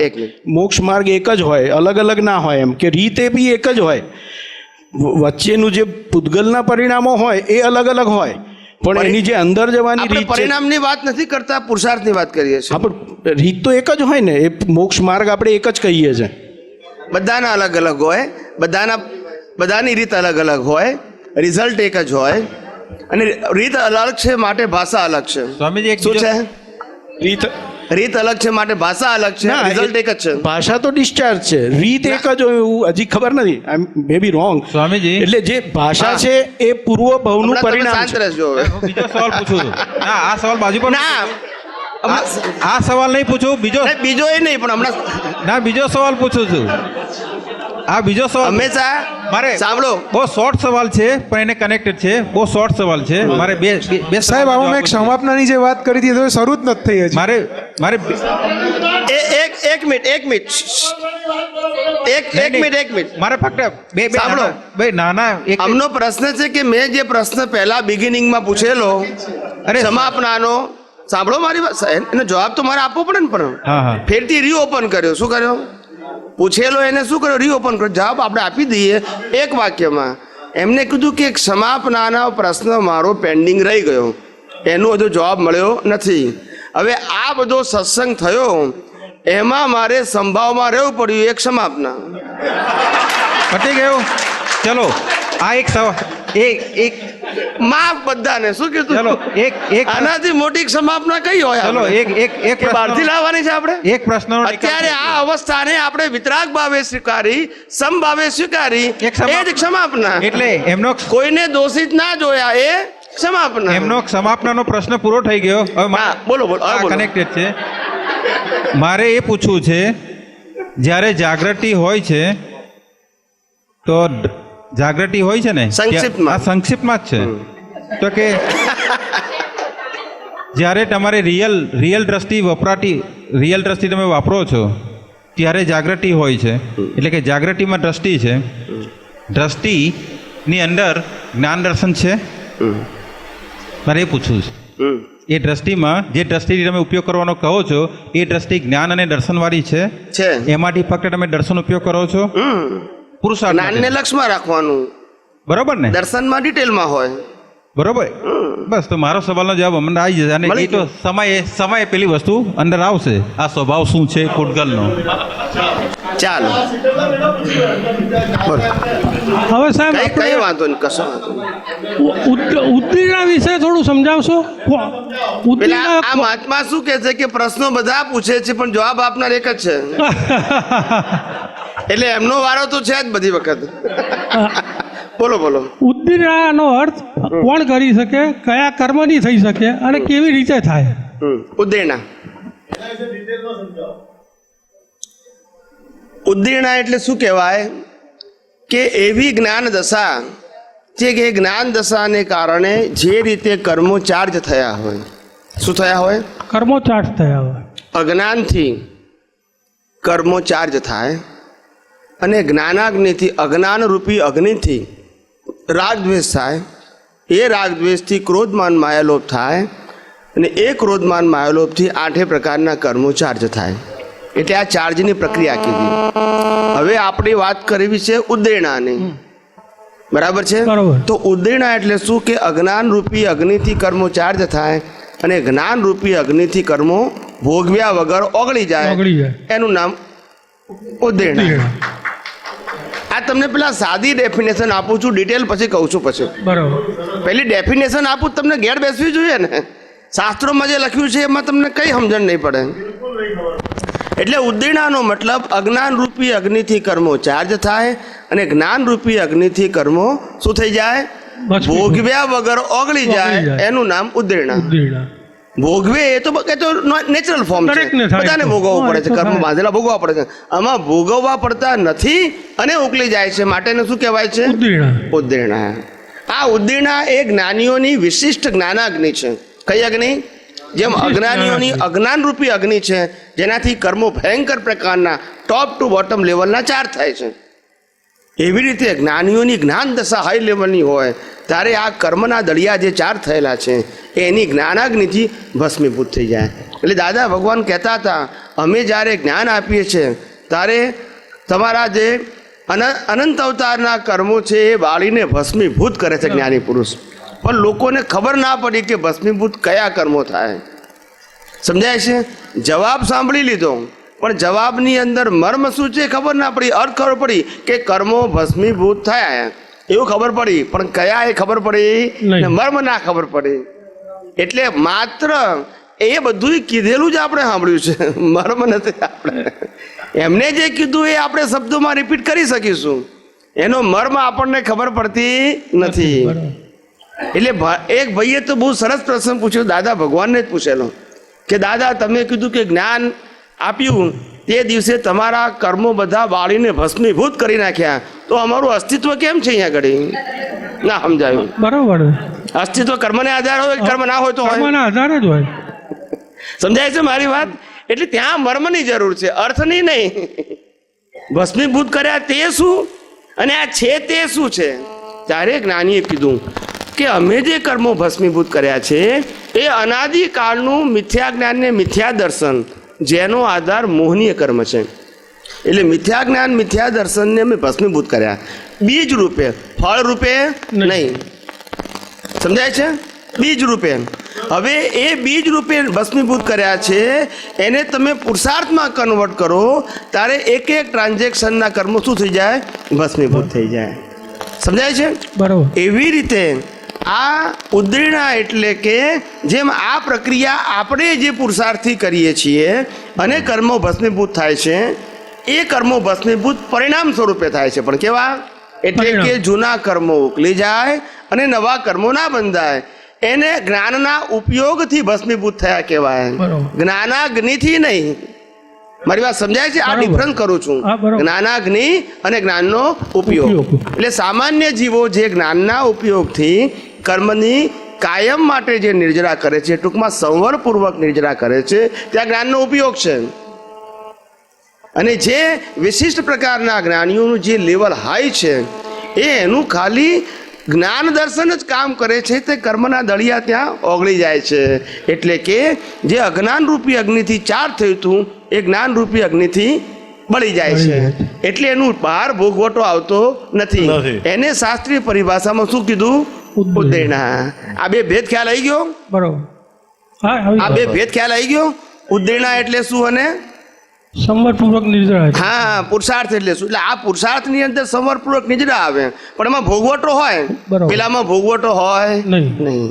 મોક્ષ માર્ગ એક જ હોય, અલગ અલગ ના હોય. એમ કે રીત એ બી એક જ હોય, વચ્ચેનું જે પૂતગલના પરિણામો હોય એ અલગ અલગ હોય, પણ એની જે અંદર જવાની આપણે રીત છે. પરિણામની વાત નથી કરતા, પુરુષાર્થની વાત કરીએ છીએ. હા, પણ રીત તો એક જ હોય ને. એ મોક્ષ માર્ગ આપણે એક જ કહીએ છીએ. બધાના અલગ અલગ હોય, બધાની રીત અલગ અલગ હોય, રિઝલ્ટ એક જ હોય. અને રીત અલગ છે માટે ભાષા અલગ છે. સ્વામીજી, એક શું છે? રીત અલગ છે માટે ભાષા અલગ છે, રિઝલ્ટ એક જ છે. ભાષા તો ડિસ્ચાર્જ છે, રીત એક જ હોય એવું હજી ખબર નથી. આઈ મે બી રોંગ. સ્વામીજી, એટલે જે ભાષા છે એ પૂર્વ ભવનું પરિણામ શાંત છે. રહેજો હવે. હું બીજો સવાલ પૂછું છું. ના, આ સવાલ બાજુ પર ના, આ સવાલ નહીં પૂછું, બીજો બીજો એ નહીં, પણ હમણાં ના, બીજો સવાલ પૂછું છું. આ બીજો સવાલ હંમેશા મારે સાંભળો, બહુ શોર્ટ સવાલ છે, પણ એને કનેક્ટેડ છે. બહુ શોર્ટ સવાલ છે. મારે બે સાહેબ, આમાં મેં ક્ષમાપનાની જે વાત કરી હતી તો એ શરૂ જ નથી થઈ હજી. મારે એક મિનિટ મારે ફક્ત બે સાંભળો. નાના એક આમનો પ્રશ્ન છે કે મેં જે પ્રશ્ન પહેલા બિગિનિંગમાં પૂછેલો સમાપનાનો, સાંભળો મારી વાત, એનો જવાબ તો મારે આપવો પડે ને. પણ હા, હા. ફેરથી રીઓપન કર્યો. શું કર્યો? પૂછેલો એને શું કર્યો? રીઓપન કર્યો. જવાબ આપણે આપી દઈએ એક વાક્યમાં. એમને કીધું કે સમાપનાનો પ્રશ્ન મારો પેન્ડિંગ રહી ગયો, એનો હજુ જવાબ મળ્યો નથી. હવે આ બધો સત્સંગ થયો, એમાં મારે સંભાવમાં રહેવું પડ્યું એક સમાપના. પતી ગયું. ચલો, આ એક સવાલ એક માફ બધાને. શું કીધું? ચલો, એક આનાથી મોટી સમાપના કઈ હોય? ચલો, આપણે? એક કે બહારથી લાવવાની છે આપણે? એક પ્રશ્નનો નિકાલ અત્યારે આ અવસ્થાને આપણે વિતરાગ ભાવે સ્વીકારી, સમભાવે સ્વીકારી, એક સમાપ- એ જ ક્ષમાપના. એટલે એમનો કોઈને દોષિત ના જોયા, એ ક્ષમાપના. એમનો સમાપનાનો પ્રશ્ન પૂરો થઈ ગયો. હવે હા, બોલો. કનેક્ટેડ છે. મારે એ પૂછવું છે, જ્યારે જાગૃતિ હોય છે તો જાગૃતિ હોય છે ને, સંક્ષિપ્તમાં. આ સંક્ષિપ્તમાં જ છે. તો કે જ્યારે તમારે રિયલ દ્રષ્ટિ તમે વાપરો છો ત્યારે જાગૃતિ હોય છે. એટલે કે જાગૃતિમાં દ્રષ્ટિ છે, દ્રષ્ટિની અંદર જ્ઞાન દર્શન છે. મારે એ પૂછવું છે, એ દ્રષ્ટિમાં જે દ્રષ્ટિથી તમે ઉપયોગ કરવાનો કહો છો એ દ્રષ્ટિ જ્ઞાન અને દર્શનવાળી છે? એમાંથી ફક્ત તમે દર્શન ઉપયોગ કરો છો? પુરુષાર્થ માટે. જ્ઞાનને લક્ષમાં રાખવાનું, બરોબર ને? દર્શનમાં ડિટેલમાં હોય. બરોબર. બસ, તો મારો સવાલનો જવાબ અમને આવી જશે. અને એ તો સમયે પેલી વસ્તુ અંદર આવશે. આ સ્વભાવ શું છે પૂતગલનો? ચાલો, હવે સાહેબ કઈ વાંધો નહીં, કશો વાંધો નહીં. ઉદ્દીના વિશે થોડું સમજાવશો? પેલા આ મહાત્મા શું કહે છે કે પ્રશ્નો બધા પૂછે છે પણ જવાબ આપનાર એક જ છે. એટલે એમનો વારો તો છે જ બધી વખત. બોલો. ઉદ્દીનાનો અર્થ કોણ કરી શકે, કયા કર્મની થઈ શકે અને કેવી રીતે થાય? ઉદ્દીર્ણા એટલે શું કહેવાય કે એવી જ્ઞાન દશા જે કે જ્ઞાન દશાને કારણે જે રીતે કર્મો ચાર્જ થયા હોય. શું થયા હોય? કર્મો ચાર્જ થયા હોય. અજ્ઞાનથી કર્મો ચાર્જ થાય અને જ્ઞાનાગ્નિથી, અજ્ઞાન રૂપી અગ્નિથી રાગદ્વેષ થાય. એ રાગદ્વેષથી ક્રોધમાન માયાલોભ થાય અને એ ક્રોધમાન માયાલોભથી 8 પ્રકારના કર્મો ચાર્જ થાય. એટલે આ ચાર્જની પ્રક્રિયા કીધી. હવે આપણી વાત કરવી છે ઉદ્દીર્ણાની. બરાબર છે? તો ઉદ્દીર્ણા એટલે શું કે અજ્ઞાન રૂપી અગ્નિથી કર્મો ચાર્જ થાય અને જ્ઞાન રૂપી અગ્નિથી કર્મો ભોગવ્યા વગર ઓગળી જાય. એનું નામ ઉદ્દીર્ણા. આ તમને પેલા સાદી ડેફિનેશન આપું છું, ડિટેલ પછી કહું છું. પછી બરાબર, પહેલી ડેફિનેશન આપું, તમને ઘેર બેસવી જોઈએ ને. શાસ્ત્રોમાં જે લખ્યું છે એમાં તમને કઈ સમજણ નહીં પડે. એટલે ઉદ્દીરણાનો મતલબ અજ્ઞાનરૂપી અગ્નિથી કર્મો ચાર્જ થાય અને જ્ઞાનરૂપી અગ્નિથી કર્મો શું થઈ જાય? ભસ્મીભૂત. ભોગવ્યા વગર ઓગળી જાય. એનું નામ ઉદ્દીરણા. ઉદ્દીરણા. ભોગવે એ તો નેચરલ ફોર્મ છે, દરેકને થાય બધાને છે. ભોગવવું હા, પડે એ છે, તો કર્મ થાય. બાંધેલા ભોગવવા પડે છે. આમાં ભોગવવા પડતા નથી અને ઉકલી જાય છે, માટે એને શું કહેવાય છે? ઉદ્દીરણા. ઉદ્દીરણા. આ ઉદ્દીરણા એ જ્ઞાનીઓની વિશિષ્ટ જ્ઞાનાગ્નિ છે. કઈ અગ્નિ? જેમ અજ્ઞાનીઓની અજ્ઞાનરૂપી અગ્નિ છે, જેનાથી કર્મો ભયંકર પ્રકારના ટોપ ટુ બોટમ લેવલના ચાર થાય છે, એવી રીતે જ્ઞાનીઓની જ્ઞાન દશા હાઈ લેવલની હોય ત્યારે આ કર્મના દળિયા જે ચાર થયેલા છે એની જ્ઞાનાગ્નિથી ભસ્મીભૂત થઈ જાય. એટલે દાદા ભગવાન કહેતા હતા, અમે જ્યારે જ્ઞાન આપીએ છીએ ત્યારે તમારા જે અનંત અવતારના કર્મો છે એ બાળીને ભસ્મીભૂત કરે છે જ્ઞાની પુરુષ. પણ લોકોને ખબર ના પડી કે ભસ્મીભૂત કયા કર્મો થાય. સમજાય છે? જવાબ સાંભળી લીધો પણ જવાબની અંદર મર્મ શું છે ખબર ના પડી. અર્થ ખબર પડી કે કર્મો ભસ્મીભૂત થયા એવું ખબર પડી, પણ કયા એ ખબર પડી નહીં. ને મર્મ ના ખબર પડી. એટલે માત્ર એ બધું કીધેલું જ આપણે સાંભળ્યું છે, મર્મ નથી. આપણે એમને જે કીધું એ આપણે શબ્દોમાં રિપીટ કરી શકીશું, એનો મર્મ આપણને ખબર પડતી નથી. એટલે એક ભાઈએ તો બહુ સરસ પ્રશ્ન પૂછ્યો, દાદા ભગવાનને જ પૂછેલો કે દાદા તમે કીધું કે જ્ઞાન આપ્યું તે દિવસે તમારા કર્મો બધા બાળીને ભસ્મીભૂત કરી નાખ્યા, તો અમારું અસ્તિત્વ કેમ છે અહીંયા ઘડી? ના સમજાયું. બરોબર. અસ્તિત્વ કર્મને આધાર હોય, કર્મ ના હોય તો હોય. કર્મના આધારે જ હોય. સમજાય છે મારી વાત? એટલે ત્યાં મર્મની જરૂર છે, અર્થની નહીં. ભસ્મીભૂત કર્યા તે શું અને આ છે તે શું છે? ત્યારે જ્ઞાનીએ કીધું કે અમે જે કર્મો ભસ્મીભૂત કર્યા છે એ અનાદિકાળનું મિથ્યા જ્ઞાન ને મિથ્યા દર્શન, જેનો આધાર મોહનીય કર્મ છે. એટલે મિથ્યા જ્ઞાન મિથ્યા દર્શનને અમે ભસ્મીભૂત કર્યા, બીજ રૂપે, ફળ રૂપે નહીં. સમજાય છે? બીજ રૂપે. હવે એ બીજ રૂપે ભસ્મીભૂત કર્યા છે, એને તમે પુરુષાર્થમાં કન્વર્ટ કરો ત્યારે એક એક ટ્રાન્ઝેક્શનના કર્મો શું થઈ જાય? ભસ્મીભૂત થઈ જાય. સમજાય છે? બરોબર. એવી રીતે આ ઉદ્દીરણા એટલે કે જેમ આ પ્રક્રિયા આપણે જે પુરુષાર્થથી કરીએ છીએ અને કર્મો ભસ્મીભૂત થાય છે, એ કર્મો ભસ્મીભૂત પરિણામ સ્વરૂપે થાય છે. પણ કેવા? એટલે કે જૂના કર્મો ઉકલી જાય અને નવા કર્મો ના બંધાય, એને જ્ઞાનના ઉપયોગથી ભસ્મીભૂત થયા કહેવાય, બરોબર. જ્ઞાનાગ્નિથી નહીં. મારી વાત સમજાય છે? આ બરોબર. ડિફરન્સ કરું છું. હા, બરોબર. જ્ઞાનાગ્નિ અને જ્ઞાનનો ઉપયોગ. એટલે સામાન્ય જીવો જે જ્ઞાનના ઉપયોગથી કર્મની કાયમ માટે જે નિર્જરા કરે છે, ટૂંકમાં સંવરપૂર્વક નિર્જરા કરે છે, ત્યાં જ્ઞાનનો ઉપયોગ છે. અને જે વિશિષ્ટ પ્રકારના જ્ઞાનીઓનું જે લેવલ હાઈ છે એ એનું ખાલી જ્ઞાન દર્શન જ કામ કરે છે, તે કર્મના દળિયા ત્યાં ઓગળી જાય છે. એટલે કે જે અજ્ઞાનરૂપી અગ્નિથી ચાર થયું હતું એ જ્ઞાનરૂપી અગ્નિથી બળી જાય છે. એટલે એનું બહાર ભોગવટો આવતો નથી. એને શાસ્ત્રીય પરિભાષામાં શું કીધું? ઉદ્દીરણા. આ બે ભેદ ખ્યાલ આવી ગયો? બરોબર. હા, આવી આ બે ભેદ ખ્યાલ આવી ગયો? ઉદ્દીરણા એટલે શું અને સંવરપૂર્વક નિર્જરા છે. હા, પુરુષાર્થ એટલે શું? એટલે આ પુરુષાર્થની અંદર સંવરપૂર્વક નિજરા આવે, પણ એમાં ભોગવટો હોય, બરોબર. પેલામાં ભોગવટો હોય નહીં. નહીં.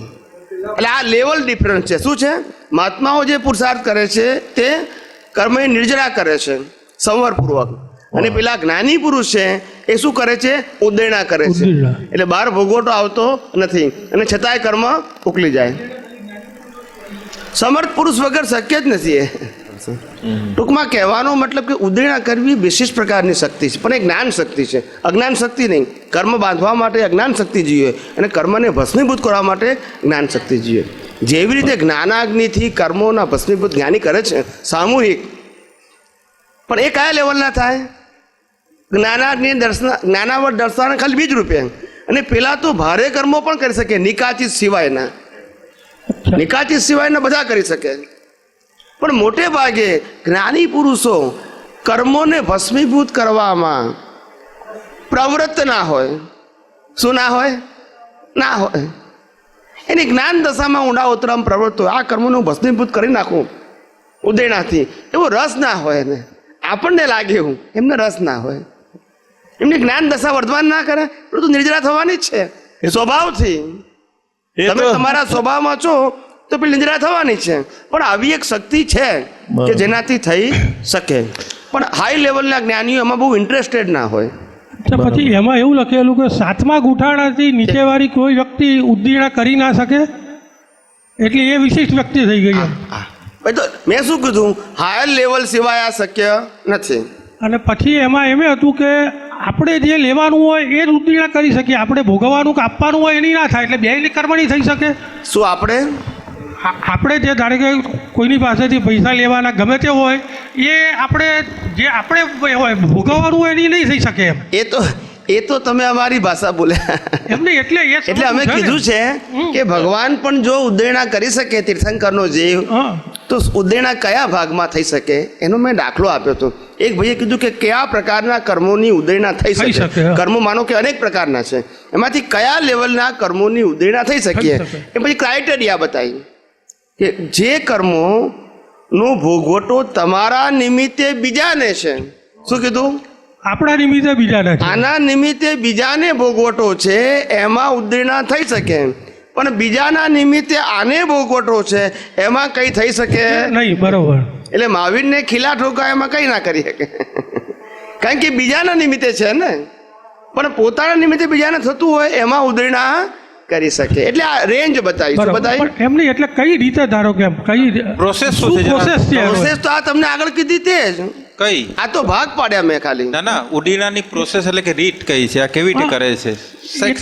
એટલે આ લેવલ ડિફરન્સ છે. શું છે? મહાત્માઓ જે પુરુષાર્થ કરે છે તે કર્મની નિર્જરા કરે છે સંવરપૂર્વક, અને પેલા જ્ઞાની પુરુષ છે એ શું કરે છે? ઉદ્દીરણા કરે છે. ઉદ્દીરણા. એટલે બહાર ભોગવટો આવતો નથી અને છતાંય કર્મ ઉકલી જાય. સમર્થ પુરુષ વગર શક્ય જ નથી એ. ટૂંકમાં કહેવાનો મતલબ કે ઉદ્દીરણા કરવી વિશિષ્ટ પ્રકારની શક્તિ છે, પણ એ જ્ઞાન શક્તિ છે, અજ્ઞાન શક્તિ નહીં. કર્મ બાંધવા માટે અજ્ઞાન શક્તિ જોઈએ અને કર્મને ભસ્મીભૂત કરવા માટે જ્ઞાન શક્તિ જોઈએ. જેવી રીતે જ્ઞાનાગ્નિથી કર્મોના ભસ્મીભૂત જ્ઞાની કરે છે સામૂહિક, પણ એ કયા લેવલના થાય? જ્ઞાનાગ્નિ દર્શન, જ્ઞાનાવર દર્શન ખાલી બીજ રૂપે. અને પેલા તો ભારે કર્મો પણ કરી શકે, નિકાચિત સિવાયના. નિકાચિત સિવાયના બધા કરી શકે, પણ મોટે ભાગે જ્ઞાની પુરુષો કર્મોને ભસ્મીભૂત કરવામાં પ્રવૃત્ત ના હોય. શું ના હોય? ના હોય. એની જ્ઞાન દશામાં ઊંડા ઉતરવામાં પ્રવૃત્ત હોય, આ કર્મોને હું ભસ્મીભૂત કરી નાખું ઉદ્દીરણાથી, એવો રસ ના હોય એને. આપણને લાગે એવું, એમને રસ ના હોય. એમની જ્ઞાન દશા વર્ધમાન ના કરે, પરંતુ નિર્જરા થવાની જ છે સ્વભાવથી. તમે તમારા સ્વભાવમાં છો તો પેલી નિદ્રા થવાની છે. પણ આવી એક શક્તિ છે કે જેનાથી થઈ શકે. પણ હાઈ લેવલના જ્ઞાનીઓ એમાં બહુ ઇન્ટરેસ્ટેડ ના હોય. તો પછી એમાં એવું લખેલું કે 7મા ગુઠાણાથી નીચેવાળી કોઈ વ્યક્તિ ઉદ્દીર્ણા કરી ના શકે, એટલે એ વિશિષ્ટ વ્યક્તિ થઈ ગઈ એમ. ભાઈ તો મેં શું કીધું, હાયર લેવલ સિવાય આ શક્ય નથી. અને પછી એમાં એમ હતું કે આપણે જે લેવાનું હોય એ જ ઉદ્દીર્ણા કરી શકીએ, આપણે ભોગવવાનું કે આપવાનું હોય એની ના થાય, એટલે બેયની કર્મણી થઈ શકે. શું આપણે આપણે જે ધારે કે કોઈની પાસેથી પૈસા લેવાના ગમે તે હોય એ આપણે જે આપણે હોય ભોગવવાનું હોય એની નહીં થઈ શકે એમ. એ તો તમે અમારી ભાષા બોલ્યા. એમ નહીં, એટલે અમે કીધું છે કે ભગવાન પણ જો ઉદ્દેણા કરી શકે તીર્થંકરનો જીવ, તો ઉદ્દેણા કયા ભાગમાં થઈ શકે એનો મેં દાખલો આપ્યો હતો. એક ભાઈએ કીધું કે કયા પ્રકારના કર્મોની ઉદ્દેણા થઈ શકે. કર્મો માનો કે અનેક પ્રકારના છે, એમાંથી કયા લેવલના કર્મોની ઉદ્દેણા થઈ શકીએ એ પછી ક્રાઇટેરિયા બતાવી કે જે કર્મોનો ભોગવટો તમારા નિમિત્તે બીજાને છે. શું કીધું? આપણા નિમિત્તે બીજાને છે. આના નિમિત્તે બીજાને ભોગવટો છે એમાં ઉદ્દેણા થઈ શકે, પણ બીજાના નિમિત્તે આને ભોગવટો છે એમાં કઈ થઈ શકે નહીં. બરોબર. એટલે મહાવીરને ખીલા ઠોકા એમાં કઈ ના કરી શકે, કારણ કે બીજાના નિમિત્તે છે ને. પણ પોતાના નિમિત્તે બીજાને થતું હોય એમાં ઉદ્દેણા કરી શકે. એટલે આ રેન્જ બતાવી બતાવી એમ નહીં, એટલે કઈ રીતે ધારો કે કઈ પ્રોસેસ શું છે? પ્રોસેસ છે? પ્રોસેસ તો આ તમને આગળ કીધી તે જ. કઈ? આ તો ભાગ પાડ્યા મેં ખાલી. ના ઉડીનાની પ્રોસેસ એટલે કે રીત કઈ છે, આ કેવી રીતે કરે છે?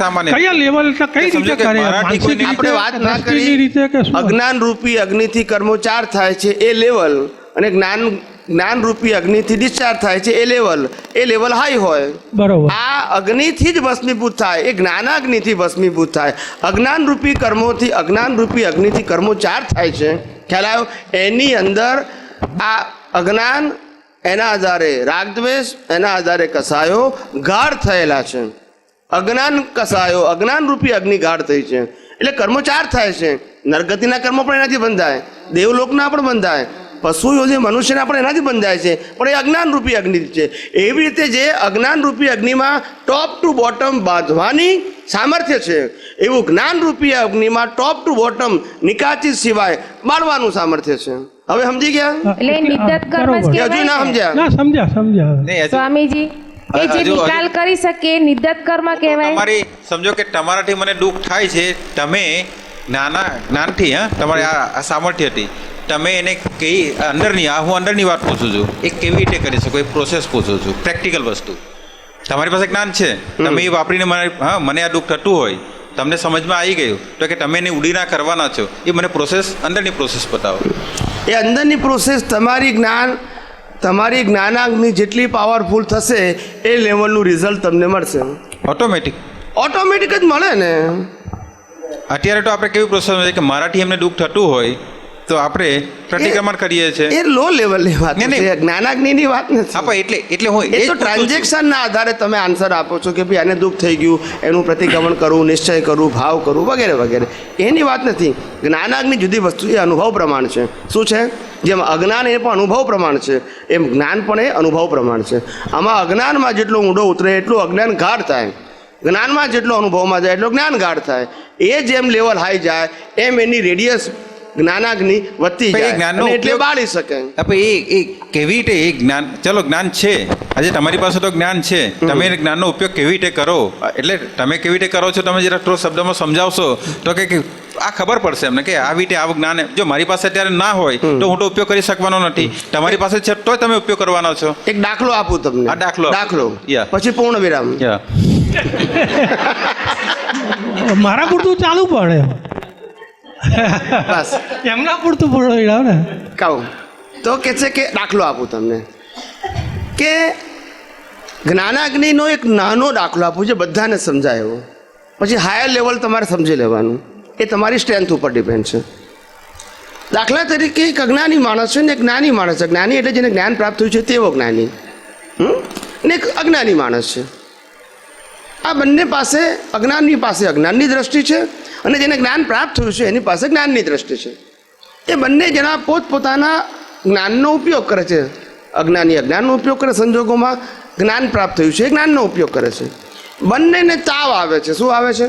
સામાન્ય કયા લેવલ કઈ રીતે કરે? માનસિક આપણે વાત ના દ્રષ્ટિની કરી. રીતે કે શું? અજ્ઞાન રૂપી અગ્નિથી કર્મો ચાર થાય છે એ લેવલ, અને જ્ઞાન રૂપી અગ્નિથી ડિસ્ચાર્જ થાય છે એ લેવલ હાઈ હોય. બરોબર. આ અગ્નિથી જ ભસ્મીભૂત થાય, એ જ્ઞાનાગ્નિથી ભસ્મીભૂત થાય. અજ્ઞાન રૂપી અગ્નિથી કર્મો ચાર થાય છે, ખ્યાલ આવ્યો? એની અંદર આ અજ્ઞાન, એના આધારે રાગદ્વેષ, એના આધારે કસાયો ગાઢ થયેલા છે. અજ્ઞાન રૂપી અગ્નિ ગાઢ થઈ છે, એટલે કર્મો ચાર થાય છે. નરગતિના કર્મો પણ એનાથી બંધાય, દેવલોકના પણ બંધાય, પશુઓ જે મનુષ્યના પણ એનાથી બંધાય છે, પણ એ અજ્ઞાન રૂપી અગ્નિ છે. એવી રીતે જે અજ્ઞાન રૂપી અગ્નિમાં ટોપ ટુ બોટમ બાંધવાની સામર્થ્ય છે, એવું જ્ઞાન રૂપી અગ્નિમાં ટોપ ટુ બોટમ નિકાચિત સિવાય બાળવાનું સામર્થ્ય છે. હવે સમજી ગયા? એટલે નિદત કર્મ જ કે હજુ ના સમજ્યા? ના સમજ્યા. નહીં, હજુ સ્વામીજી એ જે નિકાલ કરી શકે નિદત કર્મ કહેવાય. તમારી સમજો કે તમારાથી મને દુઃખ થાય છે, તમે જ્ઞાનથી તમારી આ સામર્થ્યથી તમે એને કઈ અંદરની હું અંદરની વાત પૂછું છું, એ કેવી રીતે કરી શકો એ પ્રોસેસ પૂછું છું. પ્રેક્ટિકલ વસ્તુ તમારી પાસે જ્ઞાન છે, તમે એ વાપરીને મને આ દુઃખ થતું હોય, તમને સમજમાં આવી ગયું તો કે તમે એને ઉડીના કરવાના છો, એ મને પ્રોસેસ અંદરની પ્રોસેસ બતાવો. એ અંદરની પ્રોસેસ તમારી જ્ઞાનાગ્નિ જેટલી પાવરફુલ થશે એ લેવલનું રિઝલ્ટ તમને મળશે. ઓટોમેટિક જ મળે ને. અત્યારે તો આપણે કેવી પ્રોસેસ છે કે મારાથી એમને દુઃખ થતું હોય તો આપણે પ્રતિક્રમણ કરીએ છીએ. એ લો લેવલની વાત નહીં, છે, જ્ઞાનાગ્નિની વાત નથી. હા પણ એટલે હું એ તો ટ્રાન્ઝેક્શનના આધારે તમે આન્સર આપો છો કે ભાઈ આને દુઃખ થઈ ગયું, એનું પ્રતિક્રમણ કરવું, નિશ્ચય કરવું, ભાવ કરવું વગેરે વગેરે. એની વાત નથી. જ્ઞાનાગ્નિ જુદી વસ્તુ, એ અનુભવ પ્રમાણ છે. શું છે? જેમ અજ્ઞાન એ પણ અનુભવ પ્રમાણ છે, એમ જ્ઞાન પણ એ અનુભવ પ્રમાણ છે. આમાં અજ્ઞાનમાં જેટલો ઊંડો ઉતરે એટલું અજ્ઞાન ગાઢ થાય, જ્ઞાનમાં જેટલો અનુભવમાં જાય એટલો જ્ઞાન ગાઢ થાય. એ જેમ લેવલ હાઈ જાય એમ એની રેડિયસ જ્ઞાનાગ્નિ વધતી જાય એટલે બાળી શકે. એ કેવી રીતે એ જ્ઞાન, ચલો જ્ઞાન છે, આજે તમારી પાસે તો જ્ઞાન છે, તમે એ જ્ઞાનનો ઉપયોગ કેવી રીતે કરો, એટલે તમે કેવી રીતે કરો છો તમે જરા થોડો શબ્દમાં સમજાવશો તો કે આ ખબર પડશે એમને કે આવી રીતે આવું જ્ઞાન જો મારી પાસે અત્યારે ના હોય તો હું તો ઉપયોગ કરી શકવાનો નથી, તમારી પાસે છે તોય તમે ઉપયોગ કરવાનો છો. એક દાખલો આપું તમને. આ દાખલો પછી પૂર્ણ વિરામ. મારા પૂરતું ચાલુ પડે, બસ એમના પૂરતું પૂર્ણ ને કહું તો કે છે કે દાખલો આપું તમને કે જ્ઞાનાગ્નિનો એક નાનો દાખલો આપું છે, બધાને સમજાય એવો. પછી હાયર લેવલ તમારે સમજી લેવાનું, એ તમારી સ્ટ્રેન્થ ઉપર ડિપેન્ડ છે. દાખલા તરીકે એક અજ્ઞાની માણસ છે ને એક જ્ઞાની માણસ છે. જ્ઞાની એટલે જેને જ્ઞાન પ્રાપ્ત થયું છે તેવો જ્ઞાની, ને એક અજ્ઞાની માણસ છે. આ બંને પાસે અજ્ઞાનની દ્રષ્ટિ છે અને જેને જ્ઞાન પ્રાપ્ત થયું છે એની પાસે જ્ઞાનની દ્રષ્ટિ છે. એ બંને જણા પોતપોતાના જ્ઞાનનો ઉપયોગ કરે છે. અજ્ઞાની અજ્ઞાનનો ઉપયોગ કરે, સંજોગોમાં જ્ઞાન પ્રાપ્ત થયું છે એ જ્ઞાનનો ઉપયોગ કરે છે. બંનેને તાવ આવે છે. શું આવે છે?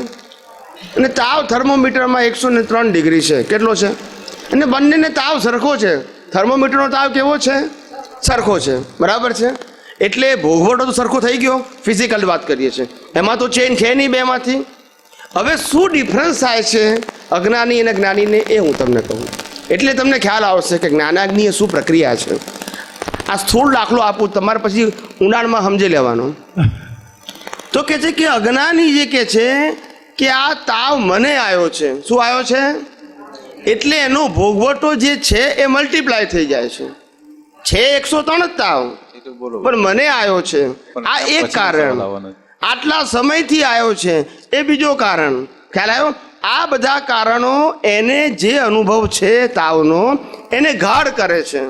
અને તાવ થર્મોમીટરમાં 103 ડિગ્રી છે. કેટલો છે? અને બંનેને તાવ સરખો છે. થર્મોમીટરનો તાવ કેવો છે? સરખો છે. બરાબર છે. એટલે ભોગવટો તો સરખો થઈ ગયો. ફિઝિકલ વાત કરીએ છીએ, એમાં તો ચેન્જ છે નહીં બેમાંથી. હવે શું ડિફરન્સ થાય છે અજ્ઞાની અને જ્ઞાનીને, એ હું તમને કહું. એટલે તમને ખ્યાલ આવશે કે જ્ઞાનાગ્નિ એ શું પ્રક્રિયા છે. આ સ્થૂળ દાખલો આપું, તમારે પછી ઊંડાણમાં સમજી લેવાનો. તો કે છે કે અજ્ઞાની જે કે છે કે આ તાવ મને આવ્યો છે. શું આવ્યો છે? એટલે એનો ભોગવટો જે છે એ મલ્ટીપ્લાય થઈ જાય છે. 103 જ તાવ, પણ મને આવ્યો છે. આ એક કારણ. આટલા સમયથી આવ્યો છે એ બીજો કારણ. ખ્યાલ આવ્યો? આ બધા કારણો એને જે અનુભવ છે તાવનો એને ગાઢ કરે છે.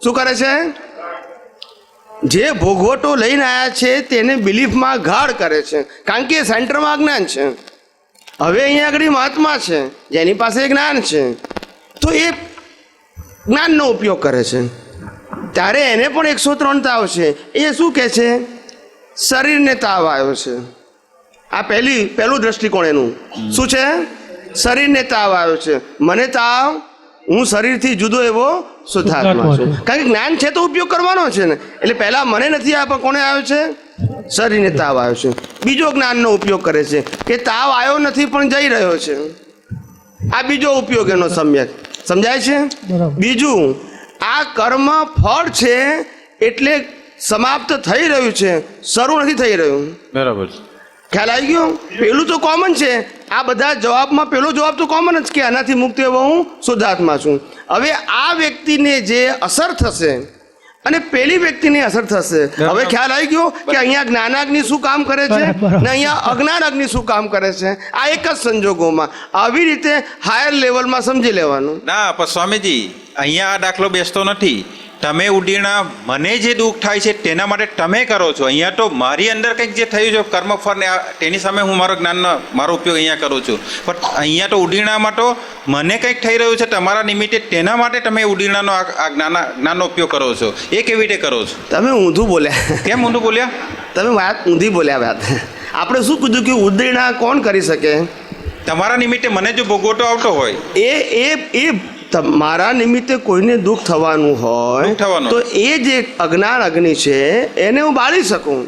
શું કરે છે? જે ભોગવટો લઈને આવ્યા છે તેને બિલીફમાં ગાઢ કરે છે, કારણ કે સેન્ટરમાં અજ્ઞાન છે. હવે અહીંયા આગળ મહાત્મા છે જેની પાસે જ્ઞાન છે, તો એ જ્ઞાનનો ઉપયોગ કરે છે. ત્યારે એને પણ 103 તાવ છે. એ શું કહે છે? શરીરને તાવ આવ્યો છે. આ પહેલું દ્રષ્ટિકોણ એનું શું છે? શરીરને તાવ આવ્યો છે. મને તાવ, હું શરીરથી જુદો એવો શુદ્ધાત્મા છું. કારણ કે જ્ઞાન છે તો ઉપયોગ કરવાનો છે ને. એટલે પહેલા મને નથી આવ્યો, પણ કોને આવ્યો છે? શરીરને તાવ આવ્યો છે. બીજો જ્ઞાનનો ઉપયોગ કરે છે કે તાવ આવ્યો નથી પણ જઈ રહ્યો છે. આ બીજો ઉપયોગ એનો સમ્યક. સમજાય છે? બીજું, આ કર્મ ફળ છે એટલે સમાપ્ત થઈ રહ્યું છે, શરૂ નથી થઈ રહ્યું. બરાબર. ખ્યાલ આવી ગયો? પેલું તો કોમન છે. આ બધા જવાબમાં પેલો જવાબ તો કોમન જ કે આનાથી મુક્ત એવો હું શુદ્ધાત્મા છું. હવે આ વ્યક્તિને જે અસર થશે અને પેલી વ્યક્તિને અસર થશે. હવે ખ્યાલ આવી ગયો કે અહીંયા જ્ઞાનાગ્નિ શું કામ કરે છે ને અહીંયા અજ્ઞાન અગ્નિ શું કામ કરે છે. આ એક જ સંજોગોમાં આવી રીતે હાયર લેવલમાં સમજી લેવાનું. ના પણ સ્વામીજી, અહીંયા આ દાખલો બેસતો નથી. તમે ઉડીણા મને જે દુઃખ થાય છે તેના માટે તમે કરો છો. અહીંયા તો મારી અંદર કંઈક જે થયું છે કર્મફળ ને તેની સામે હું મારો જ્ઞાનનો મારો ઉપયોગ અહીંયા કરું છું. પણ અહીંયા તો ઉડીણામાં તો મને કંઈક થઈ રહ્યું છે તમારા નિમિત્તે, તેના માટે તમે ઉડીણાનો આ જ્ઞાનનો ઉપયોગ કરો છો. એ કેવી રીતે કરો છો? તમે ઊંધું બોલ્યા. કેમ ઊંધું બોલ્યા? તમે વાત ઊંધી બોલ્યા. વાત આપણે શું કીધું કે ઉદ્દીણા કોણ કરી શકે? તમારા નિમિત્તે મને જો ભોગવટો આવતો હોય, એ મારા નિમિત્તે કોઈને દુઃખ થવાનું હોય તો એ જે અજ્ઞાન અગ્નિ છે એને હું બાળી શકું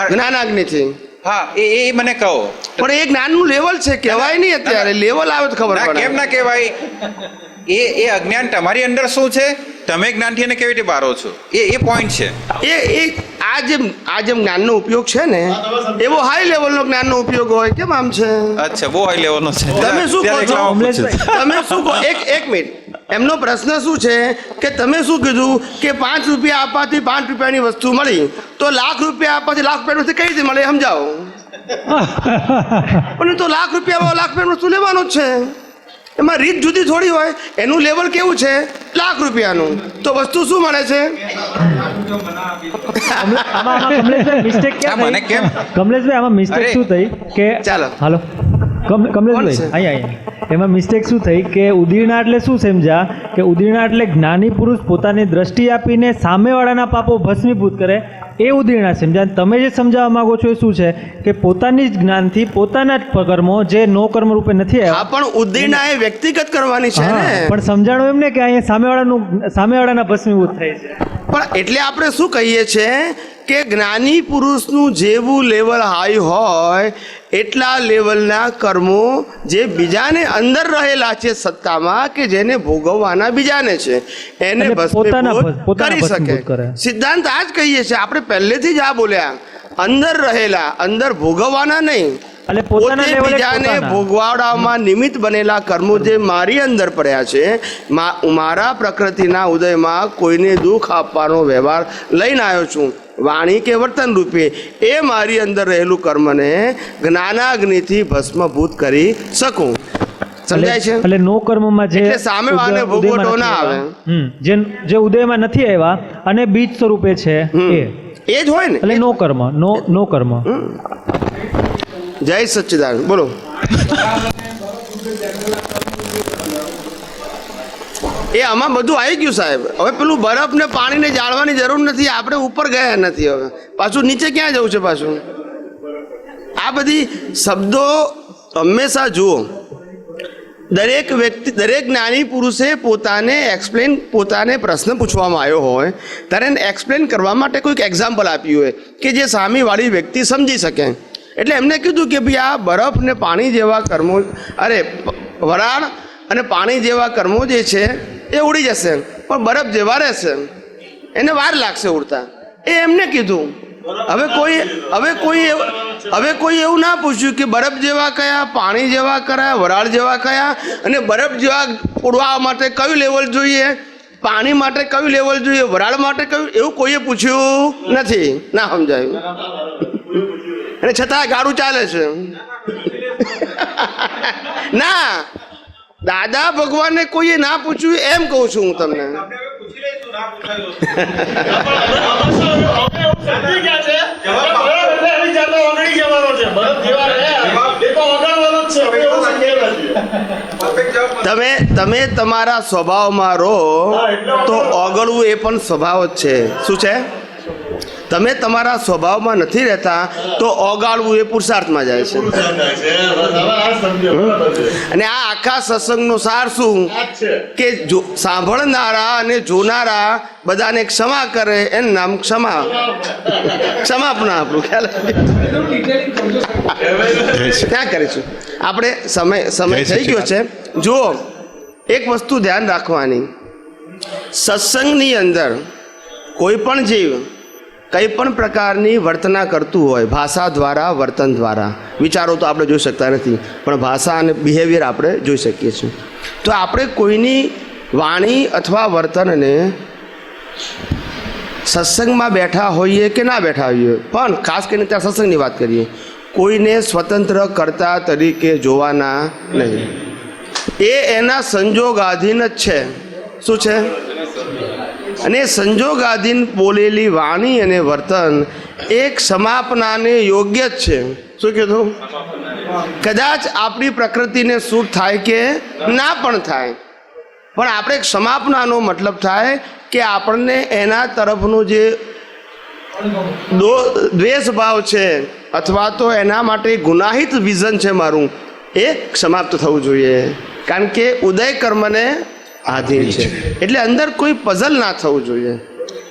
જ્ઞાનાગ્નિથી. હા, એ મને કહો. પણ એ જ્ઞાનનું લેવલ છે, કહેવાય નહીં અત્યારે. લેવલ આવે તો ખબર પડે. કેમ ના કહેવાય? એ અજ્ઞાન તમારી અંદર શું છે, તમે જ્ઞાનથી એને કેવી રીતે બારો છો, એ પોઈન્ટ છે. એ આ જેમ જ્ઞાનનો ઉપયોગ છે ને એવો હાઈ લેવલનો જ્ઞાનનો ઉપયોગ હોય. કેમ આમ છે? અચ્છા, બહુ હાઈ લેવલનો છે. તમે શું કહો છો? તમે શું કહો? એક મિનિટ. એમનો પ્રશ્ન શું છે કે તમે શું કીધું કે 5 રૂપિયા આપવાથી 5 રૂપિયાની વસ્તુ મળી, તો લાખ રૂપિયા આપવાથી લાખ રૂપિયાની વસ્તુ કઈ રીતે મળે? સમજાવો. પણ તો લાખ રૂપિયા વસ્તુ લેવાનો જ છે. એમાં રીત જુદી થોડી હોય. એનું લેવલ કેવું છે? લાખ રૂપિયાનું. તો વસ્તુ શું મળે છે? કમલેશભાઈ આમાં મિસ્ટેક શું થઈ કે ચાલો હાલો કમલેશભાઈ અહીંયા એમાં મિસ્ટેક શું થઈ કે ઉદીરણા એટલે શું સમજ્યા કે ઉદીરણા એટલે જ્ઞાની પુરુષ પોતાની દ્રષ્ટિ આપીને સામેવાળાના પાપો ભસ્મીભૂત કરે, એ ઉદીરણા સમજ્યા. તમે જે સમજાવવા માંગો છો એ શું છે કે પોતાની જ જ્ઞાનથી પોતાના જ કર્મો જે નો કર્મ રૂપે નથી આવ્યા. પણ ઉદ્દીરણા એ વ્યક્તિગત કરવાની છે ને. પણ સમજાણું એમ ને કે અહીંયા સામેવાળાના ભસ્મીભૂત થાય છે. પણ એટલે આપણે શું કહીએ છીએ કે જ્ઞાની પુરુષનું જેવું લેવલ હાઈ હોય એટલા લેવલના કર્મો જે બીજાને અંદર રહેલા છે સત્તામાં, કે જેને ભોગવવાના બીજાને છે, એને ભસ્મીભૂત કરી શકે. સિદ્ધાંત આ જ કહીએ છીએ આપણે પહેલેથી જ આ બોલ્યા. અંદર રહેલા, અંદર ભોગવવાના નહીં. પોતે બીજાને ભોગવાડામાં નિમિત્ત બનેલા કર્મો જે મારી અંદર પડ્યા છે, મારા પ્રકૃતિના ઉદયમાં કોઈને દુઃખ આપવાનો વ્યવહાર લઈને આવ્યો છું વાણી કે વર્તન રૂપે, એ મારી અંદર રહેલું કર્મને જ્ઞાનાગ્નિથી ભસ્મભૂત કરી શકું. સમજાય છે? એટલે નો કર્મમાં જે સામે વાળાને ભોગવટો ના આવે, જે ઉદયમાં નથી આવ્યા અને બીજ સ્વરૂપે છે એ જ હોય ને. એટલે નો કર્મ, નો કર્મ. જય સચ્ચિદાનંદ. બોલો. એ આમાં બધું આવી ગયું સાહેબ. હવે પેલું બરફ ને પાણીને જાળવાની જરૂર નથી. આપણે ઉપર ગયા નથી. હવે પાછું નીચે ક્યાં જવું છે? પાછું આ બધી શબ્દો હંમેશા જુઓ, દરેક વ્યક્તિ, દરેક જ્ઞાની પુરુષે પોતાને પ્રશ્ન પૂછવામાં આવ્યો હોય ત્યારે એને એક્સપ્લેન કરવા માટે કોઈક એક્ઝામ્પલ આપ્યું હોય કે જે સામેવાળી વ્યક્તિ સમજી શકે. એટલે એમને કીધું કે ભાઈ આ બરફ ને પાણી જેવા કર્મો, વરાળ અને પાણી જેવા કર્મો જે છે એ ઉડી જશે, પણ બરફ જેવા રહેશે, એને વાર લાગશે ઉડતા. એ એમને કીધું. હવે કોઈ એવું ના પૂછ્યું કે બરફ જેવા કયા, પાણી જેવા કયા, વરાળ જેવા કયા, અને બરફ જેવા ઉડવા માટે કયું લેવલ જોઈએ, પાણી માટે કયું લેવલ જોઈએ, વરાળ માટે કયું, એવું કોઈએ પૂછ્યું નથી. ના સમજાયું? અને છતાં ગાડું ચાલે છે. ના, દાદા ભગવાનને કોઈએ ના પૂછ્યું એમ કહું છું હું તમને. તમે તમારા સ્વભાવમાં રહો તો ઓગળવું એ પણ સ્વભાવ જ છે. શું છે? તમે તમારા સ્વભાવમાં નથી રહેતા તો ઓગાળવું એ પુરુષાર્થમાં જાય છે. અને આ આખા સત્સંગનો સાર શું કે સાંભળનારા અને જોનારા બધાને ક્ષમા કરે એનું નામ ક્ષમાપના. આપણું ખ્યાલ ક્યાં કરીશું આપણે? સમય થઈ ગયો છે. જુઓ, એક વસ્તુ ધ્યાન રાખવાની, સત્સંગની અંદર કોઈ પણ જીવ કંઈ પણ પ્રકારની વર્તના કરતું હોય, ભાષા દ્વારા, વર્તન દ્વારા, વિચારો તો આપણે જોઈ શકતા નથી, પણ ભાષા અને બિહેવિયર આપણે જોઈ શકીએ છીએ. તો આપણે કોઈની વાણી અથવા વર્તનને સત્સંગમાં બેઠા હોઈએ કે ના બેઠા હોઈએ, પણ ખાસ કરીને ત્યાં સત્સંગની વાત કરીએ, કોઈને સ્વતંત્ર કરતા તરીકે જોવાના નહીં. એ એના સંજોગાધીન જ છે. શું છે? અને સંજોગાધીન બોલેલી વાણી અને વર્તન એક સમાપનાને યોગ્ય જ છે. શું કીધું? કદાચ આપણી પ્રકૃતિને સૂટ થાય કે ના પણ થાય, પણ આપણે સમાપનાનો મતલબ થાય કે આપણને એના તરફનું જે દ્વેષ ભાવ છે અથવા તો એના માટે ગુનાહિત વિઝન છે મારું, એ સમાપ્ત થવું જોઈએ. કારણ કે ઉદય કર્મને આધીન છે. એટલે અંદર કોઈ પઝલ ના થવું જોઈએ.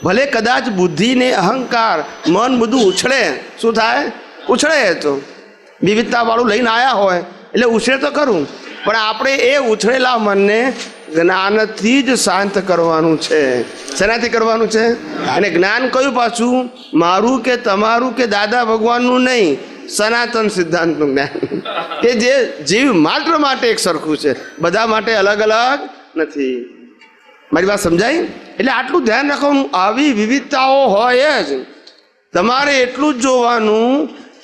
ભલે કદાચ બુદ્ધિને અહંકાર મન બધું ઉછળે. શું થાય? ઉછળે. તો વિવિધતાવાળું લઈને આવ્યા હોય એટલે ઉછળે તો ખરું, પણ આપણે એ ઉછળેલા મનને જ્ઞાનથી જ શાંત કરવાનું છે. શેનાથી કરવાનું છે? અને જ્ઞાન કયું પાછું? મારું કે તમારું કે દાદા ભગવાનનું નહીં, સનાતન સિદ્ધાંતનું જ્ઞાન, કે જે જીવ માત્ર માટે એક સરખું છે, બધા માટે અલગ અલગ નથી. મારી વાત સમજાય? એટલે આટલું ધ્યાન રાખવાનું. આવી વિવિધતાઓ હોય જ, તમારે એટલું જ જોવાનું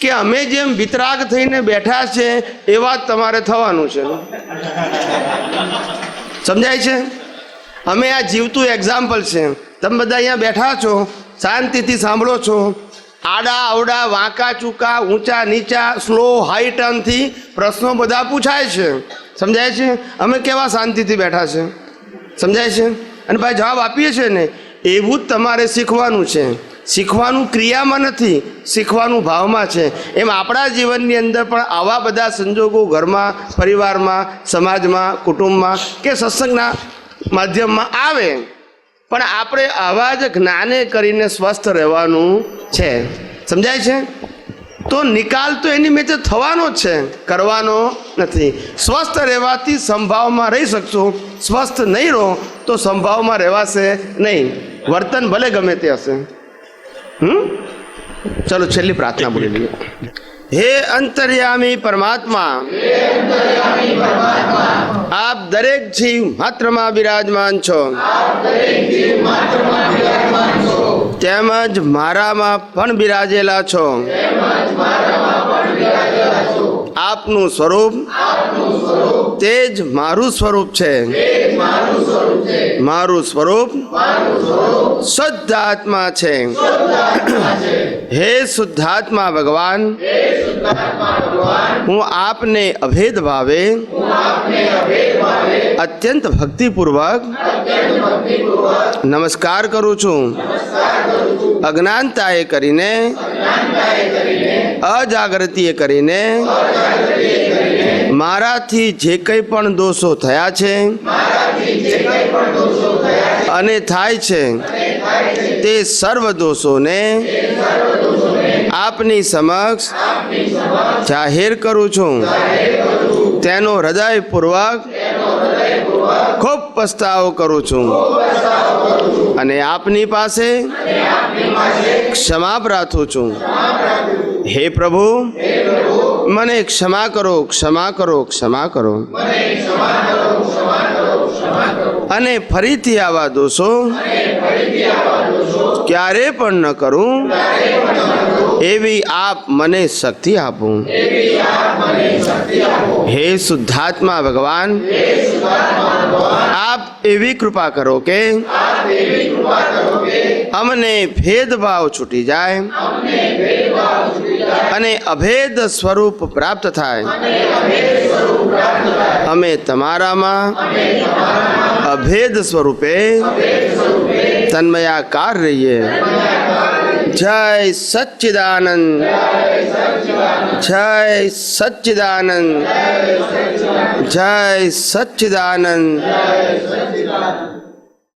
કે અમે જેમ વિતરાગ થઈને બેઠા છે એવા જ તમારે થવાનું છે. સમજાય છે? અમે આ જીવતું એક્ઝામ્પલ છે. તમે બધા અહીંયા બેઠા છો, શાંતિથી સાંભળો છો, આડા અવડા, વાંકા ચૂકા, ઊંચા નીચા, સ્લો હાઈ ટર્નથી પ્રશ્નો બધા પૂછાય છે. સમજાય છે? અમે કેવા શાંતિથી બેઠા છે. સમજાય છે? અને ભાઈ જવાબ આપીએ છીએ ને, એવું જ તમારે શીખવાનું છે. શીખવાનું ક્રિયામાં નથી, શીખવાનું ભાવમાં છે. એમ આપણા જીવનની અંદર પણ આવા બધા સંજોગો ઘરમાં, પરિવારમાં, સમાજમાં, કુટુંબમાં કે સત્સંગના માધ્યમમાં આવે, પણ આપણે આવા જ જ્ઞાને કરીને સ્વસ્થ રહેવાનું છે. સમજાય છે? તો નિકાલ તો એની મેચે થવાનો જ છે, કરવાનો નથી. સ્વસ્થ રહેવાથી સંભાવમાં રહી શકશો. સ્વસ્થ નહીં રહો તો સંભાવમાં રહેવાશે નહીં. વર્તન ભલે ગમે તે હશે. ચલો છેલ્લી પ્રાર્થના બોલી લઈએ. હે અંતર્યામી પરમાત્મા, આપ દરેક જીવ માત્રમાં બિરાજમાન છો, તેમજ મારામાં પણ બિરાજેલા છો. આપનું સ્વરૂપ તે જ મારું સ્વરૂપ છે. મારું સ્વરૂપ શુદ્ધ આત્મા છે. હે શુદ્ધાત્મા ભગવાન, હું આપને અભેદ ભાવે અત્યંત ભક્તિપૂર્વક નમસ્કાર કરું છું. અજ્ઞાનતાએ કરીને, અજાગૃતિએ કરીને મારાથી જે કંઈ પણ દોષો થયા છે અને થાય છે તે સર્વ દોષોને આપની સમક્ષ જાહેર કરું છું. તેનો હૃદયપૂર્વક ખૂબ પસ્તાવો કરું છું અને આપની પાસે ક્ષમા પ્રાર્થું છું. હે પ્રભુ, મને ક્ષમા કરો, ક્ષમા કરો, ક્ષમા કરો. અને ફરીથી આવા દોષો ક્યારે પણ ન કરું એવી આપ મને શક્તિ આપો. હે શુદ્ધાત્મા ભગવાન, આપ એવી કૃપા કરો કે અમને ભેદભાવ છૂટી જાય અને અભેદ સ્વરૂપ પ્રાપ્ત થાય. અમે તમારામાં અભેદ સ્વરૂપે તન્મયાકાર રહીએ. જય સચ્ચિદાનંદ, જય સચ્ચિદાનંદ, જય સચ્ચિદાનંદ.